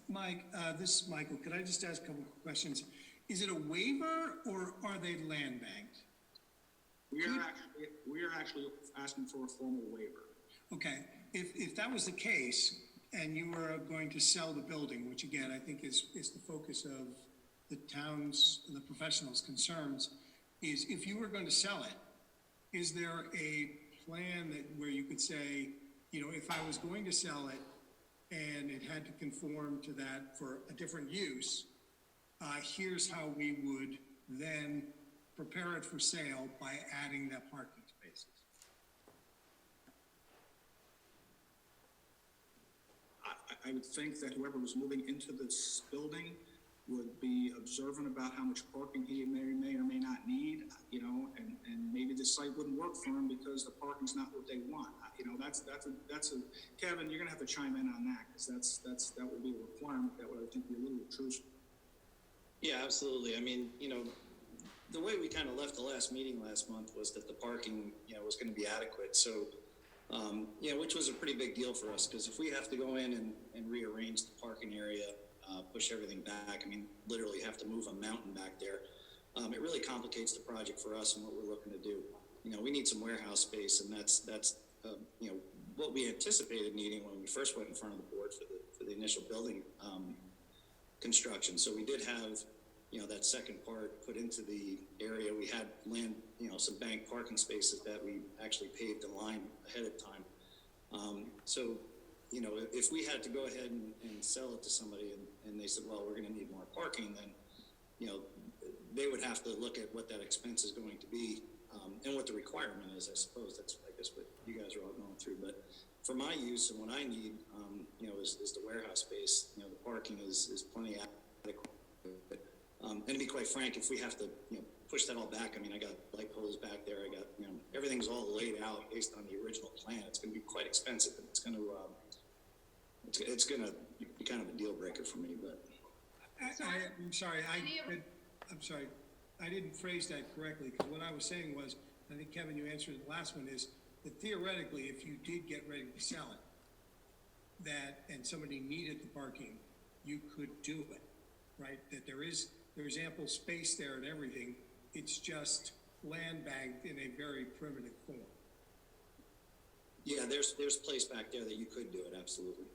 B: Mike, this is Michael. Could I just ask a couple of questions? Is it a waiver or are they land banked?
P: We are actually asking for a formal waiver.
B: Okay, if that was the case and you were going to sell the building, which again, I think is the focus of the town's, the professionals' concerns, is if you were going to sell it, is there a plan where you could say, if I was going to sell it and it had to conform to that for a different use, here's how we would then prepare it for sale by adding that parking spaces?
P: I would think that whoever was moving into this building would be observant about how much parking he may or may not need, and maybe the site wouldn't work for him because the parking's not what they want. That's a Kevin, you're gonna have to chime in on that, because that would be a requirement that would, I think, be a little intrusive.
R: Yeah, absolutely. I mean, the way we kind of left the last meeting last month was that the parking, was going to be adequate. So, which was a pretty big deal for us, because if we have to go in and rearrange the parking area, push everything back, literally have to move a mountain back there, it really complicates the project for us and what we're looking to do. We need some warehouse space, and that's what we anticipated needing when we first went in front of the board for the initial building construction. So we did have, that second part put into the area. We had land, some bank parking spaces that we actually paved in line ahead of time. So, if we had to go ahead and sell it to somebody and they said, well, we're going to need more parking, then, they would have to look at what that expense is going to be, and what the requirement is. I suppose that's, what you guys are all going through. But for my use and what I need, is the warehouse space. The parking is plenty adequate. And to be quite frank, if we have to, push that all back, I got light poles back there. I got, everything's all laid out based on the original plan. It's going to be quite expensive, and it's going to be kind of a deal breaker for me. But
B: I'm sorry, I didn't phrase that correctly, because what I was saying was, I think, Kevin, you answered the last one, is that theoretically, if you did get ready to sell it, and somebody needed the parking, you could do it, right? That there's ample space there and everything. It's just land banked in a very primitive form.
R: Yeah, there's place back there that you could do it, absolutely.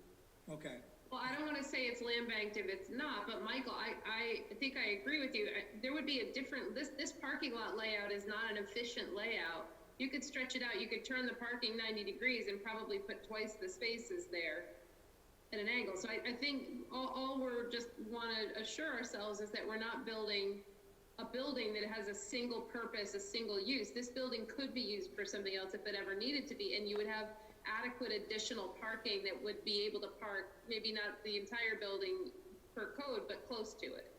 B: Okay.
D: Well, I don't want to say it's land banked if it's not, but Michael, I think I agree with you. There would be a different, this parking lot layout is not an efficient layout. You could stretch it out, you could turn the parking 90 degrees and probably put twice the spaces there at an angle. So I think all we're just want to assure ourselves is that we're not building a building that has a single purpose, a single use. This building could be used for something else if it ever needed to be, and you would have adequate additional parking that would be able to park, maybe not the entire building per code, but close to it.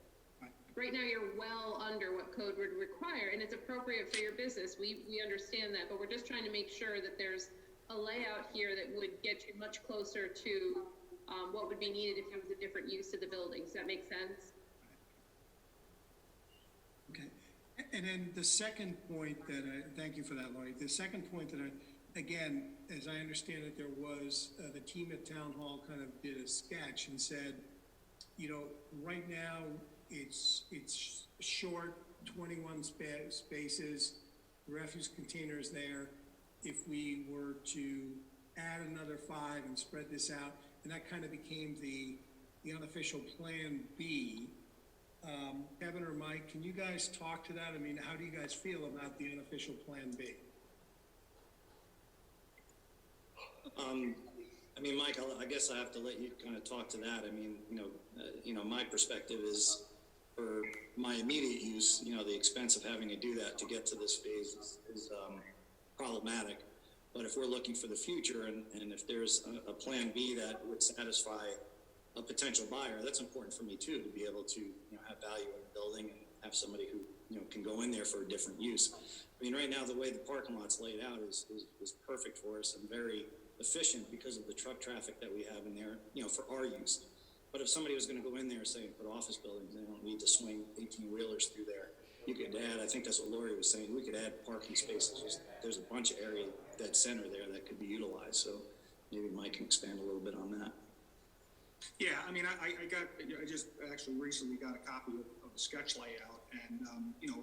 D: Right now, you're well under what code would require, and it's appropriate for your business. We understand that, but we're just trying to make sure that there's a layout here that would get you much closer to what would be needed if it was a different use of the building. Does that make sense?
B: Okay. And then the second point thank you for that, Laurie. The second point that again, as I understand it, there was the team at Town Hall kind of did a sketch and said, right now it's short, 21 spaces, refuse containers there. If we were to add another 5 and spread this out, and that kind of became the unofficial Plan B. Kevin or Mike, can you guys talk to that? How do you guys feel about the unofficial Plan B?
R: Mike, I guess I have to let you kind of talk to that. My perspective is, for my immediate use, the expense of having to do that to get to this phase is problematic. But if we're looking for the future, and if there's a Plan B that would satisfy a potential buyer, that's important for me too, to be able to have value in the building and have somebody who can go in there for a different use. I mean, right now, the way the parking lot's laid out is perfect for us and very efficient because of the truck traffic that we have in there, for our use. But if somebody was gonna go in there, say, and put office buildings, they don't need to swing 18-wheelers through there. You could add, I think that's what Lori was saying, we could add parking spaces. There's a bunch of area, that center there that could be utilized, so maybe Mike can expand a little bit on that.
S: Yeah, I mean, I just actually recently got a copy of the sketch layout, and,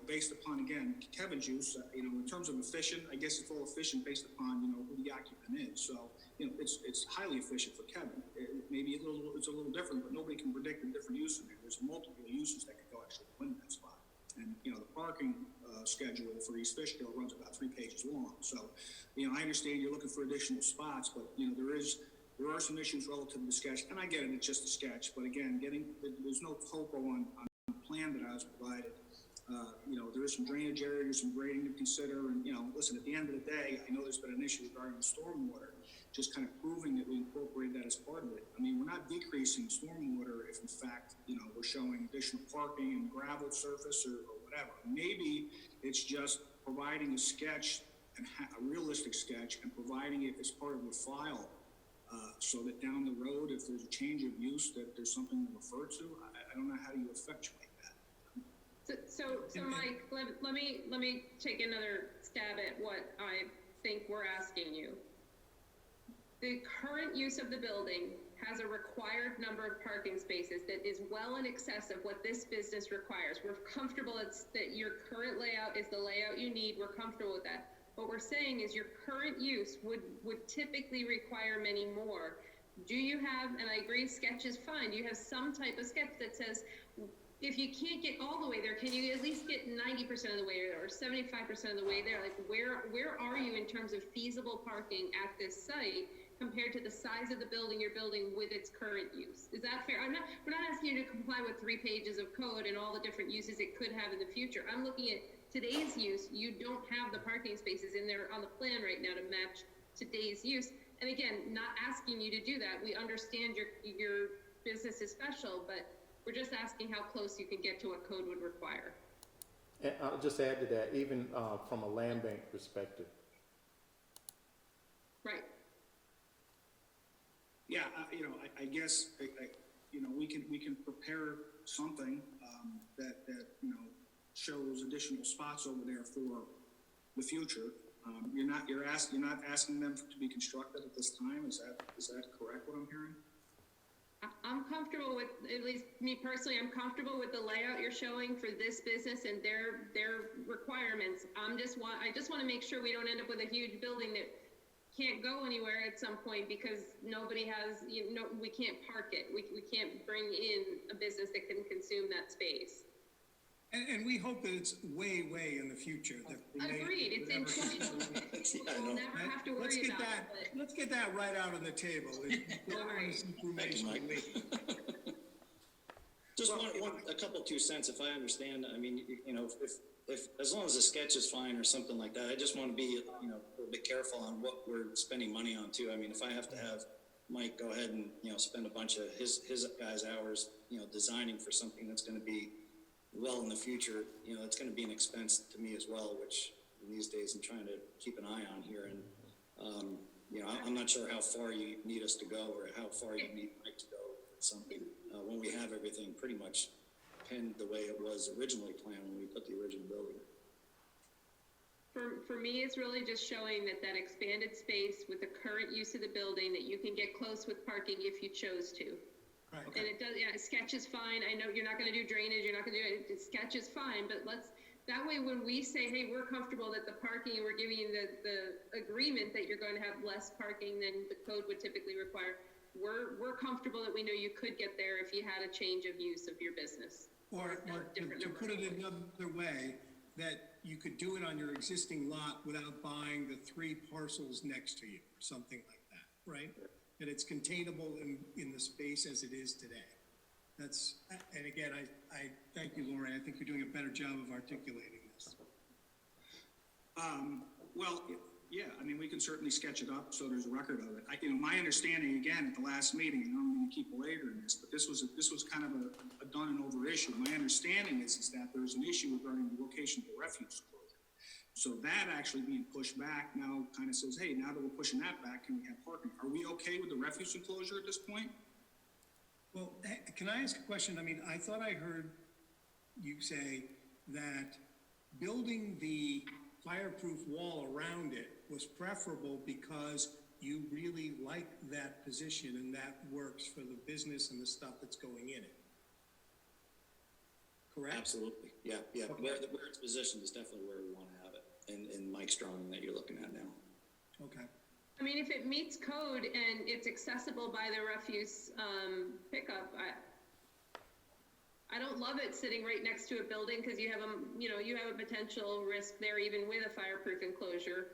S: based upon, again, Kevin's use, in terms of efficient, I guess it's all efficient based upon, who the occupant is. So, it's highly efficient for Kevin. Maybe it's a little different, but nobody can predict the different use in there. There's multiple uses that could go actually win that spot. And, the parking schedule for East Fishkill runs about 3 pages long. So, I understand you're looking for additional spots, but, there are some issues relative to the sketch, and I get it, it's just a sketch, but again, there's no topo on the plan that I was provided. There is some drainage area, there's some grading to consider, and, listen, at the end of the day, I know there's been an issue regarding the stormwater, just kind of proving that we incorporate that as part of it. I mean, we're not decreasing stormwater if in fact, we're showing additional parking and gravel surface or whatever. Maybe it's just providing a sketch, and a realistic sketch, and providing it as part of a file, so that down the road, if there's a change of use, that there's something to refer to. I don't know how you effectuate that.
D: So Mike, let me take another stab at what I think we're asking you. The current use of the building has a required number of parking spaces that is well in excess of what this business requires. We're comfortable that your current layout is the layout you need. We're comfortable with that. What we're saying is your current use would typically require many more. Do you have, and I agree, sketch is fine. Do you have some type of sketch that says, if you can't get all the way there, can you at least get 90% of the way there or 75% of the way there? Like, where are you in terms of feasible parking at this site compared to the size of the building you're building with its current use? Is that fair? We're not asking you to comply with 3 pages of code and all the different uses it could have in the future. I'm looking at today's use. You don't have the parking spaces in there on the plan right now to match today's use. And again, not asking you to do that. We understand your business is special, but we're just asking how close you can get to what code would require.
A: And I'll just add to that, even from a land bank perspective.
D: Right.
S: Yeah, I guess, we can prepare something that shows additional spots over there for the future. You're not asking them to be constructed at this time. Is that correct? What I'm hearing?
D: I'm comfortable with, at least me personally, I'm comfortable with the layout you're showing for this business and their requirements. I just want to make sure we don't end up with a huge building that can't go anywhere at some point because nobody has, we can't park it. We can't bring in a business that can consume that space.
S: And we hope that it's way, way in the future.
D: Agreed. It's in 2026. We'll never have to worry about it.
S: Let's get that right out on the table.
R: Just a couple 2 cents, if I understand. I mean, if as long as the sketch is fine or something like that, I just want to be, a little bit careful on what we're spending money on too. I mean, if I have to have Mike go ahead and, spend a bunch of his guys' hours, designing for something that's going to be well in the future, it's going to be an expense to me as well, which in these days I'm trying to keep an eye on here. And, I'm not sure how far you need us to go or how far you need Mike to go with something when we have everything pretty much pinned the way it was originally planned when we put the original building.
D: For me, it's really just showing that expanded space with the current use of the building, that you can get close with parking if you chose to.
S: Right.
D: And it does, sketch is fine. I know you're not going to do drainage, you're not going to do it. Sketch is fine, but that way when we say, hey, we're comfortable that the parking, we're giving you the agreement that you're going to have less parking than the code would typically require, we're comfortable that we know you could get there if you had a change of use of your business.
S: Or to put it another way, that you could do it on your existing lot without buying the 3 parcels next to you, or something like that, right? That it's containable in the space as it is today. And again, I thank you, Lori. I think you're doing a better job of articulating this. Well, Yeah, I mean, we can certainly sketch it up so there's a record of it. My understanding, again, at the last meeting, and I'm gonna keep belaboring this, but this was kind of a done and over issue. My understanding is that there's an issue regarding the location of the refuse closure. So that actually being pushed back now kind of says, hey, now that we're pushing that back, can we have parking? Are we okay with the refuse enclosure at this point?
T: Well, can I ask a question? I mean, I thought I heard you say that building the fireproof wall around it was preferable because you really like that position and that works for the business and the stuff that's going in it. Correct?
R: Absolutely, yeah.
T: Okay.
R: Where it's positioned is definitely where we want to have it, in Mike's drawing that you're looking at now.
T: Okay.
D: I mean, if it meets code and it's accessible by the refuse pickup, I don't love it sitting right next to a building because you have a potential risk there even with a fireproof enclosure.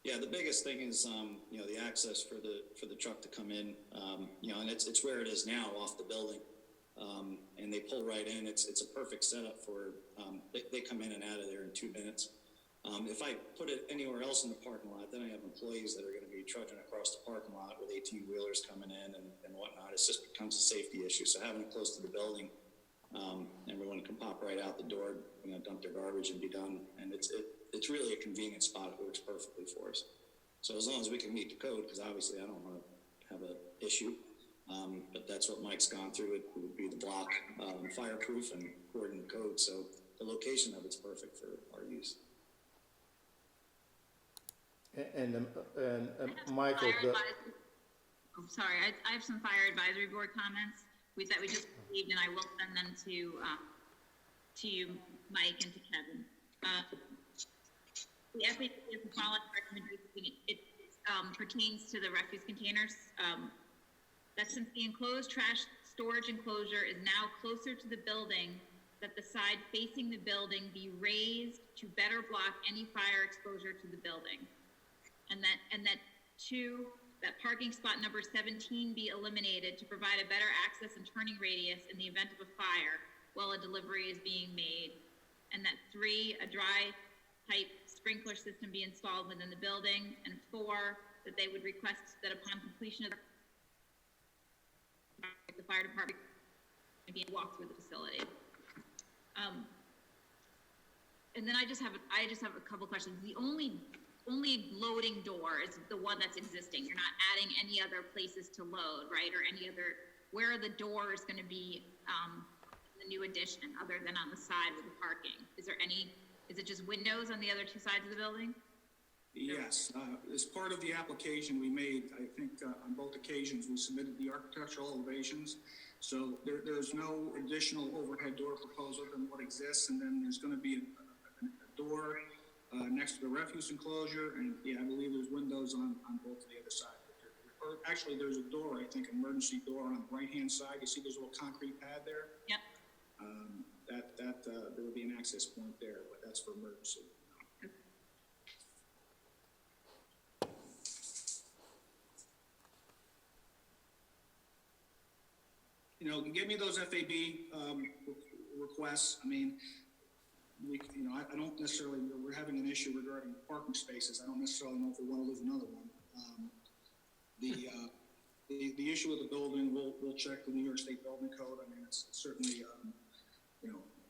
R: Yeah, the biggest thing is, the access for the truck to come in, and it's where it is now off the building. And they pull right in. It's a perfect setup for, they come in and out of there in 2 minutes. If I put it anywhere else in the parking lot, then I have employees that are going to be trudging across the parking lot with 18-wheelers coming in and whatnot. It just becomes a safety issue. So having it close to the building, everyone can pop right out the door, dump their garbage and be done. And it's really a convenient spot. It works perfectly for us. So as long as we can meet the code, because obviously I don't want to have an issue, but that's what Mike's gone through. It would be the block, fireproof and according to code. So the location of it's perfect for our use.
A: And Michael,
E: I'm sorry, I have some fire advisory board comments that we just received, and I will send them to you, Mike, and to Kevin. The FAC is the following recommendation. It pertains to the refuse containers. That since the enclosed trash storage enclosure is now closer to the building, that the side facing the building be raised to better block any fire exposure to the building. And that two, that parking spot number 17 be eliminated to provide a better access and turning radius in the event of a fire while a delivery is being made. And that 3, a dry type sprinkler system be installed within the building. And 4, that they would request that upon completion of the fire department be walk through the facility. And then I just have a couple questions. The only loading door is the one that's existing. You're not adding any other places to load, right? Or any other, where are the doors going to be the new addition other than on the side with the parking? Is it just windows on the other 2 sides of the building?
S: Yes, as part of the application we made, I think on both occasions, we submitted the architectural elevations. So there's no additional overhead door proposal than what exists, and then there's going to be a door next to the refuse enclosure, and I believe there's windows on both of the other side. Or actually, there's a door, I think, emergency door on the right-hand side. You see there's a little concrete pad there?
E: Yep.
S: There will be an access point there, but that's for emergency. Give me those FAB requests. I mean, I don't necessarily, we're having an issue regarding parking spaces. I don't necessarily know if we want to lose another one. The issue with the building, we'll check the New York State Building Code. I mean, it's certainly,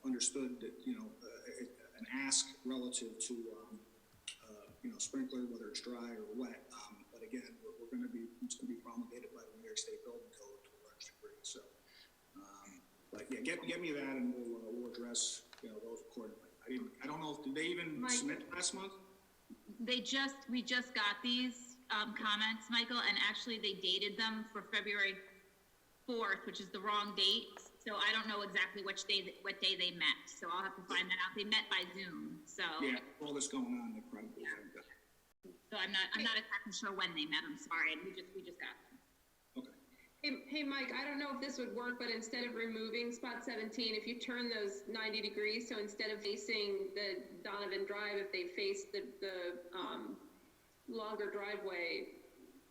S: understood that, an ask relative to, sprinkler, whether it's dry or wet. But again, it's going to be promulgated by the New York State Building Code to a large degree. So, but yeah, get me that and we'll address, those accordingly. I don't know, did they even submit last month?
E: We just got these comments, Michael, and actually they dated them for February 4th, which is the wrong date. So I don't know exactly what day they met. So I'll have to find that out. They met by Zoom. So
S: yeah, all this going on, they probably haven't done.
E: So I'm not exactly sure when they met. I'm sorry. We just got them.
D: Hey, Mike, I don't know if this would work, but instead of removing spot 17, if you turn those 90 degrees, so instead of facing the Donovan Drive, if they face the longer driveway,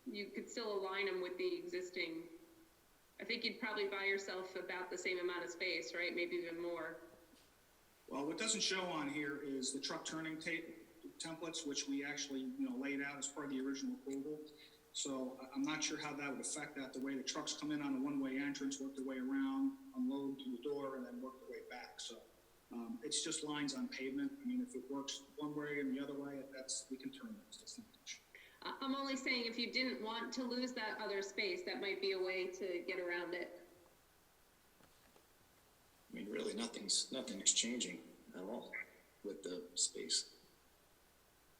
D: you could still align them with the existing. I think you'd probably buy yourself about the same amount of space, right? Maybe even more.
S: Well, what doesn't show on here is the truck turning templates, which we actually, laid out as part of the original approval. So I'm not sure how that would affect that, the way the trucks come in on a one-way entrance, work their way around, unload to the door, and then work their way back. So it's just lines on pavement. I mean, if it works one way and the other way, we can turn those. That's not an issue.
D: I'm only saying if you didn't want to lose that other space, that might be a way to get around it.
R: I mean, really, nothing's changing at all with the space,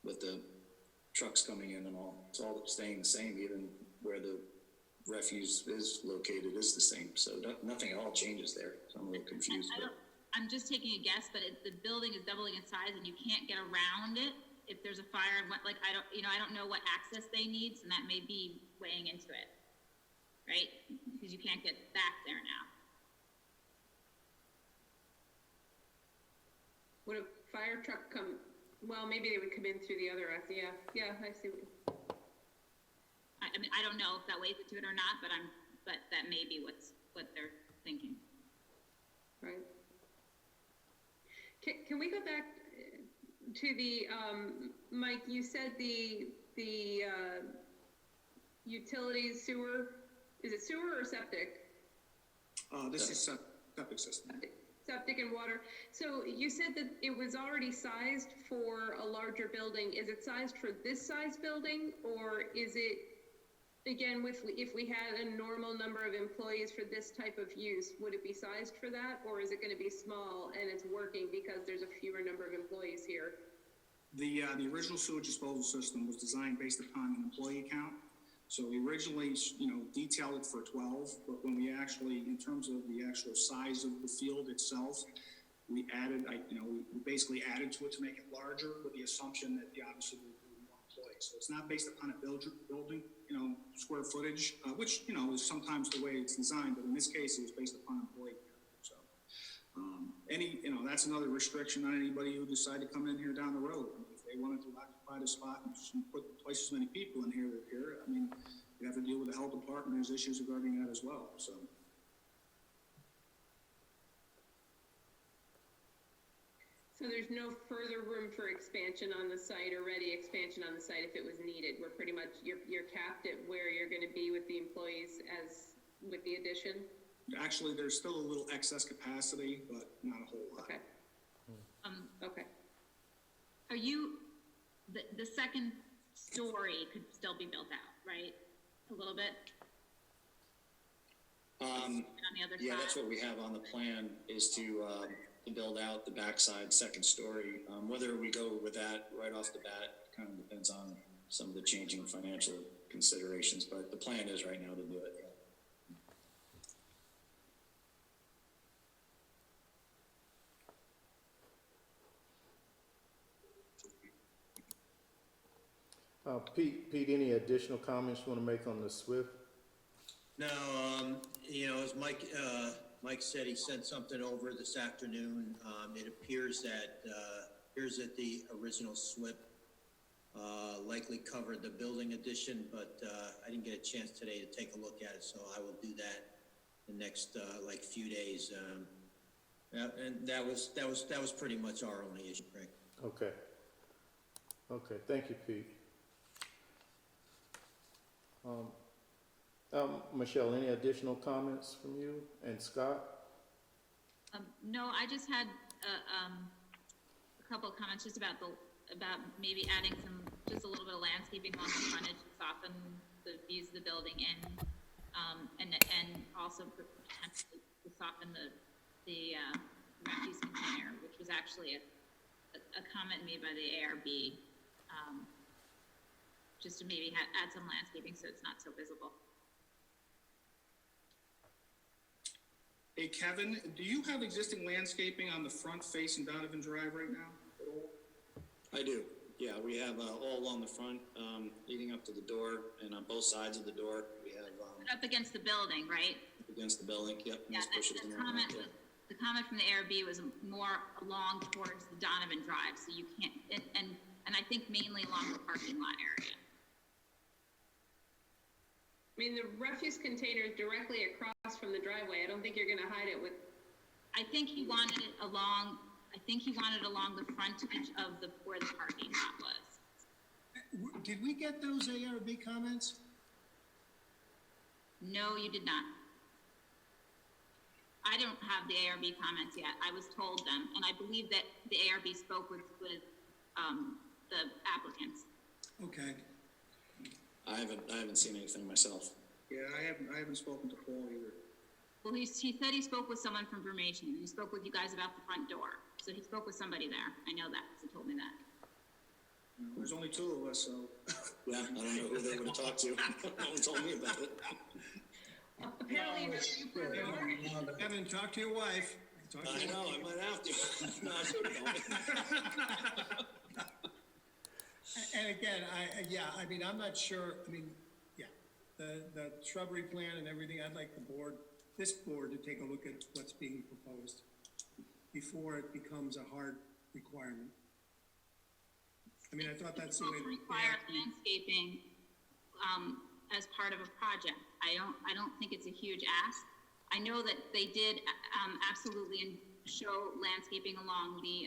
R: with the trucks coming in and all. It's all staying the same, even where the refuse is located is the same. So nothing at all changes there. So I'm a little confused.
E: I'm just taking a guess, but the building is doubling in size and you can't get around it if there's a fire. Like, I don't know what access they need, so that may be weighing into it, right? Because you can't get back there now.
D: Would a fire truck come, well, maybe they would come in through the other exit. Yeah, I see.
E: I mean, I don't know if that weighs into it or not, but that may be what they're thinking.
D: Right. Can we go back to the, Mike, you said the utilities sewer, is it sewer or septic?
S: This is septic system.
D: Septic and water. So you said that it was already sized for a larger building. Is it sized for this size building, or is it, again, if we had a normal number of employees for this type of use, would it be sized for that, or is it going to be small and it's working because there's a fewer number of employees here?
S: The original sewage disposal system was designed based upon an employee count. So we originally, detailed it for 12, but when we actually, in terms of the actual size of the field itself, we added, we basically added to it to make it larger with the assumption that obviously we would be more employees. So it's not based upon a building, square footage, which, is sometimes the way it's designed, but in this case, it was based upon employee count. So, that's another restriction on anybody who decide to come in here down the road. If they wanted to occupy the spot and put twice as many people in here, I mean, you have to deal with the health department. There's issues regarding that as well. So.
D: So there's no further room for expansion on the site or ready expansion on the site if it was needed. We're pretty much, you're capped at where you're going to be with the employees as with the addition?
S: Actually, there's still a little excess capacity, but not a whole lot.
D: Okay. Okay.
E: Are you, the second story could still be built out, right? A little bit? On the other
R: Yeah,
E: side?
R: that's what we have on the plan, is to build out the backside second story. Whether we go with that right off the bat kind of depends on some of the changing financial considerations, but the plan is right now to do it. Yeah.
A: Pete, any additional comments you want to make on the SWIFT?
O: No, as Mike said, he sent something over this afternoon. It appears that the original SWIP likely covered the building addition, but I didn't get a chance today to take a look at it, so I will do that the next few days. And that was pretty much our only issue, Craig.
A: Okay. Okay, thank you, Pete. Michelle, any additional comments from you and Scott?
E: No, I just had a couple of comments just about maybe adding just a little bit of landscaping along the frontage to soften the views of the building in, and also potentially to soften the refuse container, which was actually a comment made by the ARB, just to maybe add some landscaping so it's not so visible.
S: Hey, Kevin, do you have existing landscaping on the front facing Donovan Drive right now at all?
R: I do. Yeah, we have all along the front, leading up to the door, and on both sides of the door, we have
E: Up against the building, right?
R: up against the building. Yep.
E: Yeah, the comment from the ARB was more along towards the Donovan Drive, so you can't, and I think mainly along the parking lot area.
D: I mean, the refuse container is directly across from the driveway. I don't think you're going to hide it with.
E: I think he wanted it along I think he wanted along the frontage of where the parking lot was.
T: Did we get those ARB comments?
E: No, you did not. I don't have the ARB comments yet. I was told them, and I believe that the ARB spoke with the applicants.
T: Okay.
R: I haven't seen anything myself.
S: Yeah, I haven't spoken to Paul either.
E: Well, he said he spoke with someone from Formation, and he spoke with you guys about the front door. So he spoke with somebody there. I know that, because he told me that.
S: There's only two of us, so.
R: Yeah, I don't know who they would have talked to. No one told me about it.
E: Apparently,
T: Kevin, talk to your wife.
R: I know, I might have to. No, I shouldn't know.
T: And again, I mean, I'm not sure, I mean, yeah, the shrubbery plan and everything, I'd like this board to take a look at what's being proposed before it becomes a hard requirement. I mean, I thought that's the way.
E: Require landscaping, as part of a project. I don't think it's a huge ask. I know that they did, absolutely show landscaping along the,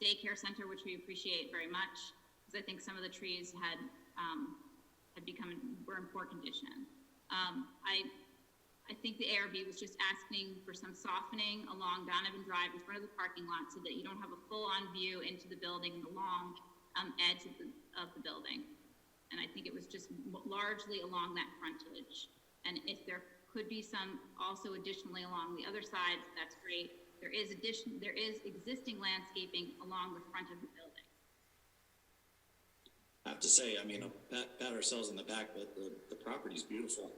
E: daycare center, which we appreciate very much, because I think some of the trees were in poor condition. I think the ARB was just asking for some softening along Donovan Drive in front of the parking lot so that you don't have a full-on view into the building and the long edge of the building. And I think it was just largely along that frontage. And if there could be some also additionally along the other sides, that's great. There is existing landscaping along the front of the building.
R: I have to say, I mean, pat ourselves on the back, but the property's beautiful.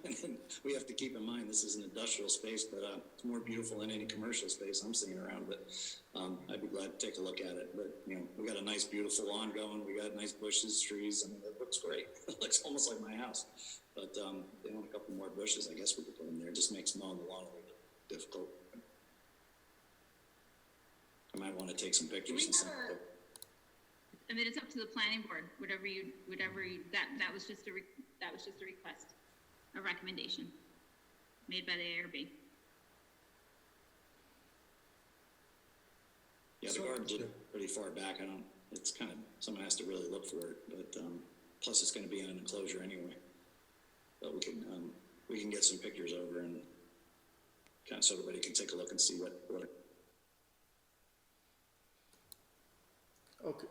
R: And we have to keep in mind, this is an industrial space, but it's more beautiful than any commercial space I'm seeing around. But I'd be glad to take a look at it. But, you know, we got a nice, beautiful lawn going. We got nice bushes, trees. I mean, it looks great. It looks almost like my house. But they want a couple more bushes, I guess we could put in there. It just makes mowing the lawn a little bit difficult. I might want to take some pictures and stuff.
E: I mean, it's up to the planning board, that was just a request, a recommendation made by the ARB.
R: Yeah, the gardens are pretty far back. It's kind of, someone has to really look for it, but, plus it's gonna be in an enclosure anyway. But we can get some pictures over and kind of so everybody can take a look and see what.
A: Okay.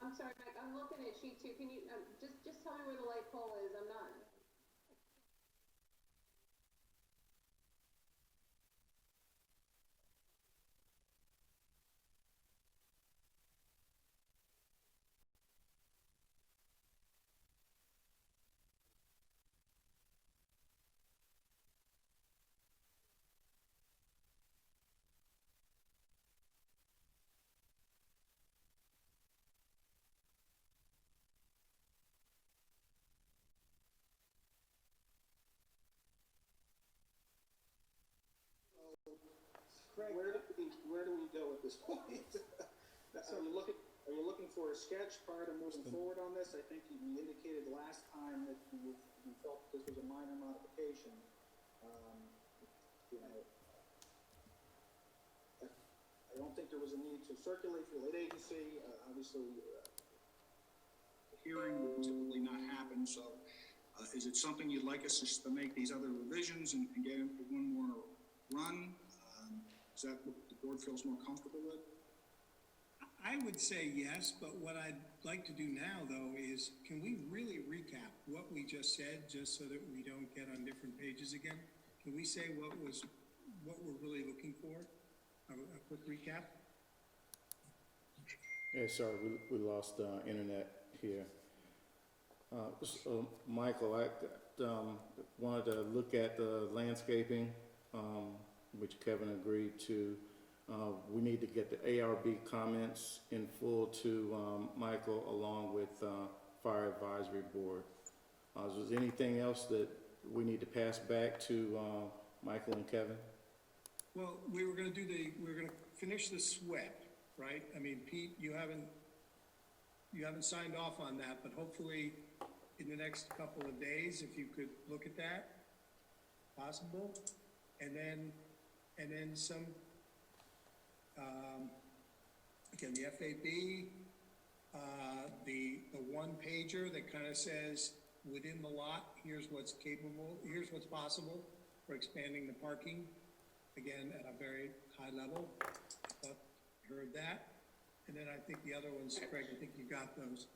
D: I'm sorry, Mike, I'm looking at sheet 2. Can you, just tell me where the light pole is? I'm not.
U: Craig, where do we go at this point? Are you looking for a sketch prior to moving forward on this? I think you indicated last time that you felt this was a minor modification. You know, I don't think there was a need to circulate for the lead agency. Obviously,
S: The hearing would typically not happen, so
U: Is it something you'd like us just to make these other revisions and get into one more run? Is that what the board feels more comfortable with?
T: I would say yes, but what I'd like to do now, though, is can we really recap what we just said, just so that we don't get on different pages again? Can we say what we're really looking for? A quick recap?
A: Yeah, sorry, we lost internet here. So, Michael, I wanted to look at the landscaping, which Kevin agreed to. We need to get the ARB comments in full to Michael, along with Fire Advisory Board. Is there anything else that we need to pass back to Michael and Kevin?
T: Well, we were gonna finish the SWIP, right? I mean, Pete, you haven't signed off on that, but hopefully in the next couple of days, if you could look at that, possible, and then some, again, the FAB, the one pager that kind of says within the lot, here's what's capable, here's what's possible for expanding the parking, again, at a very high level. Heard that. And then I think the other ones, Craig, I think you got those.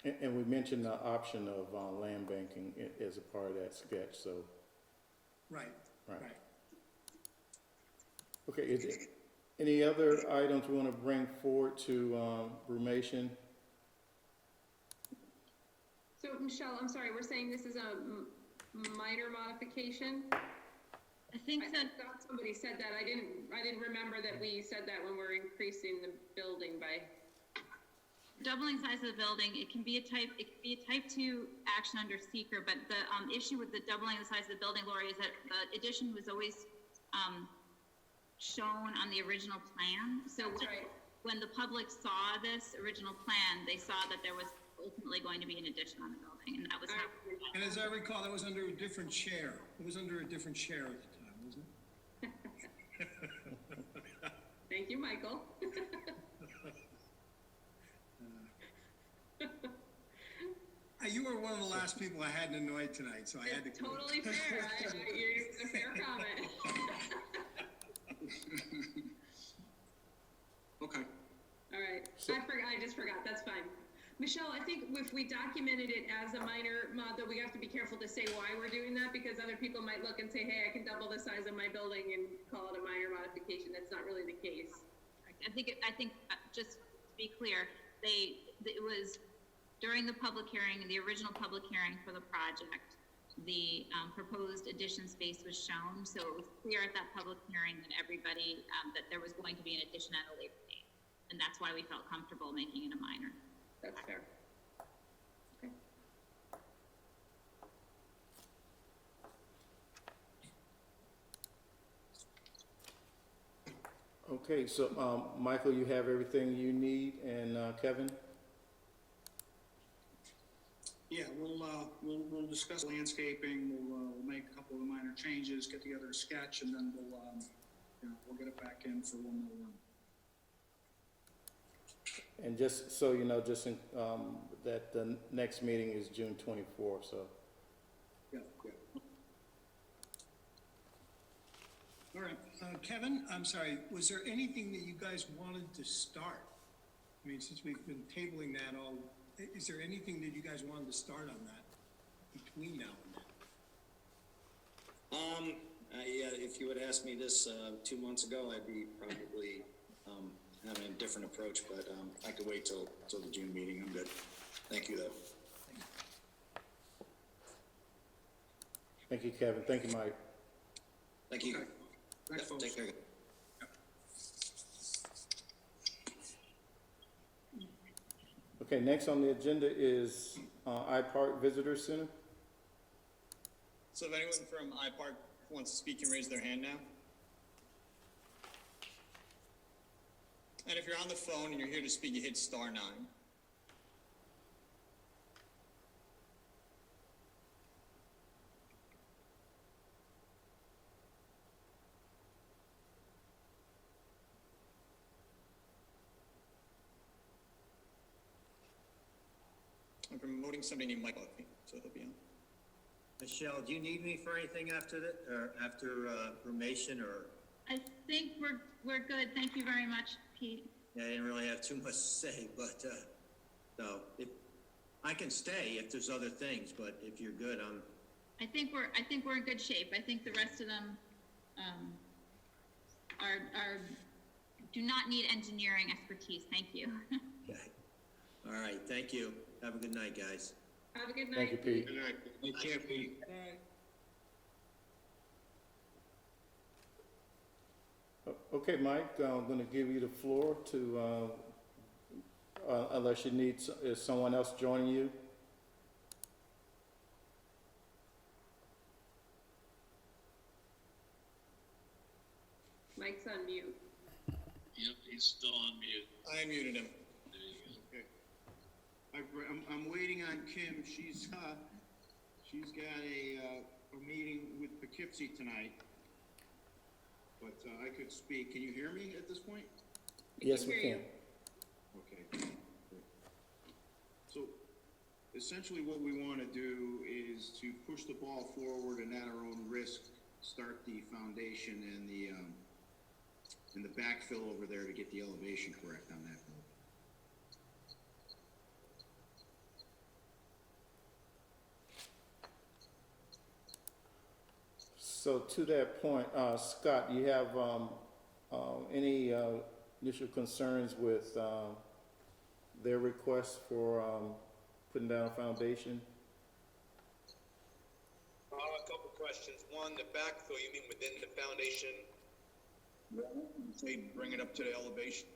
A: And we mentioned the option of land banking as a part of that sketch, so.
T: Right.
A: Okay, is there any other items we want to bring forward to Brumation?
D: So Michelle, I'm sorry, we're saying this is a minor modification?
E: I think
D: I
E: that,
D: thought somebody said that. I didn't remember that we said that when we're increasing the building by.
E: doubling size of the building, it can be a type 2 action under seeker, but the issue with the doubling the size of the building, Lori, is that the addition was always shown on the original plan. So when the public saw this original plan, they saw that there was ultimately going to be an addition on the building, and that was how.
T: And as I recall, that was under a different chair. It was under a different chair at the time, wasn't it?
D: Thank you, Michael.
T: You were one of the last people I hadn't annoyed tonight, so I had to.
D: Totally fair. It's a fair comment.
U: Okay.
D: All right. I just forgot. That's fine. Michelle, I think if we documented it as a minor mod, though, we have to be careful to say why we're doing that, because other people might look and say, hey, I can double the size of my building and call it a minor modification. That's not really the case.
E: I think just to be clear, it was during the public hearing, the original public hearing for the project, the proposed addition space was shown. So it was clear at that public hearing that everybody, that there was going to be an addition at a later date. And that's why we felt comfortable making it a minor.
D: That's fair. Okay.
A: Okay, so Michael, you have everything you need, and Kevin?
U: Yeah, we'll discuss landscaping, we'll make a couple of minor changes, get together a sketch, and then we'll get it back in for one more run.
A: And just so you know, that the next meeting is June 24th, so.
U: Yeah.
T: All right, Kevin, I'm sorry, was there anything that you guys wanted to start? I mean, since we've been tabling that all, is there anything that you guys wanted to start on that between now and then?
R: Yeah, if you had asked me this 2 months ago, I'd be probably having a different approach, but I could wait till the June meeting. I'm good. Thank you, though.
A: Thank you, Kevin. Thank you, Mike.
R: Thank you.
U: Okay. Thanks, folks.
R: Take care.
A: Okay, next on the agenda is iPark Visitor Center.
F: So if anyone from iPark wants to speak, can raise their hand now. And if you're on the phone and you're here to speak, you hit *9. I'm promoting somebody named Mike Buckby, so he'll be on.
O: Michelle, do you need me for anything after that, or after, Ramation, or?
E: I think we're good. Thank you very much, Pete.
O: Yeah, I didn't really have too much to say, but, no, I can stay if there's other things, but if you're good,
E: I think we're in good shape. I think the rest of them, do not need engineering expertise. Thank you.
O: okay. All right, thank you. Have a good night, guys.
D: Have a good night.
A: Thank you, Pete.
G: Good night.
M: Take care, Pete.
A: Okay, Mike, I'm going to give you the floor to, unless you need, is someone else joining you?
D: Mike's on mute.
I: Yep, he's still on mute.
F: I muted him.
I: There you go.
U: Okay. I'm waiting on Kim. She's got a meeting with Poughkeepsie tonight. But I could speak. Can you hear me at this point?
A: Yes, we can.
U: Okay. Good. So essentially what we want to do is to push the ball forward and at our own risk, start the foundation and the backfill over there to get the elevation correct on that building.
A: So to that point, Scott, you have any initial concerns with their request for putting down a foundation?
M: A couple questions. One, the backfill, you mean within the foundation? Say, bring it up to the elevation?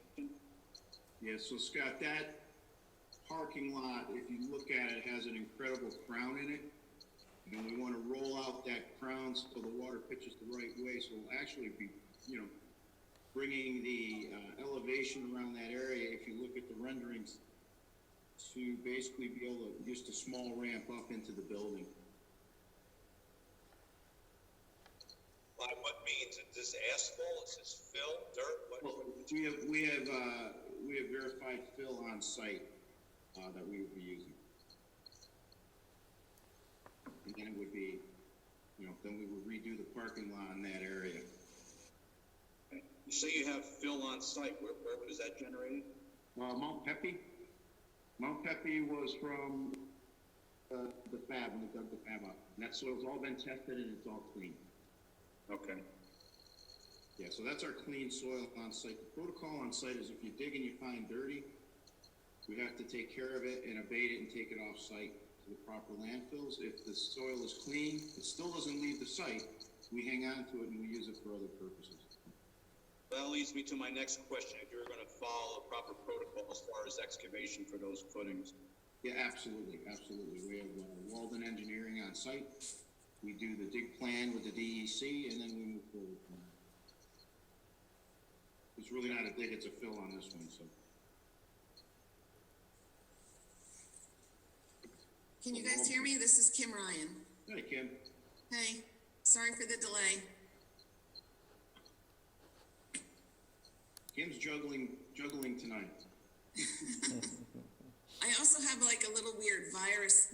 U: Yeah, so Scott, that parking lot, if you look at it, has an incredible crown in it. And we want to roll out that crown so the water pitches the right way. So we'll actually be, bringing the elevation around that area, if you look at the renderings, to basically be able to, just a small ramp up into the building.
M: By what means? Is this asphalt? Is this fill, dirt?
U: Well, we have verified fill on site that we would be using. And then it would be, then we would redo the parking lot in that area.
M: You say you have fill on site. Where was that generated?
U: Mount Pepe. Mount Pepe was from the fab, when they dug the fab up. And that soil's all been tested and it's all clean.
M: Okay.
U: Yeah, so that's our clean soil on site. The protocol on site is if you dig and you find dirty, we have to take care of it and abate it and take it off site to the proper landfills. If the soil is clean, it still doesn't leave the site. We hang on to it and we use it for other purposes.
M: That leads me to my next question. If you're going to follow a proper protocol as far as excavation for those footings.
U: Yeah, absolutely, absolutely. We have Walden Engineering on site. We do the dig plan with the DEC, and then we move forward from there. It's really not a dig, it's a fill on this one, so.
H: Can you guys hear me? This is Kim Ryan.
U: Hi, Kim.
H: Hey, sorry for the delay.
U: Kim's juggling tonight.
H: I also have like a little weird virus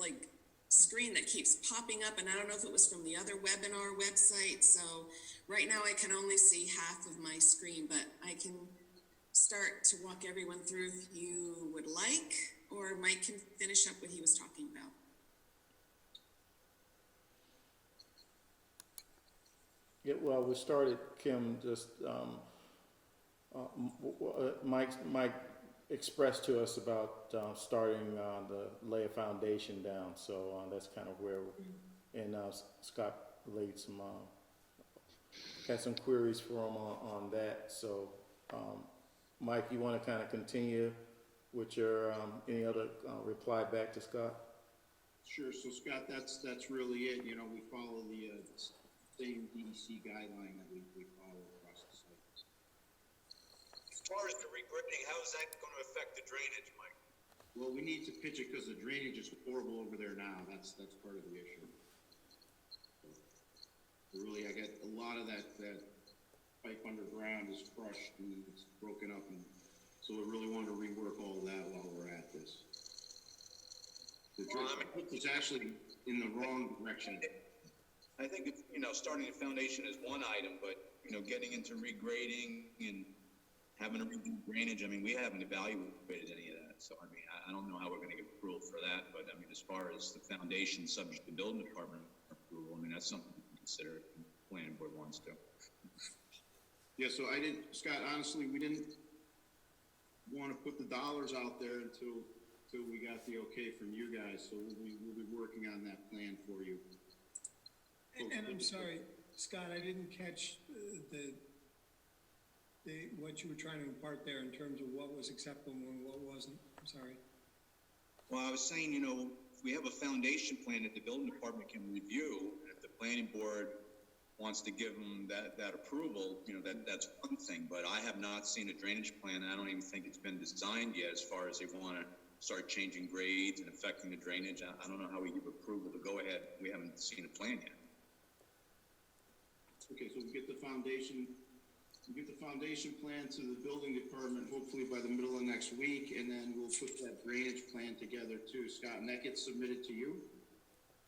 H: screen that keeps popping up, and I don't know if it was from the other webinar website. So right now I can only see half of my screen, but I can start to walk everyone through if you would like, or Mike can finish up what he was talking about.
A: Yeah, well, we started, Kim, just, Mike expressed to us about starting the lay a foundation down, so that's kind of where, and Scott laid some, had some queries for him on that. So, Mike, you want to kind of continue with your any other reply back to Scott?
U: Sure. So Scott, that's really it. We follow the same DEC guideline that we follow across the site.
M: As far as the regrading, how is that going to affect the drainage, Mike?
U: Well, we need to pitch it because the drainage is horrible over there now. That's part of the issue. So really, I got a lot of that pipe underground is crushed and it's broken up, and so we really want to rework all of that while we're at this. It's actually in the wrong direction.
M: I think, it's, you know, starting a foundation is one item, but, you know, getting into regrading and having to redo drainage, I mean, we haven't evaluated any of that. So, I mean, I don't know how we're gonna get approval for that, but I mean, as far as the foundation subject to building department approval, I mean, that's something to consider if the planning board wants to.
U: Yeah, so I didn't, Scott, honestly, we didn't want to put the dollars out there until we got the okay from you guys, so we'll be working on that plan for you.
T: And I'm sorry, Scott, I didn't catch what you were trying to impart there in terms of what was acceptable and what wasn't. I'm sorry.
M: Well, I was saying, you know, if we have a foundation plan that the building department can review, and if the planning board wants to give them that approval, you know, that's one thing, but I have not seen a drainage plan, and I don't even think it's been designed yet as far as they want to start changing grades and affecting the drainage. I don't know how we give approval to go ahead. We haven't seen a plan yet.
U: Okay, so we'll get the foundation plan to the building department hopefully by the middle of next week, and then we'll put that drainage plan together too, Scott, and that gets submitted to you?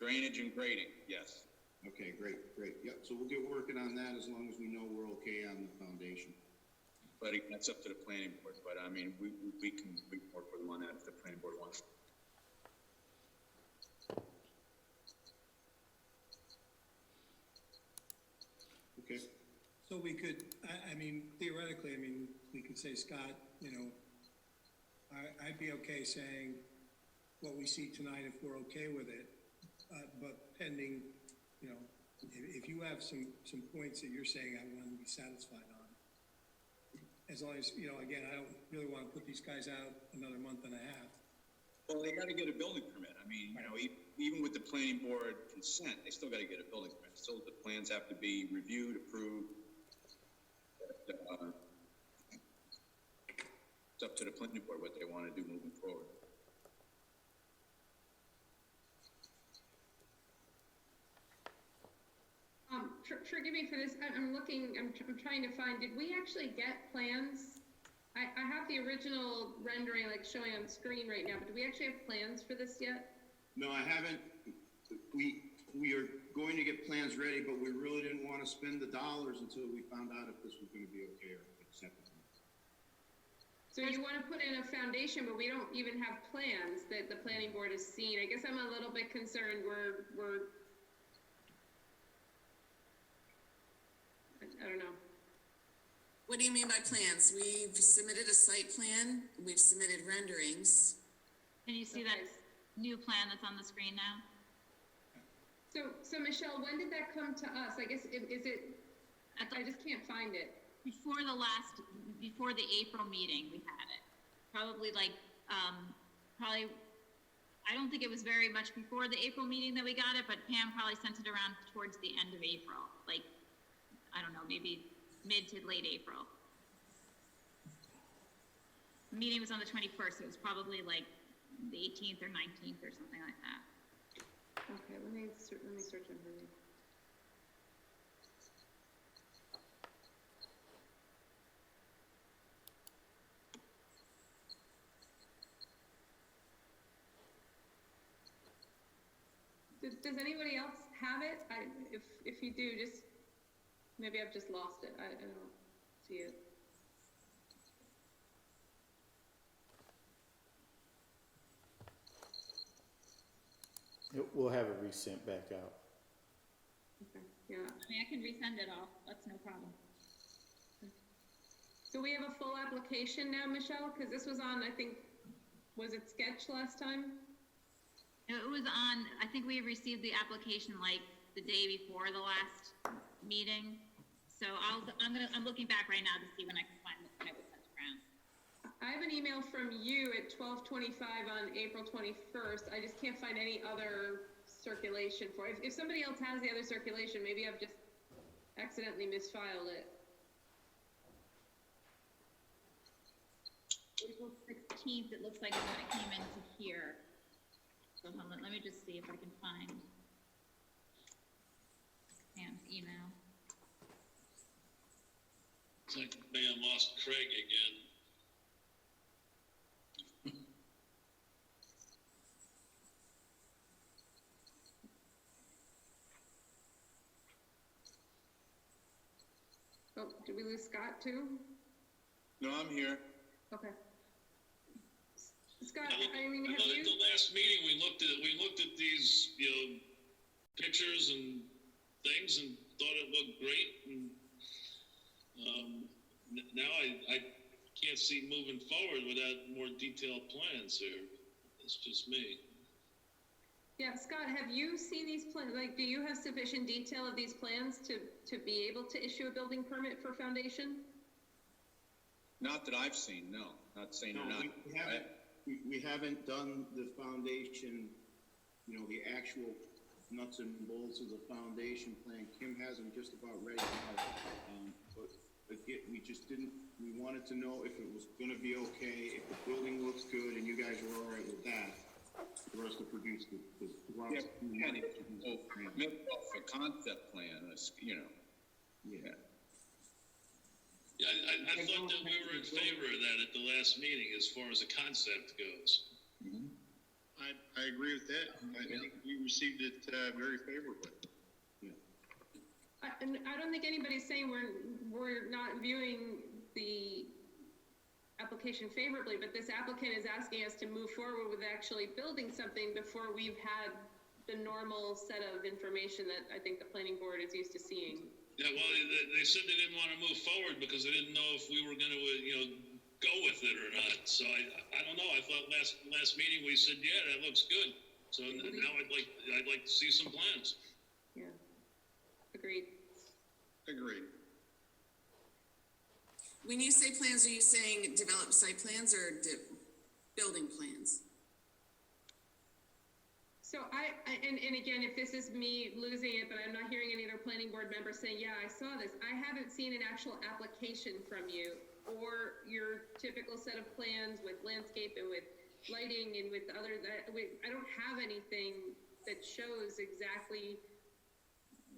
M: Drainage and grading, yes.
U: Okay, great. Yep, so we'll get working on that as long as we know we're okay on the foundation.
M: But that's up to the planning board, but I mean, we can work with them on that if the planning board wants.
U: Okay.
T: So we could, I mean, theoretically, I mean, we could say, Scott, you know, I'd be okay saying what we see tonight if we're okay with it, but pending, you know, if you have some points that you're saying I want to be satisfied on, as long as, you know, again, I don't really want to put these guys out another month and a half.
M: Well, they got to get a building permit. I mean, you know, even with the planning board consent, they still got to get a building permit. Still, the plans have to be reviewed, approved. It's up to the planning board what they want to do moving forward.
D: Forgive me for this, I'm trying to find, did we actually get plans? I have the original rendering like showing on the screen right now, but do we actually have plans for this yet?
U: No, I haven't. We are going to get plans ready, but we really didn't want to spend the dollars until we found out if this was going to be okay or acceptable.
D: So you want to put in a foundation, but we don't even have plans that the planning board has seen. I guess I'm a little bit concerned I don't know.
H: What do you mean by plans? We've submitted a site plan, we've submitted renderings.
E: Can you see that new plan that's on the screen now?
D: So Michelle, when did that come to us? I guess, is it, I just can't find it.
E: Before the April meeting, we had it. Probably like, I don't think it was very much before the April meeting that we got it, but Pam probably sent it around towards the end of April. Like, I don't know, maybe mid to late April. The meeting was on the 21st, so it was probably like the 18th or 19th or something like that.
D: Okay, let me search on her. Does anybody else have it? If you do, just, maybe I've just lost it. I don't see it.
A: We'll have it resent back out.
D: Okay, yeah.
E: I mean, I can resend it all. That's no problem.
D: So we have a full application now, Michelle? Because this was on, I think, was it Sketch last time?
E: It was on, I think we received the application like the day before the last meeting. So I'm looking back right now to see when I can find when it was sent around.
D: I have an email from you at 12:25 on April 21st. I just can't find any other circulation for it. If somebody else has the other circulation, maybe I've just accidentally misfiled it.
E: April 16th, it looks like when it came into here. So hold on, let me just see if I can find Pam's email.
I: It's like man lost Craig again.
D: Oh, did we lose Scott too?
M: No, I'm here.
D: Okay. Scott,
I: I
D: I mean,
I: know
D: have
I: at
D: you?
I: the last meeting, we looked at these, pictures and things and thought it looked great. And, now I can't see moving forward without more detailed plans here. It's just me.
D: Yeah, Scott, have you seen these plans? Like, do you have sufficient detail of these plans to be able to issue a building permit for foundation?
M: Not that I've seen, no. Not saying
U: No,
M: you're not.
U: we haven't done the foundation, the actual nuts and bolts of the foundation plan. Kim has them just about ready now. But again, we wanted to know if it was gonna be okay, if the building looks good and you guys were all right with that, for us to produce the
M: Yeah, for concept plan, yeah.
I: Yeah, I thought that we were in favor of that at the last meeting as far as the concept goes.
G: I agree with that. I think we received it very favorably.
D: And I don't think anybody's saying we're not viewing the application favorably, but this applicant is asking us to move forward with actually building something before we've had the normal set of information that I think the planning board is used to seeing.
I: Yeah, well, they said they didn't want to move forward because they didn't know if we were going to, go with it or not. So I don't know. I thought last meeting we said, yeah, that looks good. So now I'd like to see some plans.
D: Yeah, agreed.
G: Agreed.
H: When you say plans, are you saying develop site plans or building plans?
D: So and again, if this is me losing it, but I'm not hearing any other planning board members saying, yeah, I saw this. I haven't seen an actual application from you or your typical set of plans with landscape and with lighting and with other, I don't have anything that shows exactly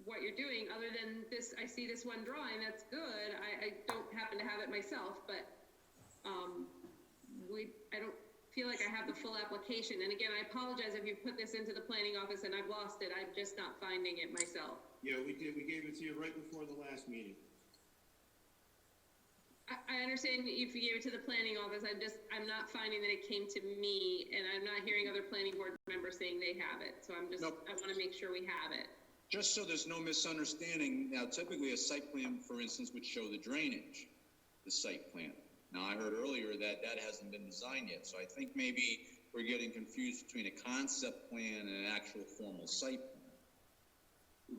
D: what you're doing other than this. I see this one drawing, that's good. I don't happen to have it myself, but I don't feel like I have the full application. And again, I apologize if you put this into the planning office and I've lost it. I'm just not finding it myself.
U: Yeah, we did. We gave it to you right before the last meeting.
D: I understand if you gave it to the planning office. I'm not finding that it came to me, and I'm not hearing other planning board members saying they have it. So I want to make sure we have it.
M: Just so there's no misunderstanding, now typically a site plan, for instance, would show the drainage, the site plan. Now, I heard earlier that hasn't been designed yet, so I think maybe we're getting confused between a concept plan and an actual formal site plan.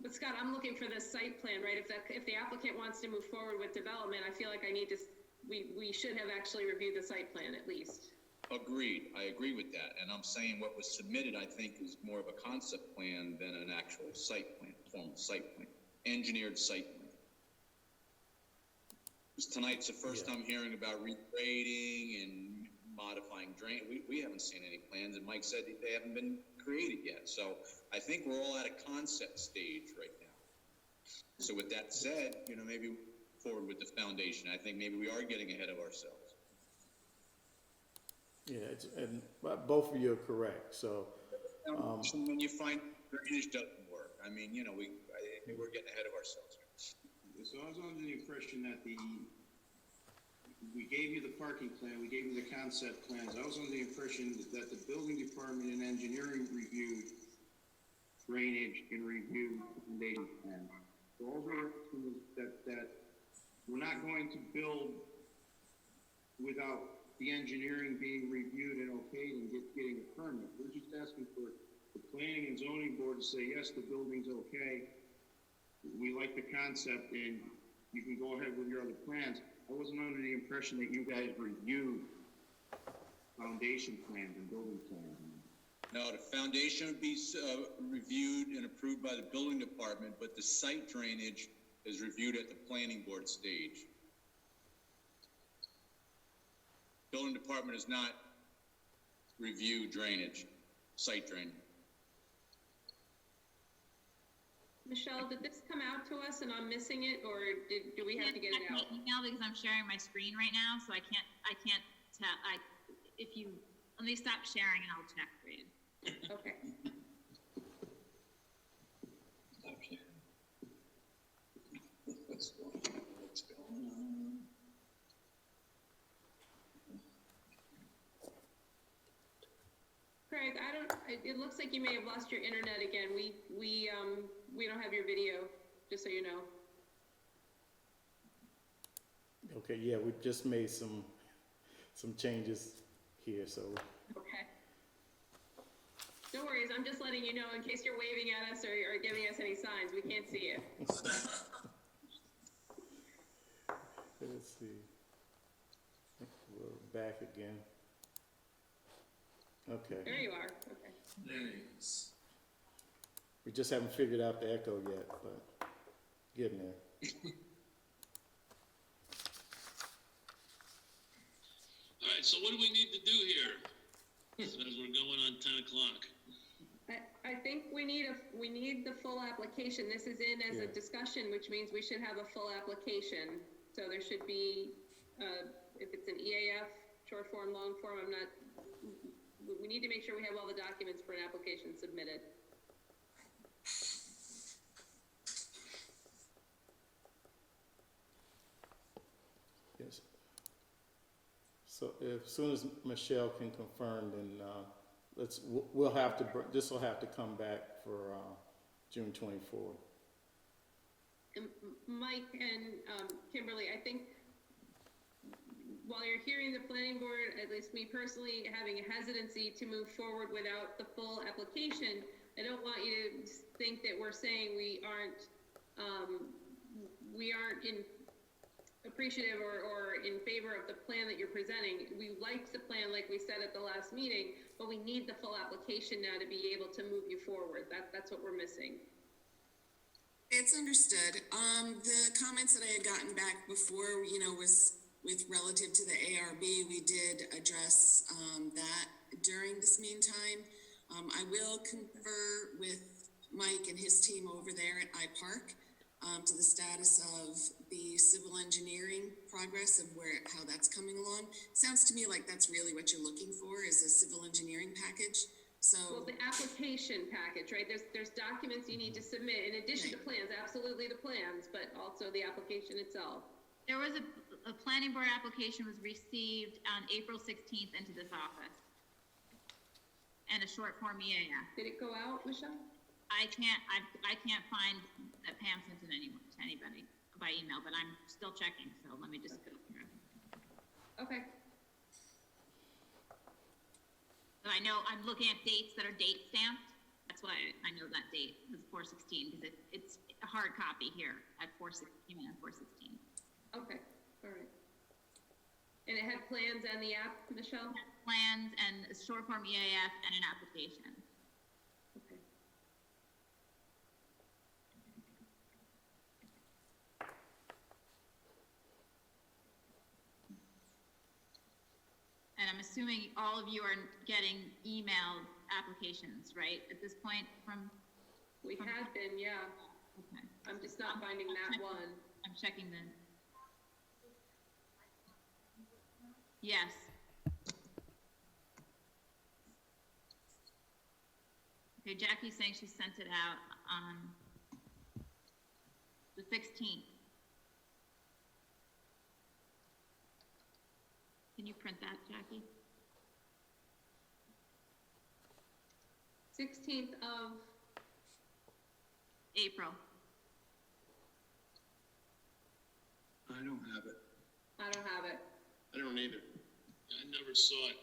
D: But Scott, I'm looking for the site plan, right? If the applicant wants to move forward with development, I feel like we should have actually reviewed the site plan at least.
M: Agreed, I agree with that, and I'm saying what was submitted, I think, is more of a concept plan than an actual site plan, formal site plan, engineered site plan. Because tonight's the first time hearing about regrading and modifying drain. We haven't seen any plans, and Mike said that they haven't been created yet. So I think we're all at a concept stage right now. So with that said, maybe forward with the foundation. I think maybe we are getting ahead of ourselves.
A: Yeah, and both of you are correct. So
M: when you find drainage doesn't work, I mean, we're getting ahead of ourselves here.
U: So I was under the impression that we gave you the parking plan, we gave you the concept plans. I was under the impression that the building department and engineering reviewed drainage and reviewed foundation plan. So all we're asking is that we're not going to build without the engineering being reviewed and okayed and getting a permit. We're just asking for the planning and zoning board to say, yes, the building's okay. We like the concept and you can go ahead with your other plans. I wasn't under the impression that you guys reviewed foundation plans and building plans.
M: No, the foundation would be reviewed and approved by the building department, but the site drainage is reviewed at the planning board stage. Building department has not reviewed drainage, site drainage.
D: Michelle, did this come out to us and I'm missing it, or do we have to get it out?
E: Email because I'm sharing my screen right now, so I can't tell. Let me stop sharing and I'll check for you.
D: Okay.
M: Stop sharing. Let's go.
D: Craig, it looks like you may have lost your internet again. We don't have your video, just so you know.
A: Okay, yeah, we just made some changes here, so.
D: Okay. No worries, I'm just letting you know in case you're waving at us or giving us any signs. We can't see you.
A: Let's see. We're back again. Okay.
D: There you are, okay.
M: There he is.
A: We just haven't figured out the echo yet, but getting there.
I: All right, so what do we need to do here? As we're going on 10 o'clock.
D: I think we need the full application. This is in as a discussion, which means we should have a full application. So there should be, if it's an EAF, short form, long form, we need to make sure we have all the documents for an application submitted.
A: Yes. So as soon as Michelle can confirm, then we'll have to, this will have to come back for June 24th.
D: Mike and Kimberly, I think while you're hearing the planning board, at least me personally, having a hesitancy to move forward without the full application, I don't want you to think that we're saying we aren't appreciative or in favor of the plan that you're presenting. We liked the plan, like we said at the last meeting, but we need the full application now to be able to move you forward. That's what we're missing.
H: It's understood. The comments that I had gotten back before, was with relative to the ARB, we did address that during this meantime. I will confer with Mike and his team over there at iPark to the status of the civil engineering progress of how that's coming along. Sounds to me like that's really what you're looking for, is a civil engineering package.
D: Well, the application package, right? There's documents you need to submit in addition to plans, absolutely the plans, but also the application itself.
E: There was a planning board application was received on April 16th into this office. And a short form EAF.
D: Did it go out, Michelle?
E: I can't find that Pam sent it to anybody by email, but I'm still checking, so let me just go through.
D: Okay.
E: But I know I'm looking at dates that are date stamped. That's why I know that date was 4/16 because it's a hard copy here at 4/16 and 4/16.
D: Okay, all right. And it had plans and the app, Michelle?
E: Plans and a short form EAF and an application.
D: Okay.
E: And I'm assuming all of you are getting emailed applications, right, at this point from?
D: We had been, yeah.
E: Okay.
D: I'm just not finding that one.
E: I'm checking the. Yes. Okay, Jackie's saying she sent it out on the 16th. Can you print that, Jackie?
D: 16th of
E: April.
M: I don't have it.
D: I don't have it.
G: I don't either.
I: I never saw it.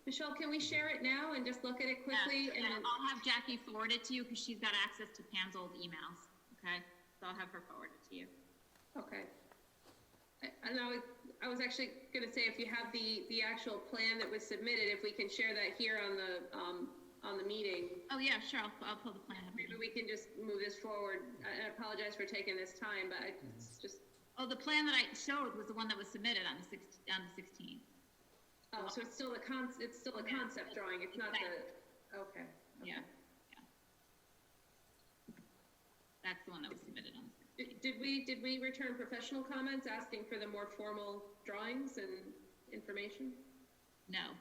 D: Michelle, can we share it now and just look at it quickly?
E: Yeah, and I'll have Jackie forward it to you because she's got access to Pam's old emails. Okay, so I'll have her forward it to you.
D: Okay. And I was actually going to say, if you have the actual plan that was submitted, if we can share that here on the meeting.
E: Oh yeah, sure. I'll pull the plan up.
D: Maybe we can just move this forward. I apologize for taking this time, but it's just.
E: Oh, the plan that I showed was the one that was submitted on the 16th.
D: Oh, so it's still a concept drawing. It's not the. Okay.
E: Yeah. That's the one that was submitted on.
D: Did we return professional comments asking for the more formal drawings and information?
E: No.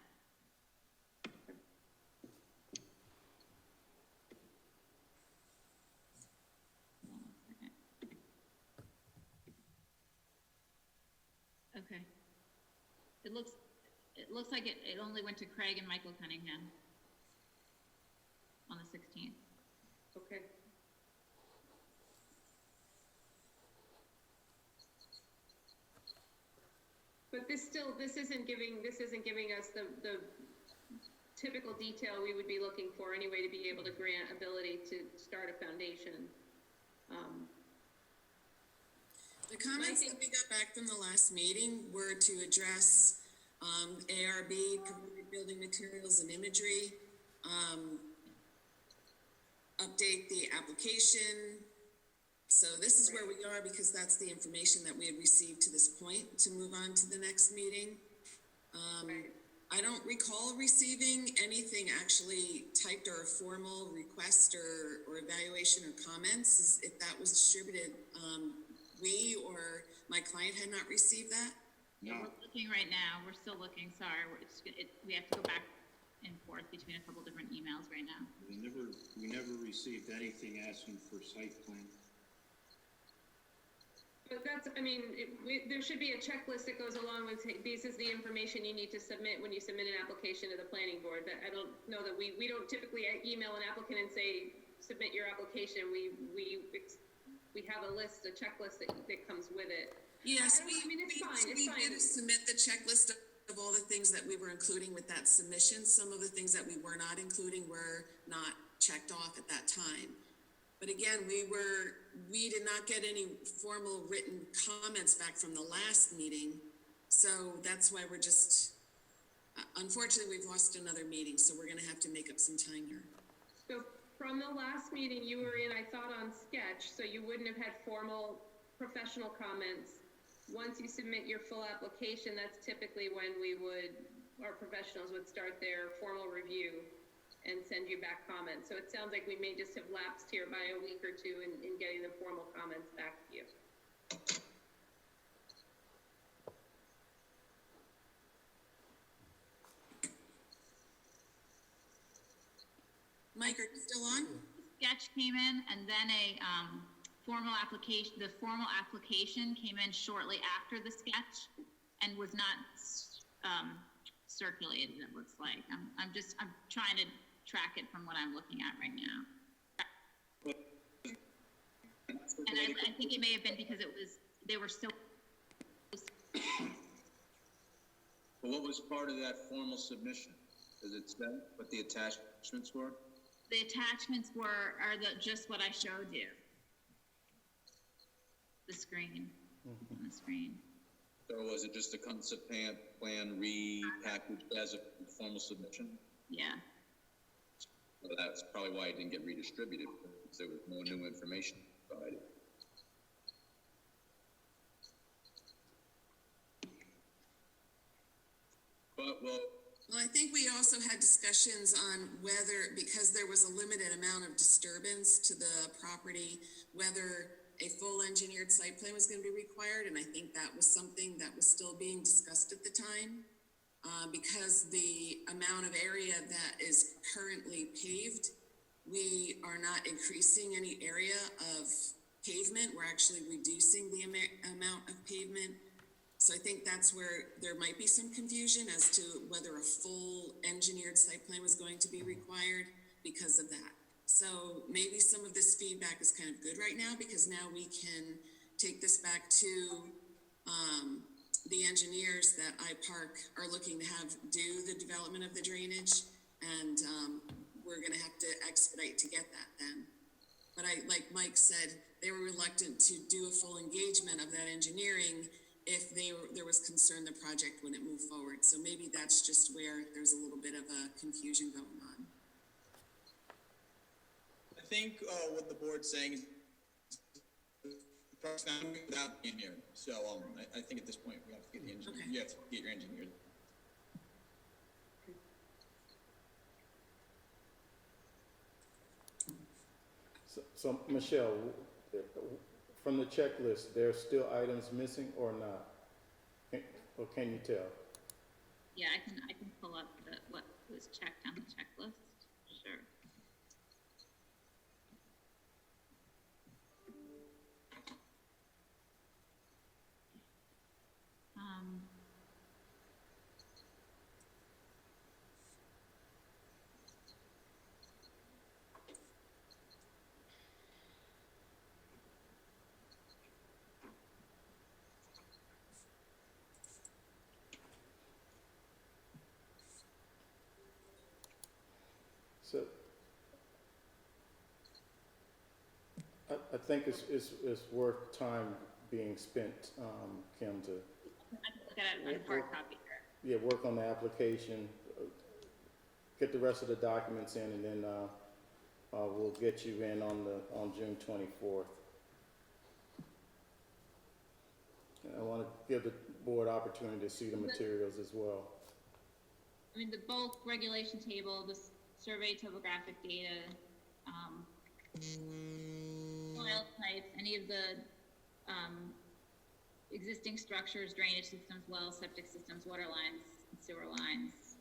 E: Okay. It looks like it only went to Craig and Michael Cunningham on the 16th.
D: Okay. But this isn't giving us the typical detail we would be looking for anyway to be able to grant ability to start a foundation.
H: The comments that we got back from the last meeting were to address ARB, provided building materials and imagery, update the application. So this is where we are because that's the information that we had received to this point to move on to the next meeting. I don't recall receiving anything actually typed or a formal request or evaluation or comments. If that was distributed, we or my client had not received that.
E: Yeah, we're looking right now. We're still looking. Sorry, we have to go back and forth between a couple different emails right now.
U: We never received anything asking for site plan.
D: But that's, I mean, there should be a checklist that goes along with, hey, this is the information you need to submit when you submit an application to the planning board. That I don't know that we don't typically email an applicant and say, submit your application. We have a list, a checklist that comes with it.
H: Yes,
D: I mean, it's fine,
H: we did submit the checklist of all the things that we were including with that submission. Some of the things that we were not including were not checked off at that time. But again, we did not get any formal written comments back from the last meeting. So that's why we're just, unfortunately, we've lost another meeting. So we're gonna have to make up some time here.
D: So from the last meeting you were in, I thought on sketch, so you wouldn't have had formal professional comments. Once you submit your full application, that's typically when our professionals would start their formal review and send you back comments. So it sounds like we may just have lapsed here by a week or two in getting the formal comments back to you.
H: Mike, are you still on?
E: Sketch came in, and then formal application. The formal application came in shortly after the sketch, and was not circulated. It looks like I'm trying to track it from what I'm looking at right now. And I think it may have been because they were still.
M: But what was part of that formal submission? Does it say what the attachments were?
E: The attachments are just what I showed you. The screen, on the screen.
M: Or was it just a concept plan repackaged as a formal submission?
E: Yeah.
M: Well, that's probably why it didn't get redistributed, because there was no new information provided. But, well,
H: I think we also had discussions on whether, because there was a limited amount of disturbance to the property, whether a full engineered site plan was going to be required. And I think that was something that was still being discussed at the time. Because the amount of area that is currently paved, we are not increasing any area of pavement. We're actually reducing the amount of pavement. So I think that's where there might be some confusion as to whether a full engineered site plan was going to be required because of that. So maybe some of this feedback is kind of good right now, because now we can take this back to the engineers that IPark are looking to have do the development of the drainage, and we're gonna have to expedite to get that then. But like Mike said, they were reluctant to do a full engagement of that engineering if there was concern the project wouldn't move forward. So maybe that's just where there's a little bit of a confusion going on.
F: I think what the board's saying is it's not without the engineer. So I think at this point we have to get the engineer.
H: Okay.
F: You have to get your engineer.
A: So Michelle, from the checklist, there's still items missing or not? Or can you tell?
E: Yeah, I can pull up what was checked on the checklist. Sure.
A: So, I think it's worth time being spent, Kim, to,
E: I can look at it on hard copy here.
A: yeah, work on the application, get the rest of the documents in, and then, we'll get you in on June 24th. And I want to give the board opportunity to see the materials as well.
E: I mean, the bulk regulation table, the survey topographic data, soil types, any of the, existing structures, drainage systems, wells, septic systems, water lines, sewer lines,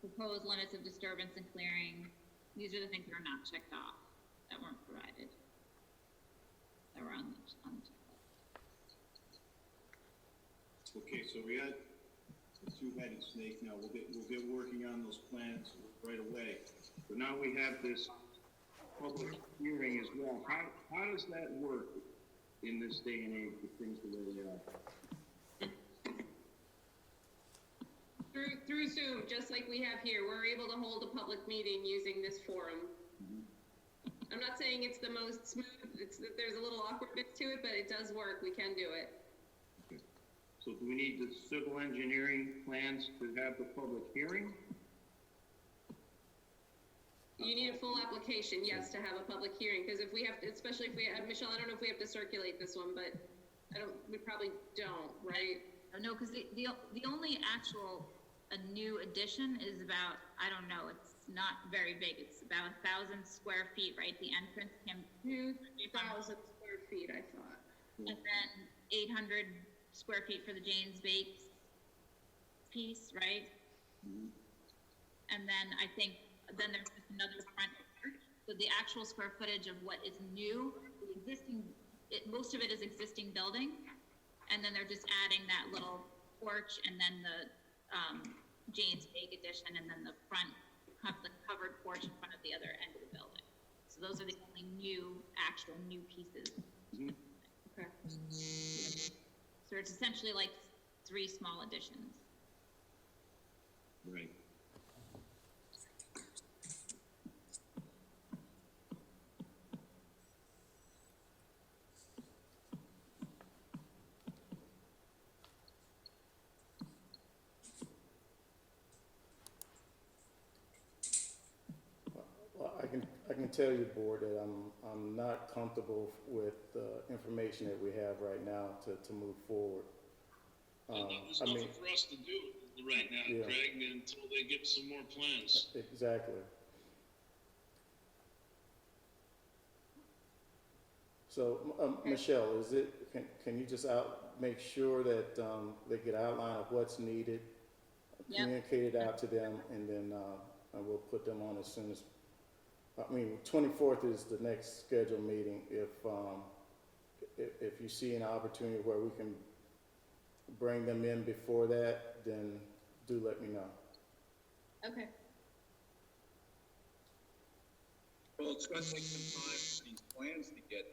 E: proposed limits of disturbance and clearing. These are the things that are not checked off, that weren't provided, that were on the checklist.
U: Okay, so we got the two-headed snake now. We'll get working on those plans right away. But now we have this public hearing as well. How does that work in this day and age with things the way they are?
D: Through Zoom, just like we have here, we're able to hold a public meeting using this forum. I'm not saying it's the most smooth, there's a little awkwardness to it, but it does work, we can do it.
U: Okay. So do we need the civil engineering plans to have the public hearing?
D: You need a full application, yes, to have a public hearing, because if we have to, especially if we have, Michelle, I don't know if we have to circulate this one, but we probably don't, right?
E: No, because the only actual, a new addition is about, I don't know, it's not very big. It's about 1,000 square feet, right? The entrance came to
D: 2,000 square feet, I thought.
E: And then 800 square feet for the Jane's Bakes piece, right? And then I think, then there's just another front porch. So the actual square footage of what is new, the existing, most of it is existing building. And then they're just adding that little porch and then the Jane's Bake addition and then the front, the covered porch in front of the other end of the building. So those are the only actual new pieces.
D: Okay.
E: So it's essentially like 3 small additions.
U: Right.
A: Well, I can tell you, board, that I'm not comfortable with the information that we have right now to move forward.
I: There's nothing for us to do right now,
A: Yeah.
I: Craig, until they get some more plans.
A: Exactly. So, Michelle, can you just make sure that, they get an outline of what's needed?
E: Yep.
A: Communicate it out to them, and then, we'll put them on as soon as, 24th is the next scheduled meeting. If you see an opportunity where we can bring them in before that, then do let me know.
D: Okay.
M: Well, it's gonna take some time for these plans to get,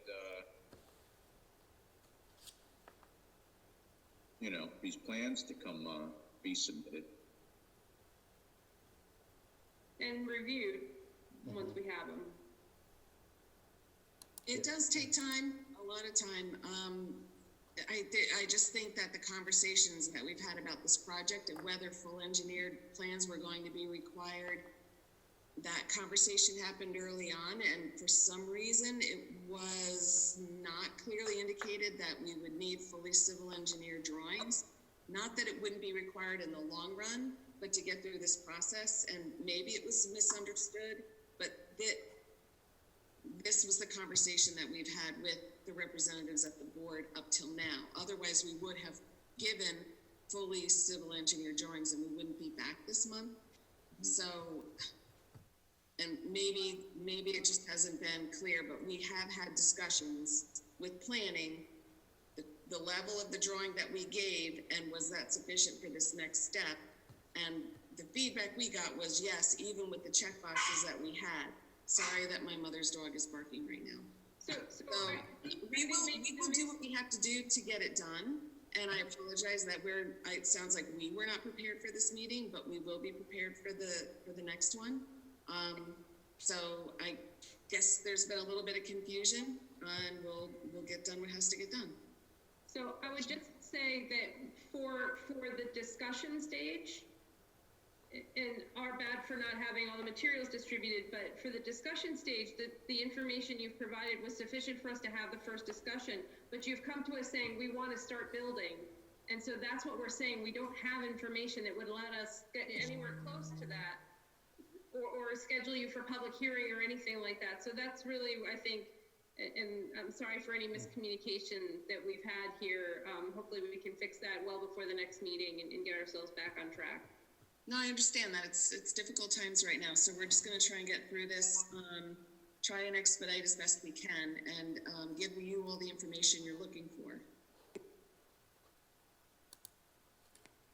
M: these plans to come, be submitted.
D: And reviewed, once we have them.
H: It does take time, a lot of time. I just think that the conversations that we've had about this project and whether full engineered plans were going to be required, that conversation happened early on, and for some reason, it was not clearly indicated that we would need fully civil engineered drawings. Not that it wouldn't be required in the long run, but to get through this process, and maybe it was misunderstood, but this was the conversation that we've had with the representatives at the board up till now. Otherwise, we would have given fully civil engineered drawings and we wouldn't be back this month. So, and maybe it just hasn't been clear, but we have had discussions with planning, the level of the drawing that we gave, and was that sufficient for this next step? And the feedback we got was yes, even with the check boxes that we had. Sorry that my mother's dog is barking right now. So we will do what we have to do to get it done. And I apologize that it sounds like we were not prepared for this meeting, but we will be prepared for the next one. So I guess there's been a little bit of confusion, and we'll get done what has to get done.
D: So I would just say that for the discussion stage, and our bad for not having all the materials distributed, but for the discussion stage, the information you've provided was sufficient for us to have the first discussion, but you've come to us saying we want to start building. And so that's what we're saying. We don't have information that would let us get anywhere close to that or schedule you for public hearing or anything like that. So that's really, I think, and I'm sorry for any miscommunication that we've had here. Hopefully we can fix that well before the next meeting and get ourselves back on track.
H: No, I understand that. It's difficult times right now, so we're just gonna try and get through this, try and expedite as best we can, and give you all the information you're looking for.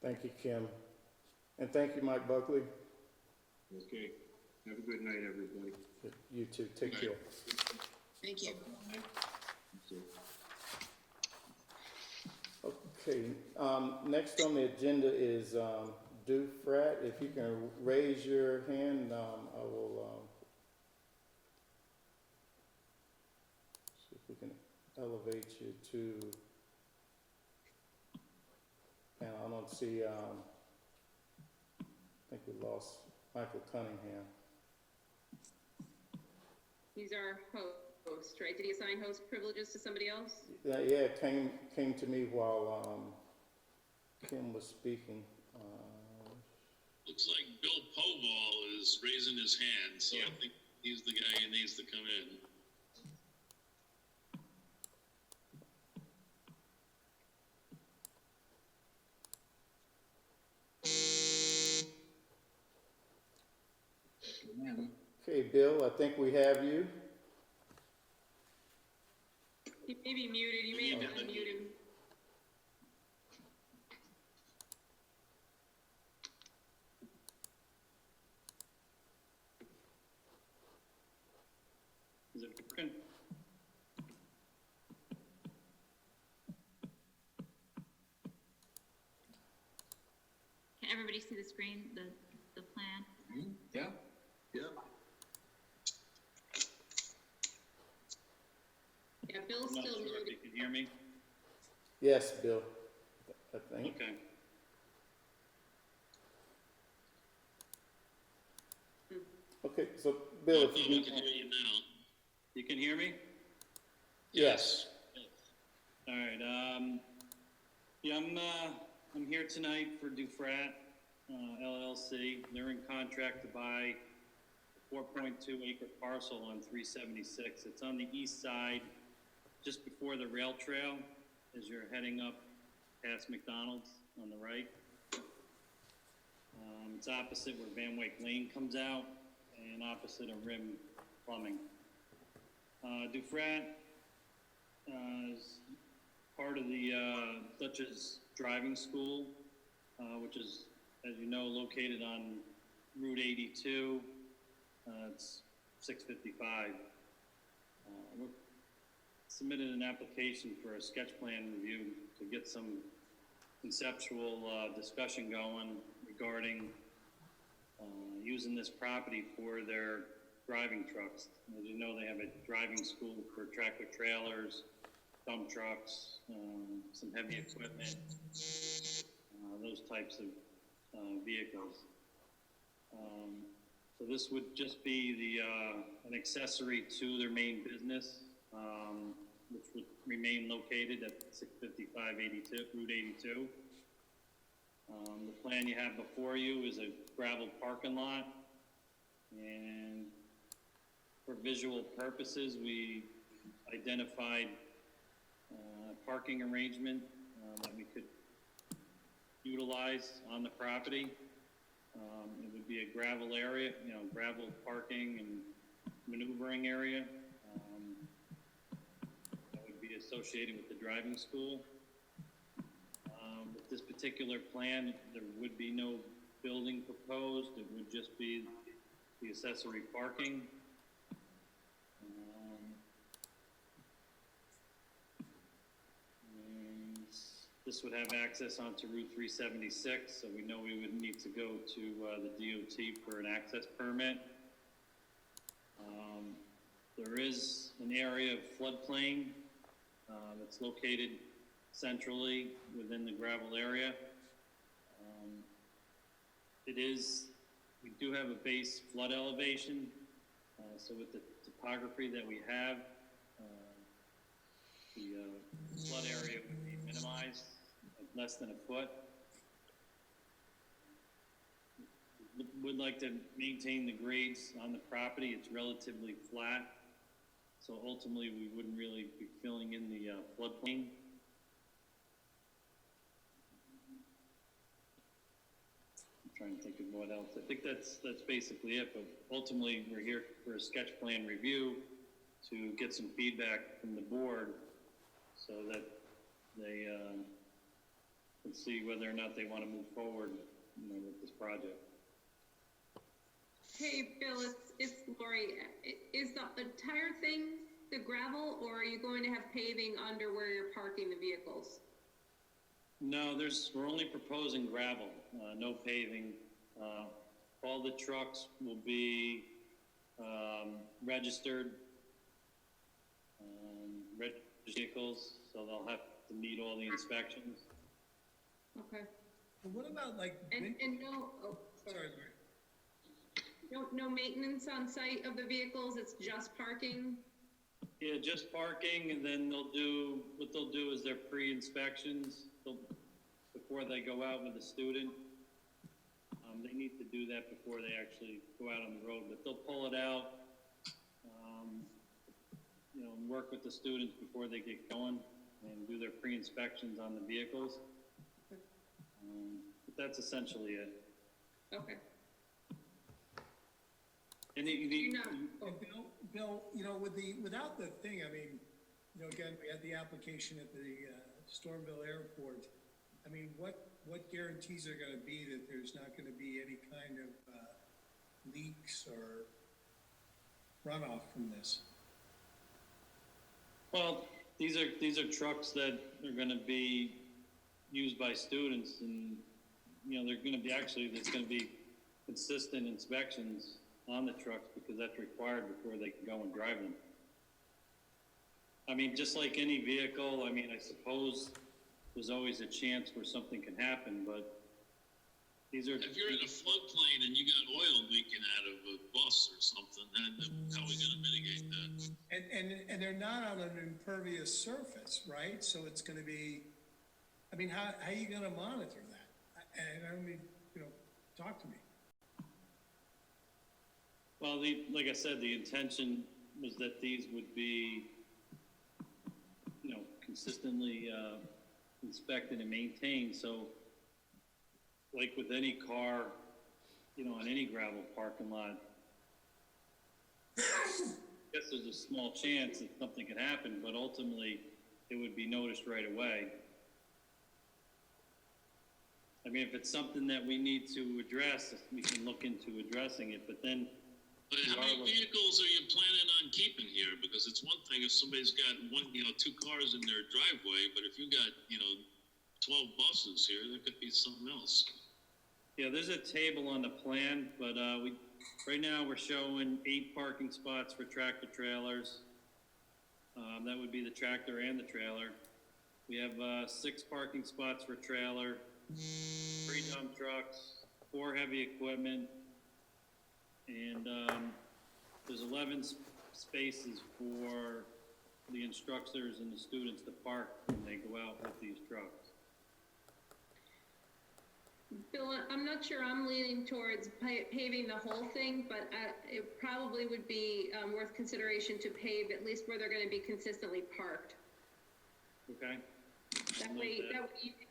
A: Thank you, Kim. And thank you, Mike Buckley.
U: Okay, have a good night, everybody.
A: You too, take care.
H: Thank you.
A: Okay, next on the agenda is Dufrat. If you can raise your hand, I will see if we can elevate you to, and I don't see, I think we lost Michael Cunningham.
D: He's our host, right? Did he assign host privileges to somebody else?
A: Yeah, it came to me while Kim was speaking.
I: Looks like Bill Povall is raising his hand, so I think he's the guy who needs to come in.
A: Okay, Bill, I think we have you.
D: He may be muted. You may have to unmute him.
J: Is it working?
E: Can everybody see the screen, the plan?
M: Yeah.
J: Yeah.
D: Yeah, Bill's
J: I'm not
D: still
J: sure if
D: muted.
J: you can hear me.
A: Yes, Bill, I think.
J: Okay.
A: Okay, so Bill, if
I: We
A: you
I: can hear you now.
J: You can hear me?
A: yes.
J: All right. Yeah, I'm here tonight for Dufrat LLC. They're in contract to buy a 4.2 acre parcel on 376. It's on the east side, just before the rail trail, as you're heading up past McDonald's on the right. It's opposite where Van Wyck Lane comes out and opposite of Rim Plumbing. Dufrat is part of the Dutchess Driving School, which is, as you know, located on Route 82. It's 655. We submitted an application for a sketch plan review to get some conceptual discussion going regarding using this property for their driving trucks. As you know, they have a driving school for tractor trailers, dump trucks, some heavy equipment, those types of vehicles. So this would just be an accessory to their main business, which would remain located at 655 Route 82. The plan you have before you is a gravel parking lot, and for visual purposes, we identified a parking arrangement that we could utilize on the property. It would be a gravel area, gravel parking and maneuvering area that would be associated with the driving school. With this particular plan, there would be no building proposed. It would just be the accessory parking. And This would have access onto Route 376, so we know we would need to go to the DOT for an access permit. There is an area of floodplain that's located centrally within the gravel area. We do have a base flood elevation, so with the topography that we have, the flood area would be minimized at less than a foot. Would like to maintain the grades on the property. It's relatively flat, so ultimately we wouldn't really be filling in the floodplain. I'm trying to think of what else. I think that's basically it, but ultimately we're here for a sketch plan review to get some feedback from the board so that they can see whether or not they want to move forward, with this project.
D: Hey, Bill, it's Lori. Is the entire thing the gravel, or are you going to have paving under where you're parking the vehicles?
J: No, we're only proposing gravel, no paving. All the trucks will be registered vehicles, so they'll have to meet all the inspections.
D: Okay.
T: But what about like?
D: And no, oh, sorry. No maintenance on site of the vehicles, it's just parking?
J: Yeah, just parking, and then what they'll do is their pre-inspections, before they go out with a student. They need to do that before they actually go out on the road, but they'll pull it out, and work with the students before they get going and do their pre-inspections on the vehicles. But that's essentially it.
D: Okay.
J: And
T: Bill, without the thing, I mean, again, we had the application at the Stormville Airport. I mean, what guarantees are going to be that there's not going to be any kind of leaks or runoff from this?
J: Well, these are trucks that are going to be used by students, and they're going to be there's going to be consistent inspections on the trucks because that's required before they can go and drive them. I mean, just like any vehicle, I suppose there's always a chance where something can happen, but these are.
I: If you're in a floodplain and you got oil leaking out of a bus or something, then how are we going to mitigate that?
T: And they're not on an impervious surface, right? So it's going to be, how are you going to monitor that? And talk to me.
J: Well, like I said, the intention was that these would be, consistently inspected and maintained. So, like with any car, on any gravel parking lot, I guess there's a small chance that something could happen, but ultimately it would be noticed right away. If it's something that we need to address, we can look into addressing it, but then.
I: But how many vehicles are you planning on keeping here? Because it's one thing if somebody's got two cars in their driveway, but if you got, 12 buses here, there could be something else.
J: Yeah, there's a table on the plan, but right now we're showing 8 parking spots for tractor trailers. That would be the tractor and the trailer. We have 6 parking spots for trailer, 3 dump trucks, 4 heavy equipment, and there's 11 spaces for the instructors and the students to park when they go out with these trucks.
D: Bill, I'm not sure I'm leaning towards paving the whole thing, but it probably would be worth consideration to pave at least where they're going to be consistently parked.
J: Okay.
D: That way you can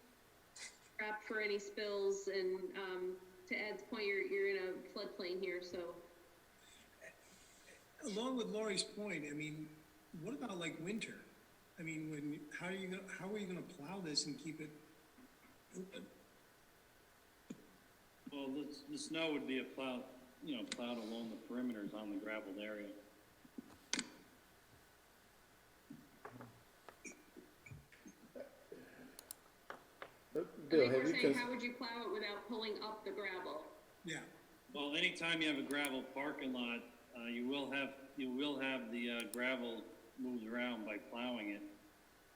D: prep for any spills, and to Ed's point, you're in a floodplain here, so.
T: Along with Lori's point, what about like winter? How are you going to plow this and keep it open?
J: Well, the snow would be plowed along the perimeters on the graveled area.
A: Bill,
D: think
A: have
D: we're
A: you
D: saying,
A: cons-
D: how would you plow it without pulling up the gravel?
T: Yeah.
J: Well, anytime you have a gravel parking lot, you will have the gravel moved around by plowing it.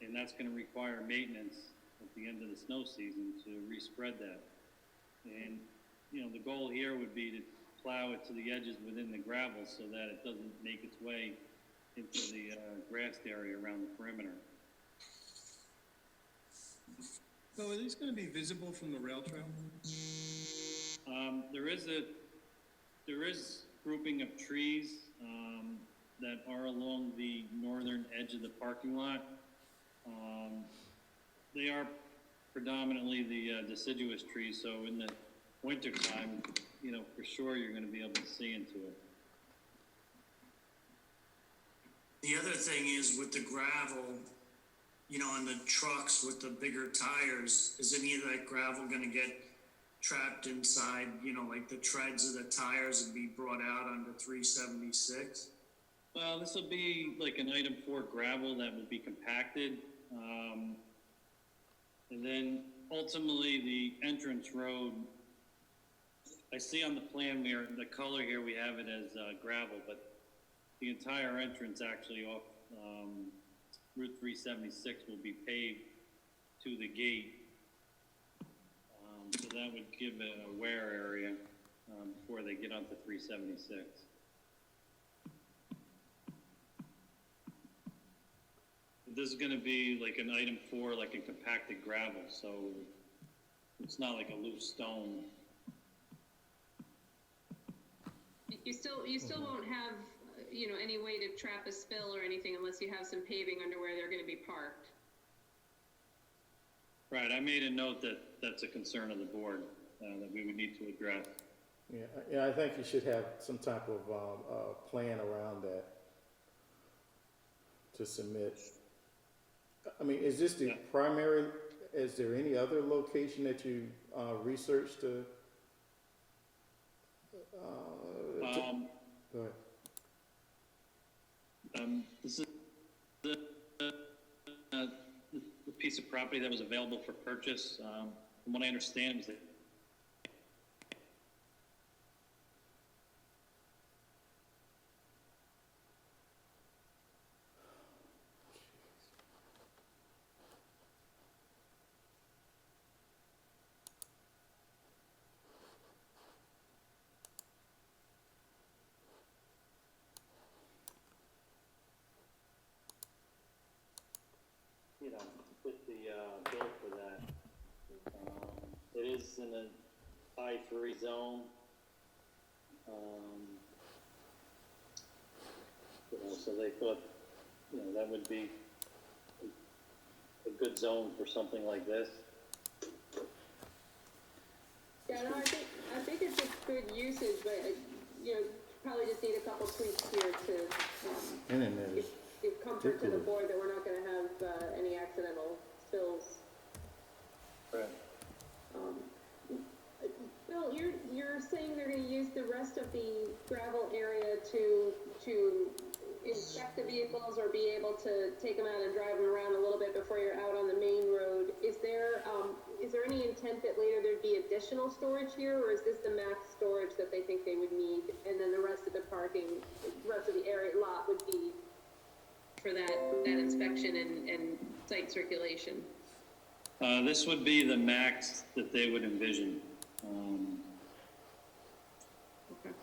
J: And that's gonna require maintenance at the end of the snow season to respread that. And, you know, the goal here would be to plow it to the edges within the gravel so that it doesn't make its way into the grassed area around the perimeter.
T: So are these gonna be visible from the rail trail?
J: There is grouping of trees, that are along the northern edge of the parking lot. They are predominantly the deciduous trees, so in the winter time, you know, for sure you're gonna be able to see into it.
N: The other thing is with the gravel, you know, on the trucks with the bigger tires, is any of that gravel gonna get trapped inside, you know, like the treads of the tires and be brought out under 376?
J: Well, this will be like an item 4 gravel that will be compacted. And then ultimately the entrance road, I see on the plan where the color here, we have it as gravel, but the entire entrance actually off Route 376 will be paved to the gate. So that would give it a wear area before they get onto 376. This is gonna be like an item 4, like a compacted gravel, so it's not like a loose stone.
D: You still won't have, you know, any way to trap a spill or anything unless you have some paving under where they're gonna be parked.
J: Right, I made a note that that's a concern of the board, that we would need to address.
A: Yeah, I think you should have some type of plan around that to submit. I mean, is this the primary, is there any other location that you researched to? Go ahead.
J: This is the piece of property that was available for purchase. From what I understand, is that you know, with the bill for that. It is in a I-3 zone. You know, so they thought, you know, that would be a good zone for something like this.
D: Yeah, no, I think it's a good usage, but, you know, probably just need a couple tweaks here to,
A: Internet is
D: give comfort to the
A: ridiculous.
D: board that we're not gonna have, any accidental spills.
J: Right.
D: Bill, you're saying they're gonna use the rest of the gravel area to inspect the vehicles or be able to take them out and drive them around a little bit before you're out on the main road. Is there any intent that later there'd be additional storage here, or is this the max storage that they think they would need? And then the rest of the rest of the area lot would be for that inspection and site circulation?
J: This would be the max that they would envision.
D: Okay.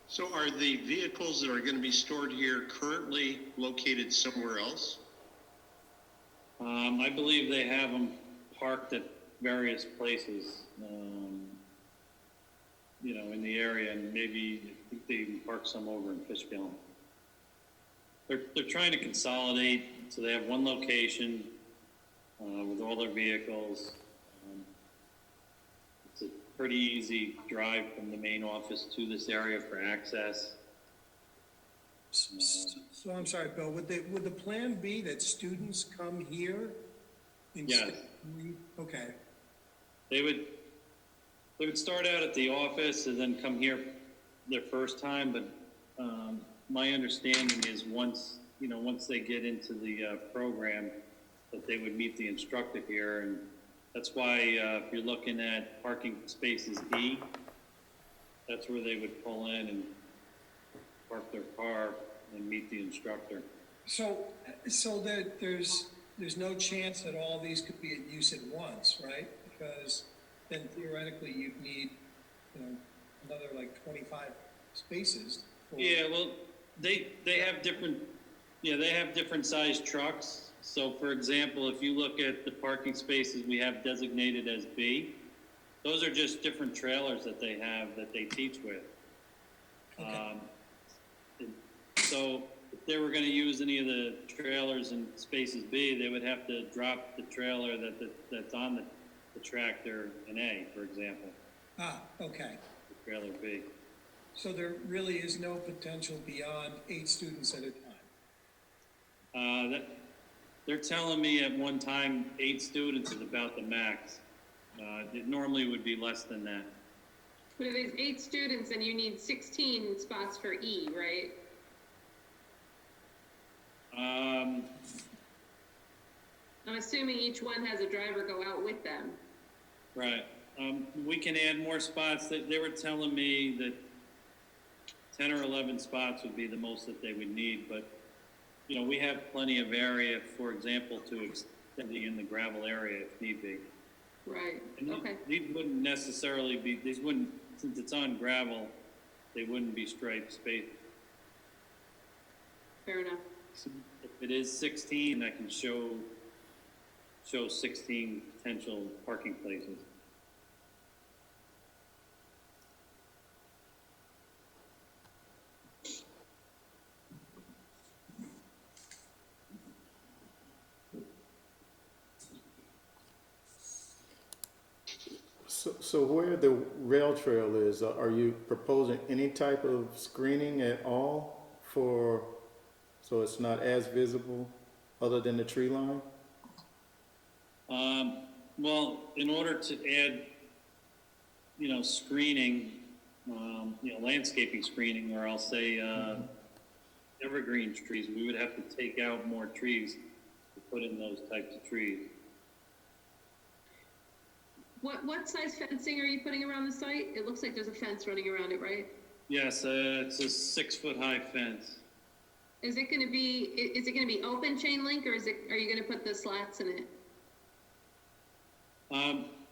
G: So are the vehicles that are going to be stored here currently located somewhere else?
J: I believe they have them parked at various places, you know, in the area, and maybe I think they even park some over in Fishkill. They're trying to consolidate, so they have one location with all their vehicles. It's a pretty easy drive from the main office to this area for access.
T: So I'm sorry, Bill, would the plan be that students come here?
J: Yes.
T: Okay,
J: They would start out at the office and then come here their first time, but my understanding is once you know, once they get into the, program, that they would meet the instructor here, and that's why, if you're looking at parking spaces E, that's where they would pull in and park their car and meet the instructor.
T: So that there's no chance that all these could be in use at once, right? Because then theoretically you'd need, you know, another like 25 spaces.
J: Yeah, well, they have different, they have different sized trucks. So for example, if you look at the parking spaces we have designated as B, those are just different trailers that they have that they teach with. So if they were gonna use any of the trailers in spaces B, they would have to drop the trailer that's on the tractor in A, for example,
T: Ah, okay.
J: the trailer B.
T: So there really is no potential beyond 8 students at a time?
J: They're telling me at one time, 8 students is about the max. It normally would be less than that.
D: But if there's 8 students, then you need 16 spots for E, right? I'm assuming each one has a driver go out with them.
J: Right. We can add more spots. They were telling me that 10 or 11 spots would be the most that they would need, but, you know, we have plenty of area, for example, to extend in the gravel area if need be.
D: Right,
J: And
D: okay.
J: These wouldn't necessarily be, these wouldn't, since it's on gravel, they wouldn't be striped space.
D: Fair enough.
J: If it is 16, I can show 16 potential parking places.
A: So where the rail trail is, are you proposing any type of screening at all so it's not as visible other than the tree line?
J: Well, in order to add, screening, landscaping screening, or I'll say, evergreen trees, we would have to take out more trees to put in those types of trees.
D: What size fencing are you putting around the site? It looks like there's a fence running around it, right?
J: Yes, it's a 6-foot-high fence.
D: Is it gonna be open chain link, or are you gonna put the slats in it?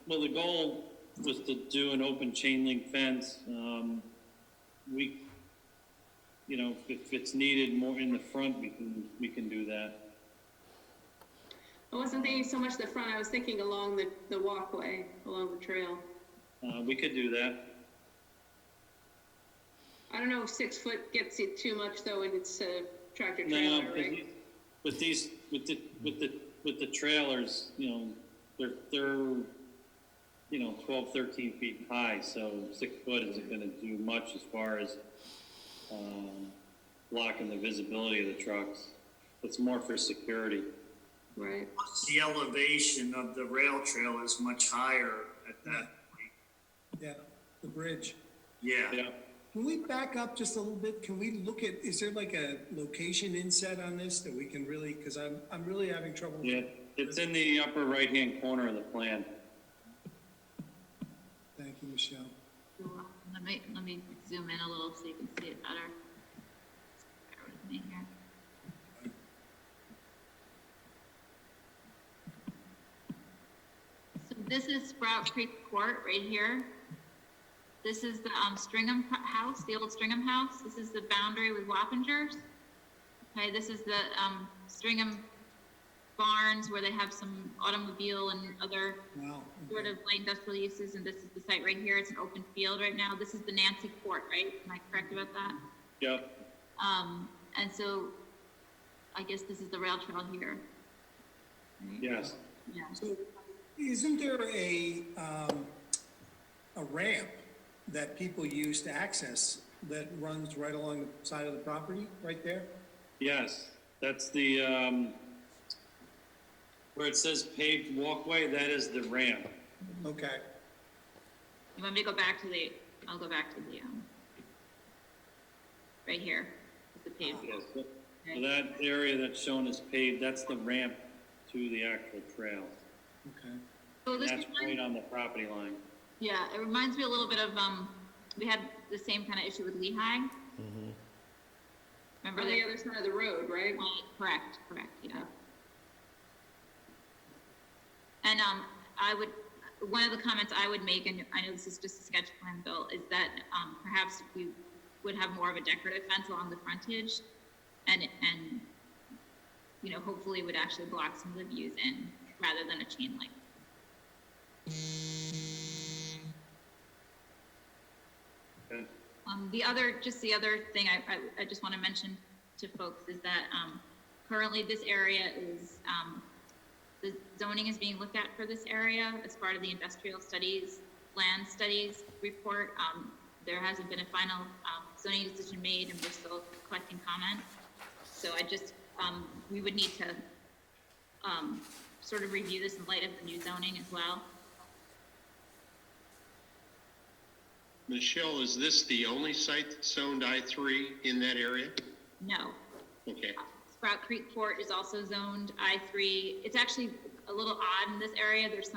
J: Well, the goal was to do an open chain link fence. If it's needed more in the front, we can do that.
D: I wasn't thinking so much the front, I was thinking along the walkway, along the trail.
J: We could do that.
D: I don't know if 6 foot gets you too much though, and it's a tractor
J: No,
D: trailer, right?
J: with the trailers, they're 12, 13 feet high, so 6 foot isn't gonna do much as far as, blocking the visibility of the trucks. It's more for security.
D: Right.
N: The elevation of the rail trail is much higher at that point.
T: Yeah, the bridge.
N: Yeah.
T: Can we back up just a little bit? Can we look at, is there like a location inset on this that we can really, because I'm really having trouble.
J: Yeah, it's in the upper right-hand corner of the plan.
T: Thank you, Michelle.
E: Let me zoom in a little so you can see it better. Bear with me here. So this is Sprout Creek Court right here. This is the Stringham house, the old Stringham house. This is the boundary with Wappingers. Okay, this is the Stringham barns where they have some automobile and other sort of light industrial uses, and this is the site right here. It's an open field right now. This is the Nancy Court, right? Am I correct about that?
J: Yep.
E: And so I guess this is the rail trail here. Right?
J: Yes.
E: Yeah.
T: So isn't there a ramp that people use to access that runs right along the side of the property, right there?
J: Yes, that's the, where it says paved walkway, that is the ramp.
T: Okay.
E: You want me to go back to I'll go back to the, right here, is the paved.
J: Yes. So that area that's shown as paved, that's the ramp to the actual trail.
T: Okay.
E: So this
J: That's right on the property line.
E: Yeah, it reminds me a little bit of, we had the same kind of issue with Lehigh. Remember
D: On the other side of the road, right?
E: Correct, yeah. And, one of the comments I would make, and I know this is just a sketch plan, Bill, is that, perhaps we would have more of a decorative fence along the frontage and, hopefully would actually block some of the views in rather than a chain link.
J: Okay.
E: The other thing I just want to mention to folks is that, currently this area is, the zoning is being looked at for this area as part of the industrial studies, land studies report. There hasn't been a final, zoning decision made and we're still collecting comments. So we would need to, sort of review this in light of the new zoning as well.
G: Michelle, is this the only site that's zoned I-3 in that area?
E: No.
G: Okay.
E: Sprout Creek Court is also zoned I-3. It's actually a little odd in this area. There's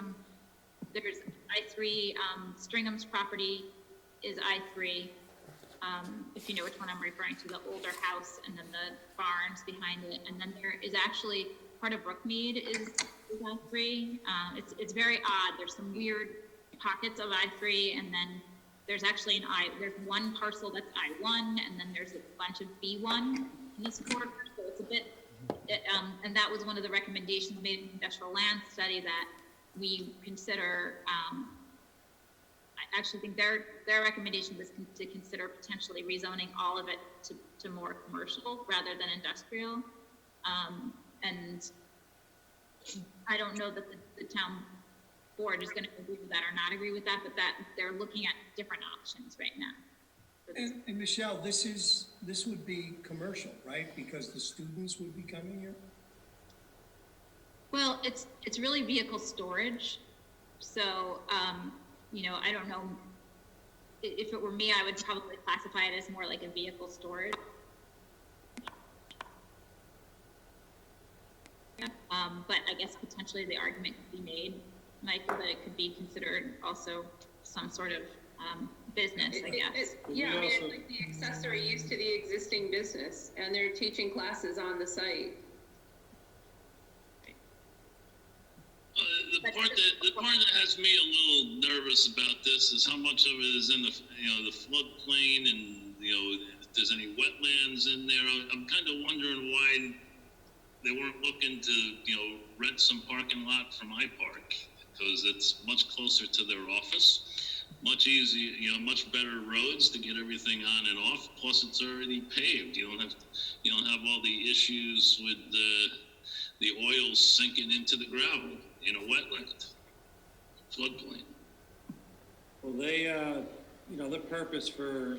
E: I-3, Stringham's property is I-3. If you know which one I'm referring to, the older house and then the barns behind it. And then there is actually part of Brookmead is I-3. It's very odd. There's some weird pockets of I-3 and then there's actually there's one parcel that's I-1 and then there's a bunch of B1 in this corridor. So it's a bit, and that was one of the recommendations made in the industrial land study that we consider, I actually think their recommendation was to consider potentially rezoning all of it to more commercial rather than industrial. And I don't know that the town board is going to agree with that or not agree with that, but that they're looking at different options right now.
T: And Michelle, this would be commercial, right? Because the students would be coming here?
E: Well, it's really vehicle storage. So, I don't know. If it were me, I would probably classify it as more like a vehicle storage. But I guess potentially the argument could be made, Michael, that it could be considered also some sort of business, I guess.
D: Yeah, I mean, it's like the accessory use to the existing business, and they're teaching classes on the site.
I: The part that has me a little nervous about this is how much of it is in the floodplain and, if there's any wetlands in there. I'm kind of wondering why they weren't looking to, rent some parking lot from iPark, because it's much closer to their office, much easier, much better roads to get everything on and off. Plus, it's already paved. You don't have all the issues with the oil sinking into the gravel in a wetland, floodplain.
J: Well, they, their purpose for,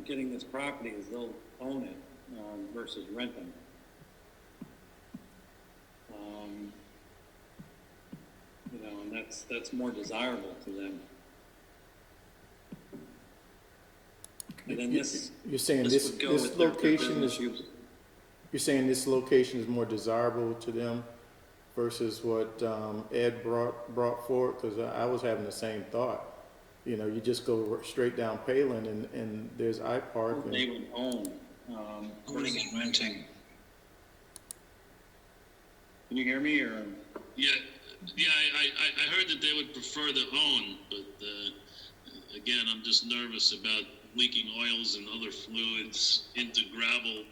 J: getting this property is they'll own it, versus renting. And that's more desirable to them. And then
A: You're saying this location is, you're saying this location is more desirable to them versus what Ed brought forward? Because I was having the same thought. You just go straight down Palin and there's iPark. And
J: they would own,
R: owning and renting.
J: Can you hear me, or?
I: Yeah, I heard that they would prefer to own, but again, I'm just nervous about leaking oils and other fluids into gravel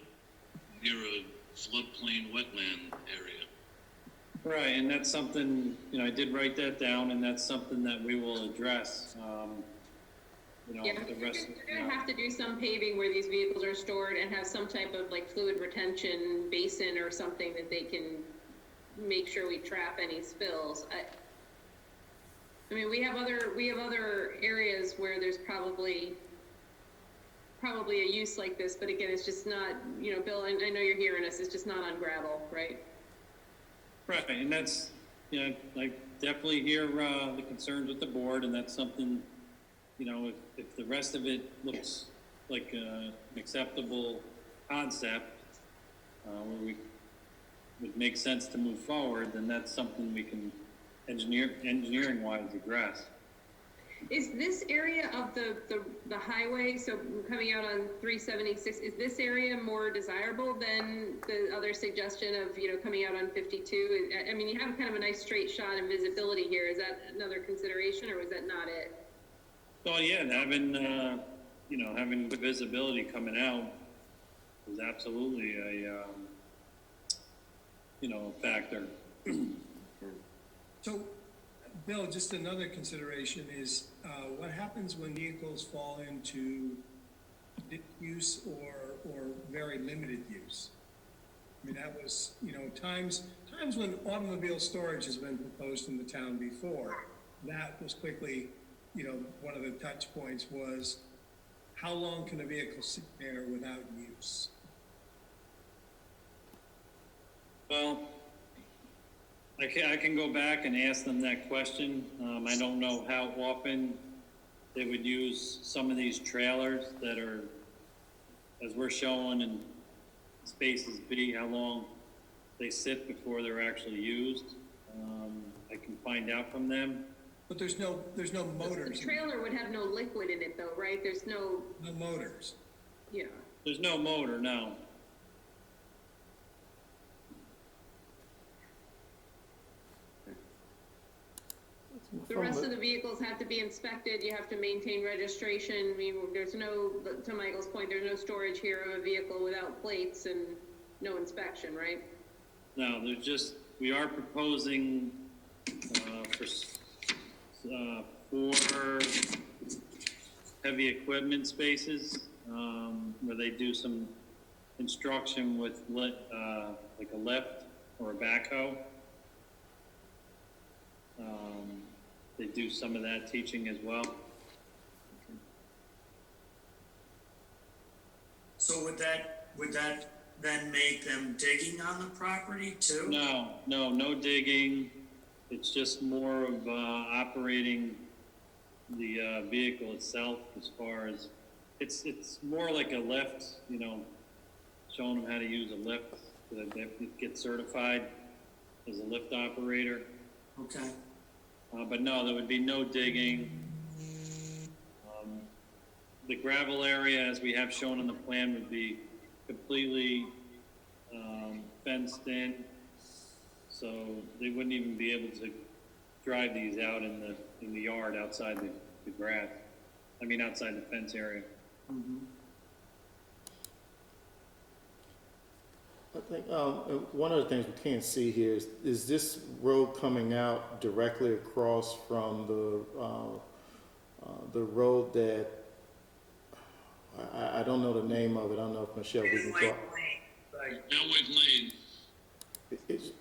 I: near a floodplain wetland area.
J: Right, and that's something, I did write that down, and that's something that we will address,
D: Yeah,
J: the rest.
D: they're gonna have to do some paving where these vehicles are stored and have some type of like fluid retention basin or something that they can make sure we trap any spills. I mean, we have other areas where there's probably a use like this, but again, it's just not, Bill, I know you're hearing us, it's just not on gravel, right?
J: Right, and that's, I definitely hear, the concerns with the board, and that's something, if the rest of it looks like, an acceptable concept, where we would make sense to move forward, then that's something we can engineering wise address.
D: Is this area of the highway, so coming out on 376, is this area more desirable than the other suggestion of, you know, coming out on 52? I mean, you have kind of a nice straight shot and visibility here. Is that another consideration, or was that not it?
J: Well, yeah, and having the visibility coming out is absolutely a factor.
T: So, Bill, just another consideration is, what happens when vehicles fall into use or very limited use? I mean, that was, times when automobile storage has been proposed in the town before, that was quickly, one of the touch points was, how long can a vehicle sit there without use?
J: Well, I can go back and ask them that question. I don't know how often they would use some of these trailers that are, as we're showing in spaces B, how long they sit before they're actually used. I can find out from them.
T: But there's no motors.
D: The trailer would have no liquid in it though, right? There's no
T: motors.
D: Yeah.
J: There's no motor, no.
D: The rest of the vehicles have to be inspected, you have to maintain registration, I mean, there's no, to Michael's point, there's no storage here of a vehicle without plates and no inspection, right?
J: No, we are proposing, for heavy equipment spaces, where they do some instruction with like a lift or a backhoe. They do some of that teaching as well.
N: So would that then make them digging on the property too?
J: No digging. It's just more of operating the vehicle itself, as far as it's more like a lift, showing them how to use a lift, so that they get certified as a lift operator.
N: Okay.
J: But no, there would be no digging. The gravel area, as we have shown on the plan, would be completely fenced in, so they wouldn't even be able to drive these out in the yard outside the grass. I mean, outside the fence area.
N: Mm-hmm.
A: I think one of the things we can't see here is this road coming out directly across from the road that I don't know the name of it. I don't know if Michelle we can talk.
I: Elwick Lane.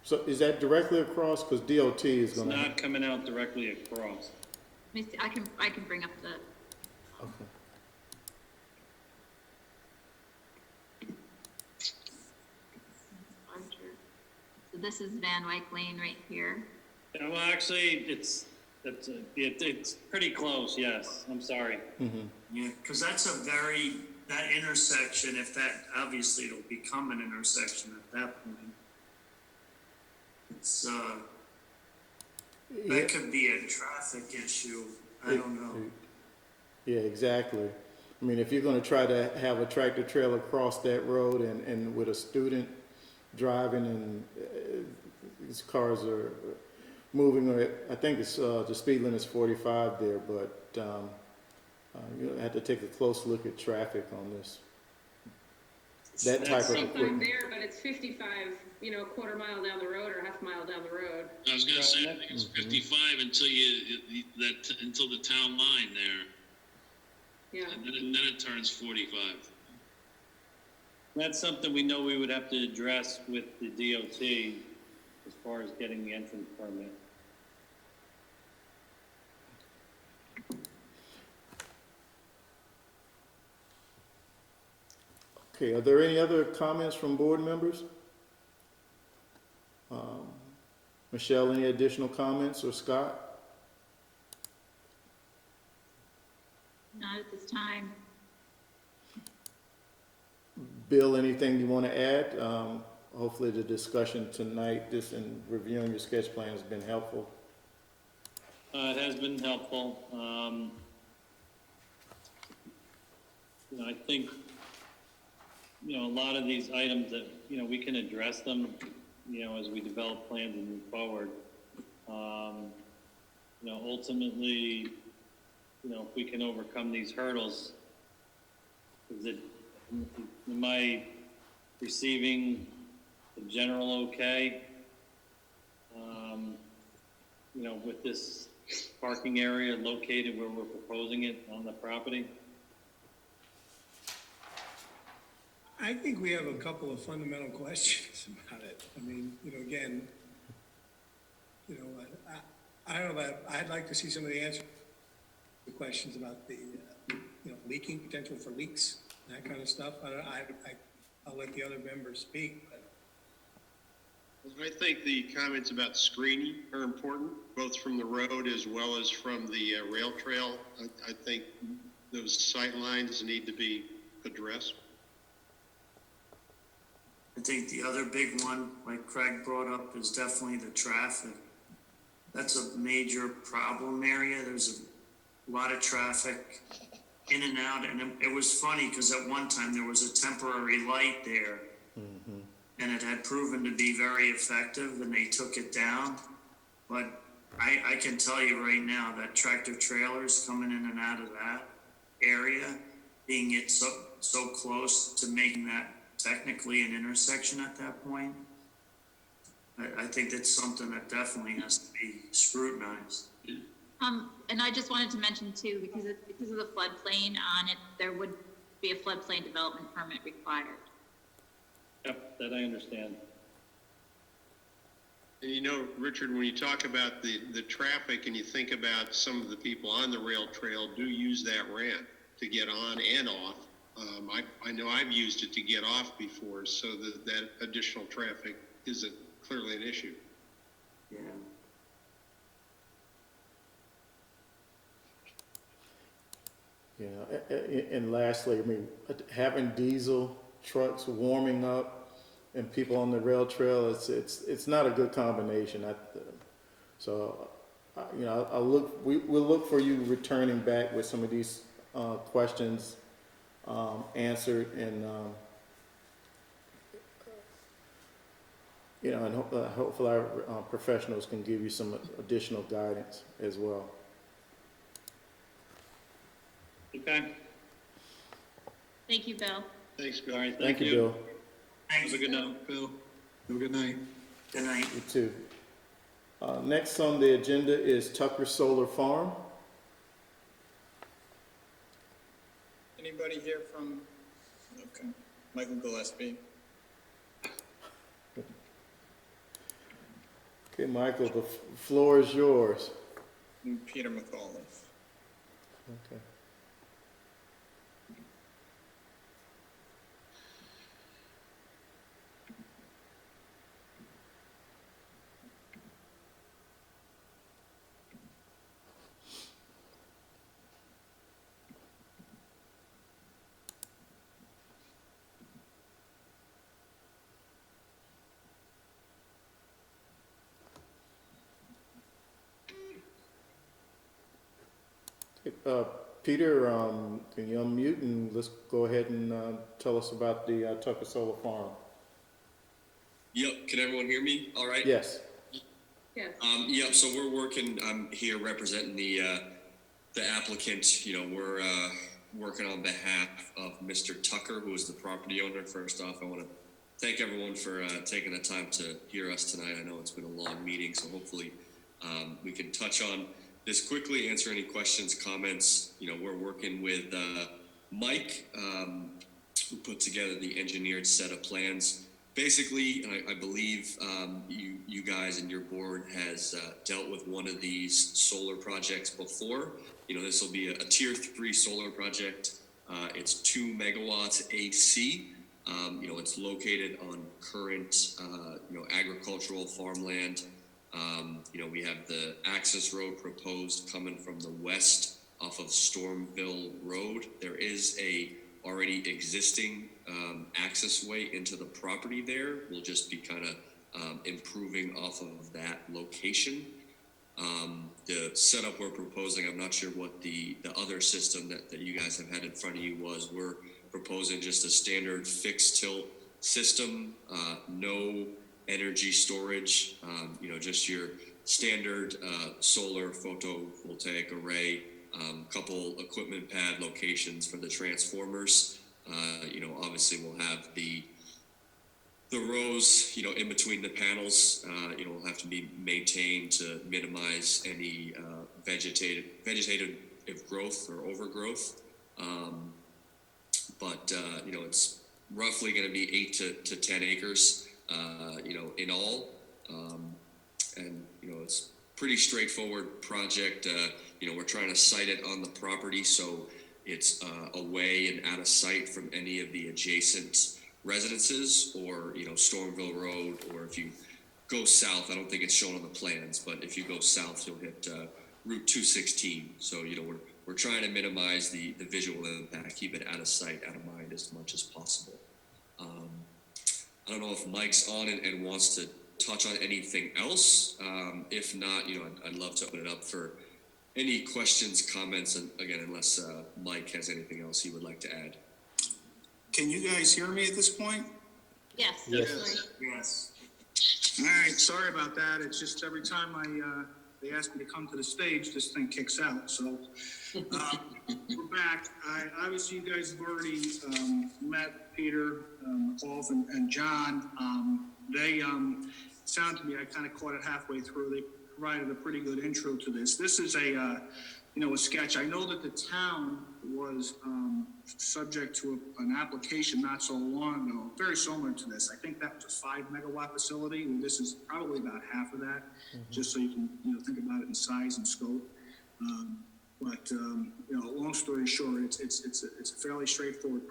A: So is that directly across? Because DOT is
J: It's
A: going to.
J: not coming out directly across.
E: Let me see, I can bring up the,
A: Okay.
E: so this is Van Wyck Lane right here.
J: Yeah, well, actually, it's pretty close. Yes, I'm sorry.
A: Mm-hmm.
N: Yeah, because that intersection, if that, obviously it'll become an intersection at that point. It's, that could be a traffic issue, I don't know.
A: Yeah, exactly. I mean, if you're going to try to have a tractor trailer cross that road and with a student driving and these cars are moving, or I think it's the speed limit is 45 there, but you have to take a close look at traffic on this. That type of
D: 55
A: equipment.
D: there, but it's 55, a quarter mile down the road or half mile down the road.
I: I was gonna say, I think it's 55 until the town line there.
D: Yeah.
I: And then it turns 45.
J: That's something we know we would have to address with the DOT as far as getting the entrance permit.
A: Okay, are there any other comments from board members? Michelle, any additional comments, or Scott?
E: Not at this time.
A: Bill, anything you want to add? Hopefully the discussion tonight, this and reviewing your sketch plan has been helpful.
J: It has been helpful. You know, I think, you know, a lot of these items that, you know, we can address them, you know, as we develop plans and move forward. You know, ultimately, you know, if we can overcome these hurdles, am I receiving the general okay? You know, with this parking area located where we're proposing it on the property?
T: I think we have a couple of fundamental questions about it. I mean, you know, again, you know, I don't know about, I'd like to see some of the answers, the questions about the, you know, leaking, potential for leaks, that kind of stuff. I'll let the other members speak, but.
G: I think the comments about screening are important, both from the road as well as from the rail trail. I think those sight lines need to be addressed.
N: I think the other big one, like Craig brought up, is definitely the traffic. That's a major problem area. There's a lot of traffic in and out, and it was funny because at one time there was a temporary light there, and it had proven to be very effective, and they took it down. But I can tell you right now that tractor trailers coming in and out of that area, being it so close to making that technically an intersection at that point, I think that's something that definitely has to be scrutinized.
E: And I just wanted to mention too, because of the floodplain on it, there would be a floodplain development permit required.
J: Yep, that I understand.
G: And you know, Richard, when you talk about the traffic and you think about some of the people on the rail trail do use that ramp to get on and off. I know I've used it to get off before, so that additional traffic isn't clearly an issue.
N: Yeah.
A: You know, and lastly, I mean, having diesel trucks warming up and people on the rail trail, it's not a good combination. So, you know, we'll look for you returning back with some of these questions answered, and you know, and hopefully our professionals can give you some additional guidance as well.
J: Okay.
E: Thank you, Bill.
G: Thanks, Bill.
J: All right,
A: Thank you, Bill.
N: Thanks.
J: Have a good night, Bill.
U: Have a good night.
N: Good night.
A: You too. Next on the agenda is Tucker Solar Farm.
F: Anybody here from, okay, Michael Gillespie?
A: Okay, Michael, the floor is yours.
F: And Peter McAuliffe.
A: Okay. Peter, can you unmute and let's go ahead and tell us about the Tucker Solar Farm.
K: Yep, can everyone hear me? All right?
A: Yes.
D: Yes.
K: Yep, so we're working, I'm here representing the applicant. You know, we're working on behalf of Mr. Tucker, who is the property owner. First off, I want to thank everyone for taking the time to hear us tonight. I know it's been a long meeting, so hopefully we can touch on this quickly, answer any questions, comments. You know, we're working with Mike, who put together the engineered set of plans. Basically, I believe you guys and your board has dealt with one of these solar projects before. You know, this will be a tier 3 solar project. It's 2 megawatts AC. You know, it's located on current, you know, agricultural farmland. You know, we have the access road proposed coming from the west off of Stormville Road. There is a already existing access way into the property there. We'll just be kind of improving off of that location. The setup we're proposing, I'm not sure what the other system that you guys have had in front of you was. We're proposing just a standard fixed tilt system, no energy storage, just your standard solar photovoltaic array, couple equipment pad locations for the transformers. Obviously we'll have the rows, in between the panels, will have to be maintained to minimize any vegetative growth or overgrowth. It's roughly going to be 8 to 10 acres, in all. It's pretty straightforward project. We're trying to site it on the property so it's away and out of sight from any of the adjacent residences or, Stormville Road, or if you go south, I don't think it's shown on the plans, but if you go south, you'll hit Route 216. So, we're trying to minimize the visual impact, keep it out of sight, out of mind as much as possible. I don't know if Mike's on and wants to touch on anything else. If not, I'd love to open it up for any questions, comments, and again, unless Mike has anything else he would like to add.
S: Can you guys hear me at this point?
E: Yes.
S: Yes. All right, sorry about that. It's just every time they ask me to come to the stage, this thing kicks out. So we're back. Obviously, you guys have already met Peter, Wolf, and John. They sound to me, I kind of caught it halfway through. They provided a pretty good intro to this. This is a sketch. I know that the town was subject to an application not so long ago, very similar to this. I think that was a 5 megawatt facility. Well, this is probably about half of that, just so you can think about it in size and scope. Long story short, it's a fairly straightforward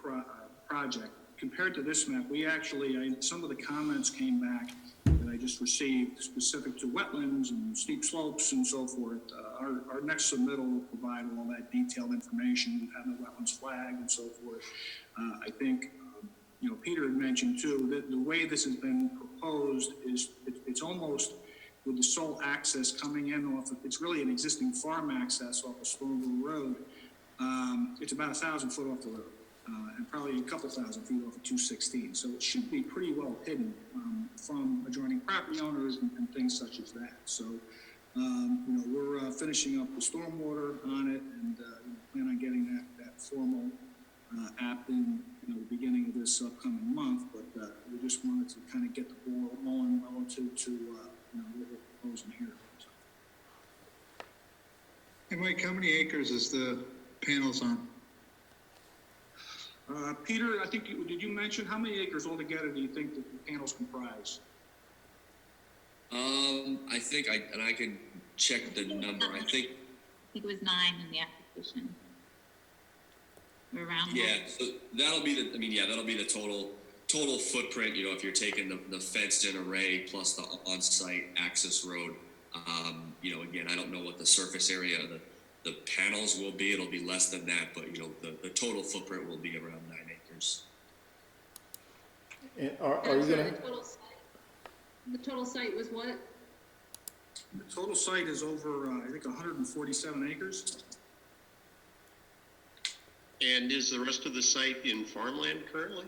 S: project. Compared to this map, we actually, some of the comments came back that I just received specific to wetlands and steep slopes and so forth. Our next submittal will provide all that detailed information. We've had the wetlands flag and so forth. I think, Peter had mentioned too, that the way this has been proposed is it's almost with the sole access coming in off of, it's really an existing farm access off of Stormville Road. It's about 1,000 foot off the road. And probably a couple thousand feet off of 216. So it should be pretty well hidden from adjoining property owners and things such as that. So, we're finishing up the stormwater on it and plan on getting that formal app in the beginning of this upcoming month. But we just wanted to kind of get the ball rolling relative to what we're proposing here. So.
L: Hey Mike, how many acres is the panels on?
S: Peter, I think, did you mention how many acres altogether do you think that the panels comprise?
K: I think I can check the number. I think
E: it was 9 in the application. Around.
K: Yeah, so that'll be the total footprint. If you're taking the fenced-in array plus the on-site access road. Again, I don't know what the surface area of the panels will be. It'll be less than that, but the total footprint will be around 9 acres.
A: And are you gonna?
D: The total site was what?
S: The total site is over, I think, 147 acres.
G: And is the rest of the site in farmland currently?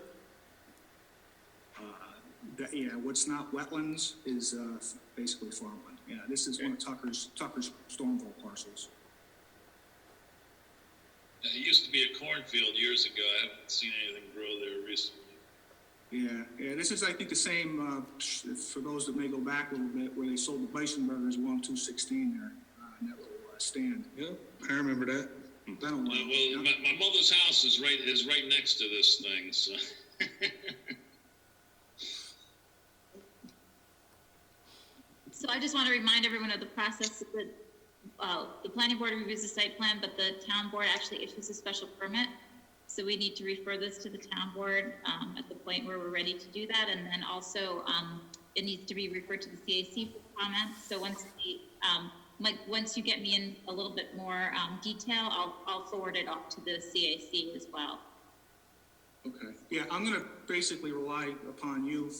S: What's not wetlands is basically farmland. Yeah, this is one of Tucker's Stormville parcels.
I: It used to be a cornfield years ago. I haven't seen anything grow there recently.
S: Yeah, this is, I think, the same, for those that may go back a little bit, where they sold the bison burgers along 216 there, in that little stand.
L: Yeah, I remember that.
I: Well, my mother's house is right next to this thing, so.
E: So I just want to remind everyone of the process that the planning board reviews the site plan, but the town board actually issues a special permit. So we need to refer this to the town board at the point where we're ready to do that. And then also it needs to be referred to the CAC for comments. So once you get me in a little bit more detail, I'll forward it off to the CAC as well.
S: Okay. Yeah, I'm gonna basically rely upon you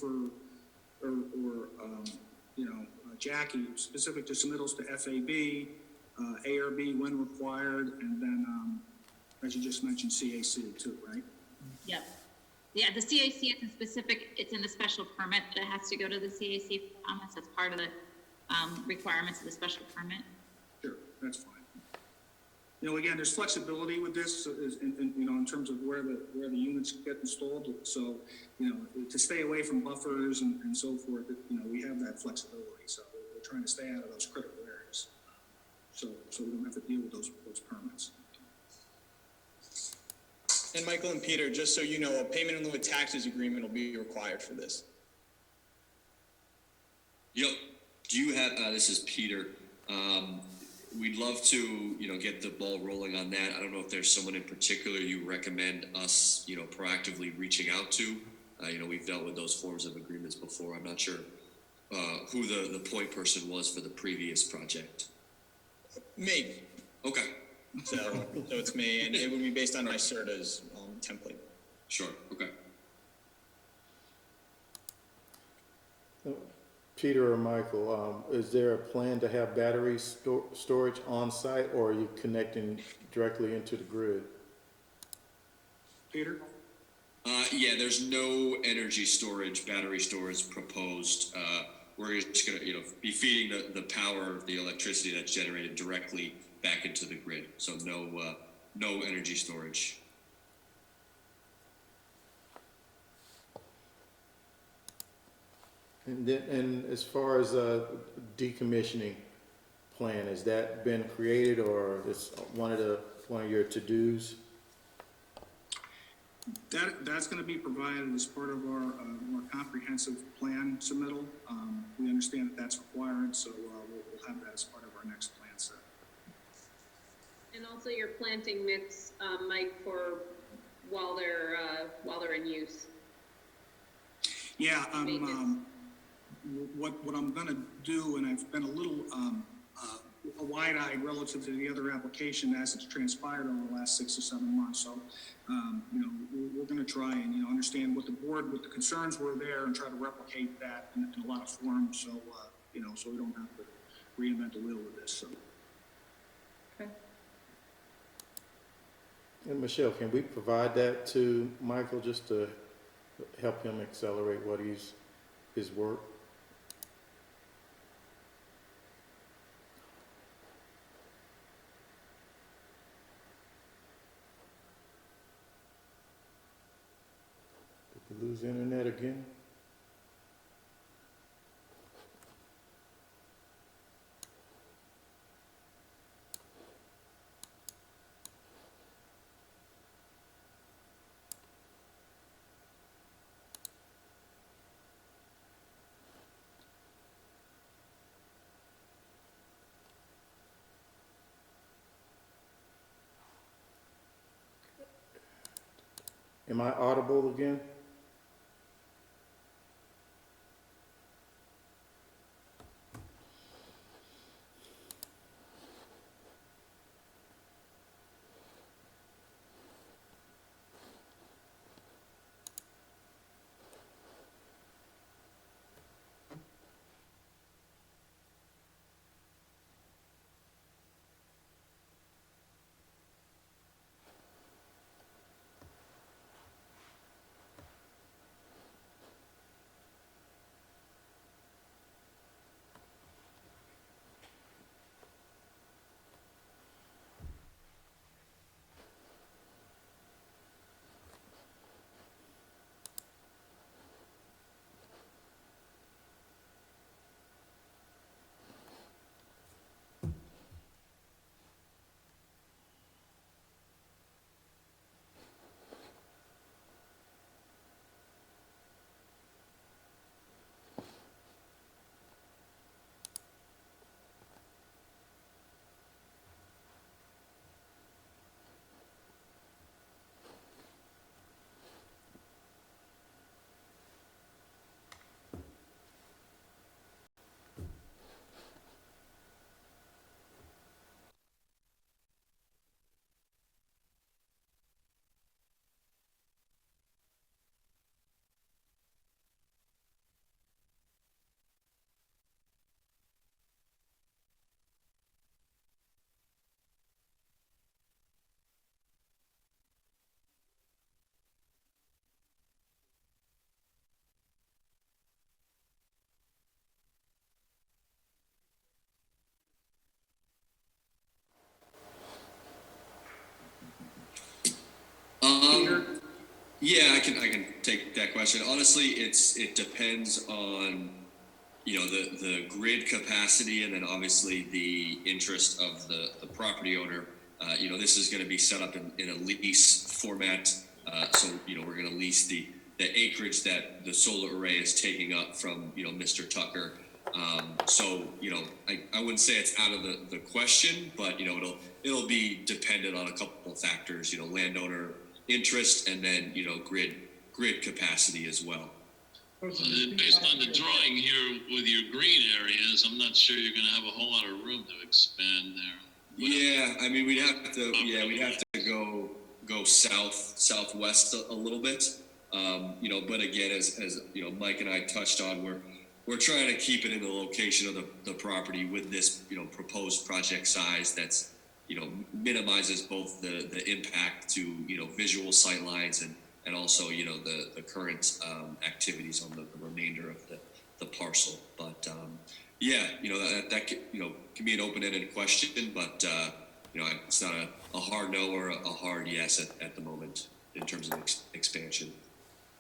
S: Jackie, specific to submittals to FAB, ARB when required, and then, as you just mentioned, CAC too, right?
E: Yep. Yeah, the CAC isn't specific, it's in the special permit, that it has to go to the CAC for comments, that's part of the, requirements of the special permit.
S: Sure, that's fine. You know, again, there's flexibility with this, in terms of where the units get installed. So, to stay away from buffers and so forth, we have that flexibility. So we're trying to stay out of those critical areas. So we don't have to deal with those permits.
F: And Michael and Peter, just so you know, a payment in lieu of taxes agreement will be required for this.
K: Yep. Do you have, this is Peter. We'd love to, get the ball rolling on that. I don't know if there's someone in particular you recommend us, proactively reaching out to. We've dealt with those forms of agreements before. I'm not sure who the point person was for the previous project.
F: Me.
K: Okay.
F: So it's me, and it would be based on my CERTA's template.
K: Sure. Okay.
A: Peter or Michael, is there a plan to have battery storage on site, or are you connecting directly into the grid?
S: Peter?
K: Yeah, there's no battery storage proposed. We're just gonna, be feeding the power, the electricity that's generated directly back into the grid. So no energy storage.
A: And as far as decommissioning plan, has that been created, or is one of your to-dos?
S: That's going to be provided as part of our more comprehensive plan submittal. We understand that that's required, so we'll have that as part of our next plan set.
D: And also your planting mix, Mike, for while they're in use.
S: Yeah, what I'm gonna do, and I've been a little wide-eyed relative to the other application as it's transpired over the last 6 or 7 months. So, we're gonna try and, understand what the concerns were there and try to replicate that in a lot of forms. So, so we don't have to reinvent the wheel with this, so.
D: Okay.
A: And Michelle, can we provide that to Michael just to help him accelerate his work? Did we lose internet again? Am I audible again?
K: take that question. Honestly, it depends on, you know, the grid capacity and then obviously the interest of the property owner. You know, this is going to be set up in a lease format. So, you know, we're going to lease the acreage that the solar array is taking up from, you know, Mr. Tucker. So, you know, I wouldn't say it's out of the question, but, you know, it'll be dependent on a couple of factors, you know, landowner interest and then, you know, grid capacity as well.
I: Based on the drawing here with your green areas, I'm not sure you're going to have a whole lot of room to expand there.
K: Yeah, I mean, we'd have to go southwest a little bit. You know, but again, as you know, Mike and I touched on, we're trying to keep it in the location of the property with this, you know, proposed project size that's, you know, minimizes both the impact to, you know, visual sight lines and also, you know, the current activities on the remainder of the parcel. But yeah, you know, that you know, can be an open-ended question, but you know, it's not a hard no or a hard yes at the moment in terms of expansion.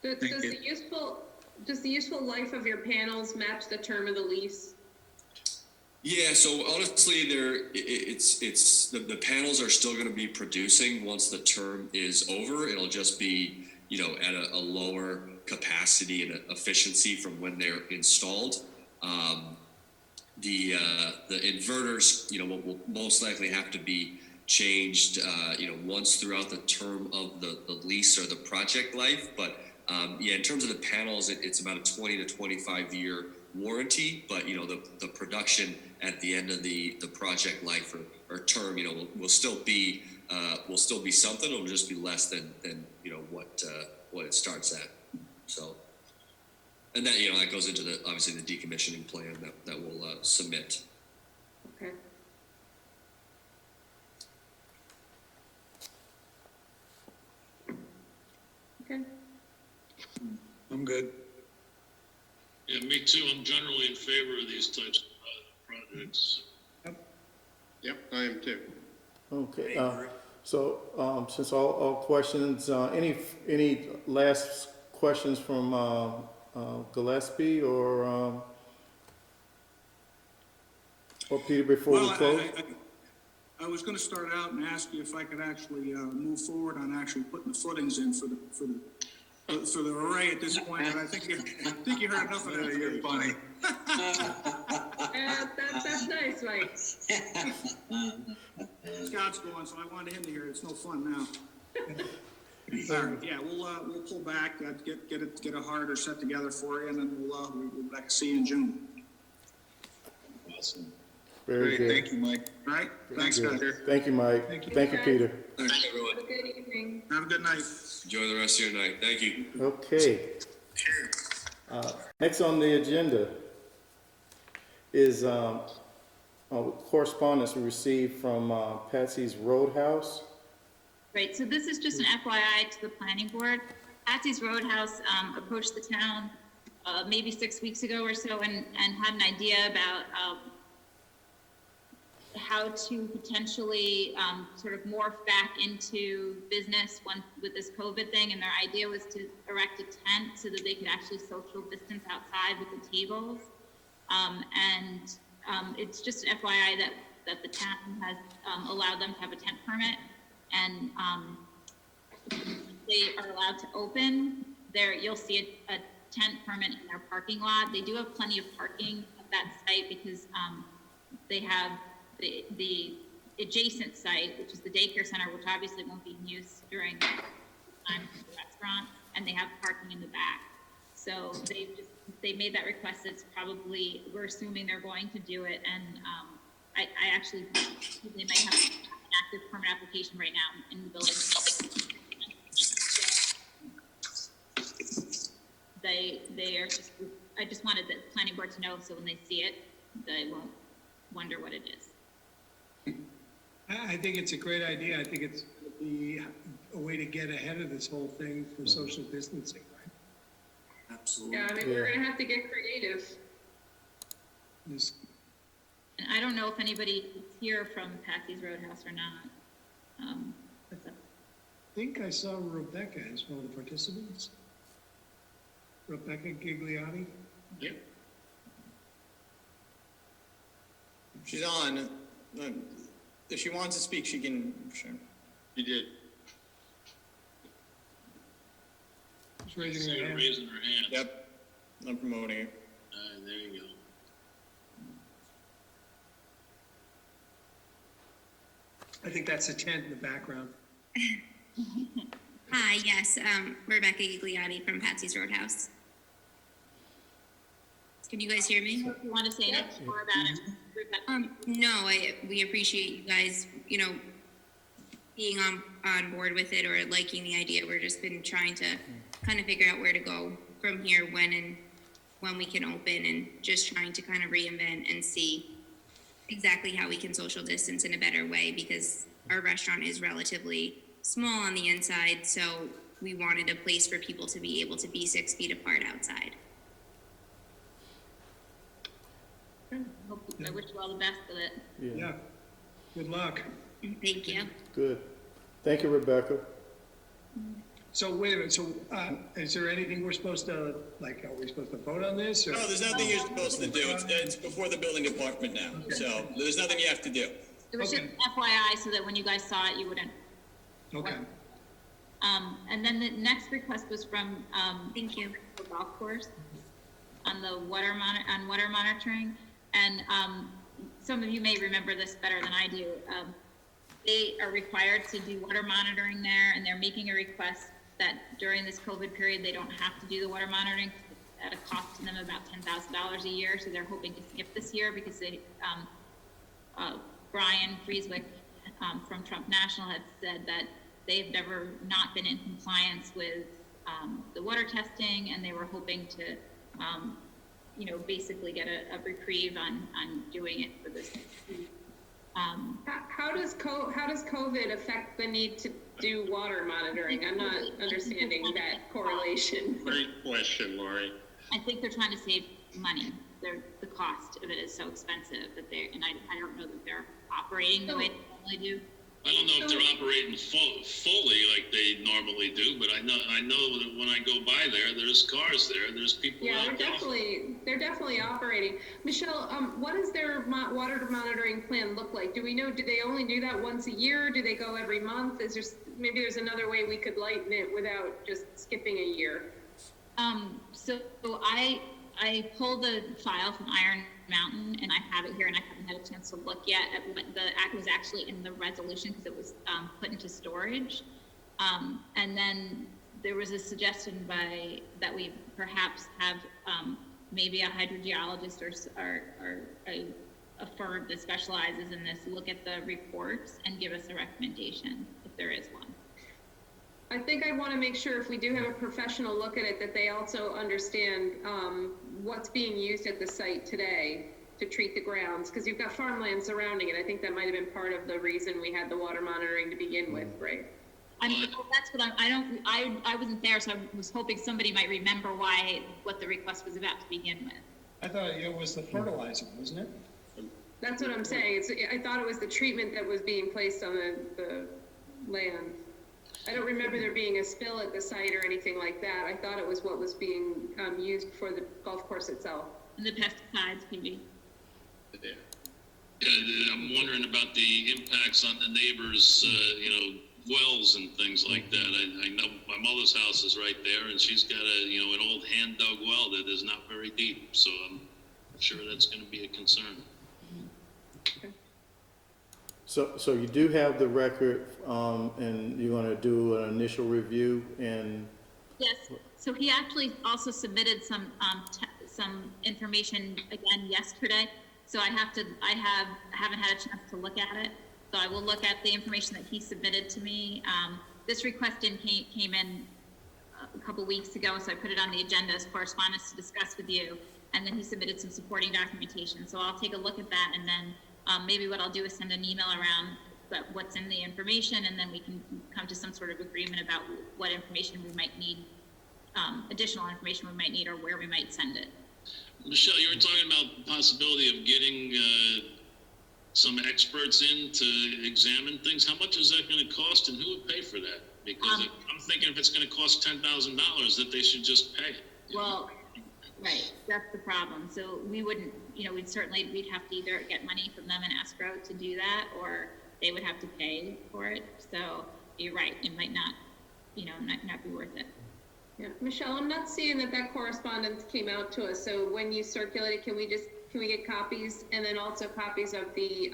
D: Does the useful life of your panels match the term of the lease?
K: Yeah, so honestly, it's the panels are still going to be producing once the term is over. It'll just be, you know, at a lower capacity and efficiency from when they're installed. The inverters, you know, will most likely have to be changed, you know, once throughout the term of the lease or the project life. But yeah, in terms of the panels, it's about a 20 to 25 year warranty. But you know, the production at the end of the project life or term, you know, will still be something. It'll just be less than you know what it starts at. So, and that, you know, that goes into obviously the decommissioning plan that we'll submit.
D: Okay. Okay.
L: I'm good.
I: Yeah, me too. I'm generally in favor of these types of projects.
G: Yep, I am too.
A: Okay, so, since all questions, any last questions from, Gillespie or Peter before we close?
S: I was gonna start out and ask you if I could actually, move forward on actually putting the footings in for the array at this point, but I think you heard enough of that.
L: You're funny.
D: That's nice, Mike.
S: Scott's going, so I wanted him to hear it. It's no fun now. All right, yeah, we'll pull back, get a harder set together for you, and then we'll be back to see you in June.
I: Awesome.
A: Very
L: Great,
A: good.
L: thank you, Mike.
S: All right, thanks, Scott.
A: Thank you, Mike. Thank you, Peter.
K: Thanks, everyone.
D: Have a good evening.
S: Have a good night.
K: Enjoy the rest of your night. Thank you.
A: Okay. Next on the agenda is correspondence we received from Patsy's Roadhouse.
E: Right, so this is just an FYI to the planning board. Patsy's Roadhouse approached the town maybe 6 weeks ago or so and had an idea about how to potentially sort of morph back into business with this COVID thing. And their idea was to erect a tent so that they could actually social distance outside with the tables. It's just FYI that the town has allowed them to have a tent permit, and they are allowed to open there. You'll see a tent permit in their parking lot. They do have plenty of parking at that site because they have the adjacent site, which is the daycare center, which obviously won't be in use during the time of the restaurant, and they have parking in the back. So they made that request. It's probably, we're assuming they're going to do it, and I actually, they might have an active permit application right now in the building. They are just, I just wanted the planning board to know, so when they see it, they won't wonder what it is.
T: I think it's a great idea. I think it's a way to get ahead of this whole thing for social distancing, right?
N: Absolutely.
D: Yeah, I mean, we're gonna have to get creative.
T: This-
E: And I don't know if anybody is here from Patsy's Roadhouse or not. What's up?
T: I think I saw Rebecca as one of the participants. Rebecca Gigliotti?
I: Yep.
F: She's on. If she wants to speak, she can, sure.
I: You did.
T: She's raising
I: See
T: her
I: her
T: hand.
I: raising her hand.
F: Yep, I'm promoting it.
I: There you go.
T: I think that's a tent in the background.
C: Hi, yes, Rebecca Gigliotti from Patsy's Roadhouse. Can you guys hear me?
E: If you want to say anything more about it, Rebecca?
C: No, we appreciate you guys, being on board with it or liking the idea. We're just been trying to kind of figure out where to go from here, when we can open, and just trying to kind of reinvent and see exactly how we can social distance in a better way, because our restaurant is relatively small on the inside, so we wanted a place for people to be able to be 6 feet apart outside.
E: I wish you all the best with it.
T: Yeah. Good luck.
C: Thank you.
A: Good. Thank you, Rebecca.
T: So wait a minute, so, is there anything we're supposed to, are we supposed to vote on this, or?
F: No, there's nothing you're supposed to do. It's before the building department now, so there's nothing you have to do.
E: It was just FYI, so that when you guys saw it, you wouldn't.
T: Okay.
E: And then the next request was from,
C: Thank you.
E: the golf course on the water monitoring. And, some of you may remember this better than I do. They are required to do water monitoring there, and they're making a request that during this COVID period, they don't have to do the water monitoring at a cost to them about $10,000 a year. So they're hoping to skip this year because they, Brian Frieswick, from Trump National had said that they've never not been in compliance with, the water testing, and they were hoping to, basically get a reprieve on doing it for this.
D: How does COVID affect the need to do water monitoring? I'm not understanding that correlation.
G: Great question, Lori.
E: I think they're trying to save money. The cost of it is so expensive that I don't know that they're operating the way they normally do.
I: I don't know if they're operating fully like they normally do, but I know that when I go by there, there's cars there, there's people
D: Yeah,
I: out
D: they're definitely operating. Michelle, what does their water monitoring plan look like? Do we know, do they only do that once a year? Do they go every month? Maybe there's another way we could lighten it without just skipping a year?
E: So I pulled the file from Iron Mountain, and I have it here, and I haven't had a chance to look yet at what the act was actually in the resolution, because it was put into storage. And then there was a suggestion that we perhaps have maybe a hydrogeologist or a firm that specializes in this look at the reports and give us a recommendation if there is one.
D: I think I want to make sure if we do have a professional look at it, that they also understand what's being used at the site today to treat the grounds, because you've got farmland surrounding it. I think that might have been part of the reason we had the water monitoring to begin with, right?
E: I mean, that's what I wasn't there, so I was hoping somebody might remember what the request was about to begin with.
T: I thought it was the fertilizer, wasn't it?
D: That's what I'm saying. I thought it was the treatment that was being placed on the land. I don't remember there being a spill at the site or anything like that. I thought it was what was being used for the golf course itself.
E: And the pesticides, maybe.
I: Yeah, I'm wondering about the impacts on the neighbors, wells and things like that. I know my mother's house is right there, and she's got an old hand-dug well that is not very deep, so I'm sure that's going to be a concern.
A: So you do have the record, and you're gonna do an initial review and.
E: Yes, so he actually also submitted some information again yesterday. So I haven't had a chance to look at it. So I will look at the information that he submitted to me. This request came in a couple weeks ago, so I put it on the agenda as correspondence to discuss with you. And then he submitted some supporting documentation. So I'll take a look at that, and then maybe what I'll do is send an email around what's in the information, and then we can come to some sort of agreement about what information we might need, additional information we might need, or where we might send it.
I: Michelle, you were talking about the possibility of getting some experts in to examine things. How much is that going to cost, and who would pay for that? Because I'm thinking if it's going to cost $10,000, that they should just pay it.
E: Well, right, that's the problem. So we wouldn't, we'd have to either get money from them in escrow to do that, or they would have to pay for it. So you're right, it might not, not be worth it.
D: Yeah, Michelle, I'm not seeing that correspondence came out to us, so when you circulate it, can we get copies, and then also copies of the,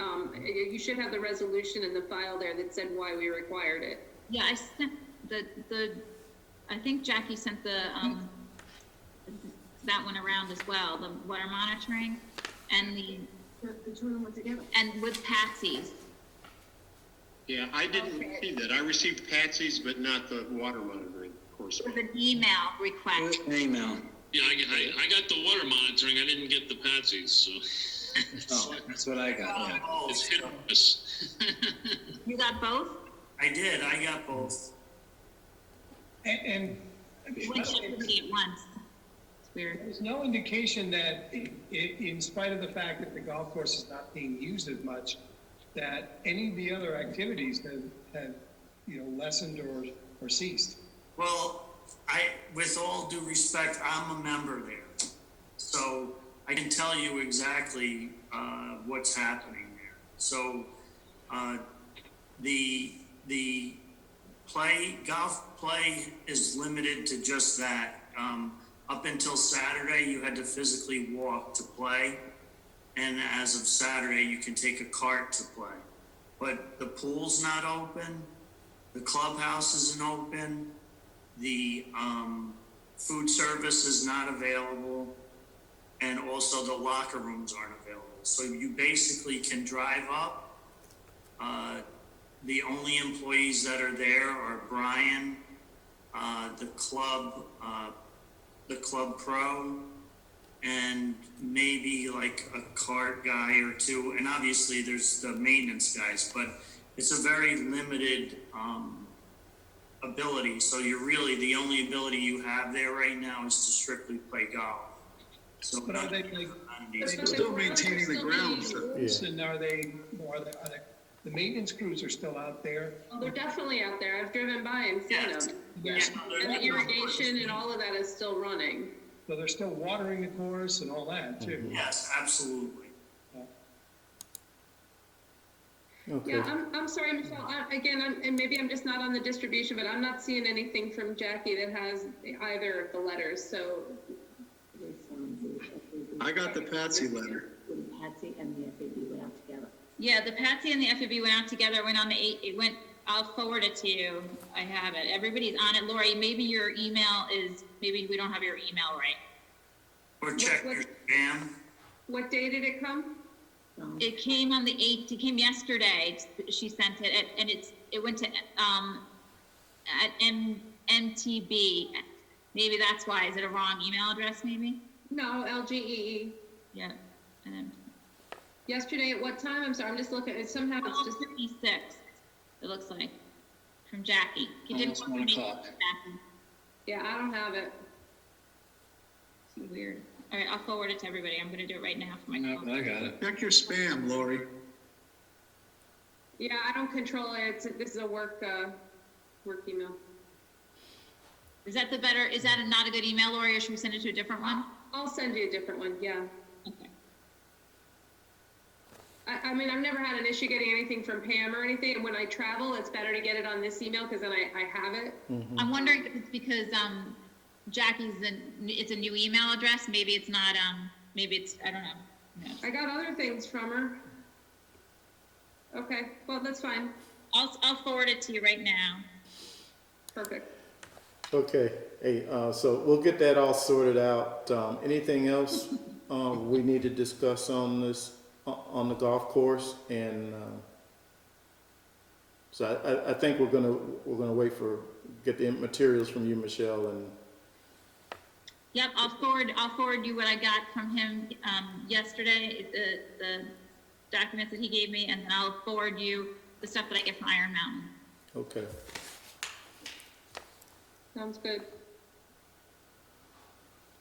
D: you should have the resolution in the file there that said why we required it.
E: Yeah, I sent I think Jackie sent that one around as well, the water monitoring, and and with Patsy's.
G: Yeah, I didn't see that. I received Patsy's, but not the water monitoring course.
E: With an email request.
L: Email.
I: Yeah, I got the water monitoring, I didn't get the Patsy's, so.
L: Oh, that's what I got, yeah.
I: It's hit or miss.
E: You got both?
N: I did, I got both.
T: And
E: We went to everybody at once. It's weird.
T: there's no indication that, in spite of the fact that the golf course is not being used as much, that any of the other activities have lessened or ceased.
N: Well, with all due respect, I'm a member there. So I can tell you exactly what's happening there. So the golf play is limited to just that. Up until Saturday, you had to physically walk to play. And as of Saturday, you can take a cart to play. But the pool's not open. The clubhouse isn't open. The food service is not available, and also the locker rooms aren't available. So you basically can drive up. The only employees that are there are Brian, the club pro, and maybe like a cart guy or two. And obviously there's the maintenance guys, but it's a very limited ability. So you're really, the only ability you have there right now is to strictly play golf. So
T: But are they
N: they're
T: still maintaining the grounds?
D: Still
T: And are the maintenance crews are still out there?
D: Well, they're definitely out there. I've driven by and seen
N: Yes.
D: them.
N: Yes.
D: And the irrigation and all of that is still running.
T: So they're still watering the course and all that too?
N: Yes, absolutely.
A: Okay.
D: Yeah, I'm sorry, Michelle, and maybe I'm just not on the distribution, but I'm not seeing anything from Jackie that has either of the letters, so.
L: I got the Patsy letter.
E: Patsy and the FAB went out together. Yeah, the Patsy and the FAB went out together, went on the 8th, I'll forward it to you. I have it. Everybody's on it. Lori, maybe your email maybe we don't have your email right.
N: Or check your spam.
D: What day did it come?
E: It came on the 8th, it came yesterday, she sent it, and it went to, at MTB. Maybe that's why, is it a wrong email address, maybe?
D: No, LGEE.
E: Yeah, and then.
D: Yesterday at what time? I'm sorry, I'm just looking, somehow it's just.
E: 12:56, it looks like, from Jackie. It didn't
L: Almost
E: come
L: 1
E: from me,
L: o'clock.
E: Jackie.
D: Yeah, I don't have it.
E: So weird. All right, I'll forward it to everybody. I'm gonna do it right now for my
L: No,
E: phone.
L: I got it. Check your spam, Lori.
D: Yeah, I don't control it. This is a work email.
E: Is that not a good email, Lori, or should we send it to a different one?
D: I'll send you a different one, yeah.
E: Okay.
D: I mean, I've never had an issue getting anything from Pam or anything, and when I travel, it's better to get it on this email, because then I have it.
E: I'm wondering if it's because, Jackie's, it's a new email address, maybe it's not, maybe it's, I don't know.
D: I got other things from her. Okay, well, that's fine.
E: I'll forward it to you right now.
D: Perfect.
A: Okay, hey, so we'll get that all sorted out. Anything else we need to discuss on this, on the golf course? And so I think we're gonna wait get the materials from you, Michelle, and.
E: Yep, I'll forward you what I got from him, yesterday, the documents that he gave me, and then I'll forward you the stuff that I get from Iron Mountain.
A: Okay.
D: Sounds good.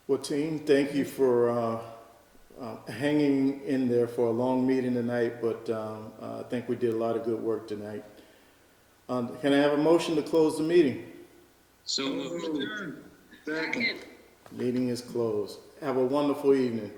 A: Well, team, thank you for hanging in there for a long meeting tonight, but I think we did a lot of good work tonight. Can I have a motion to close the meeting?
L: So moved.
D: Second.
A: Meeting is closed. Have a wonderful evening.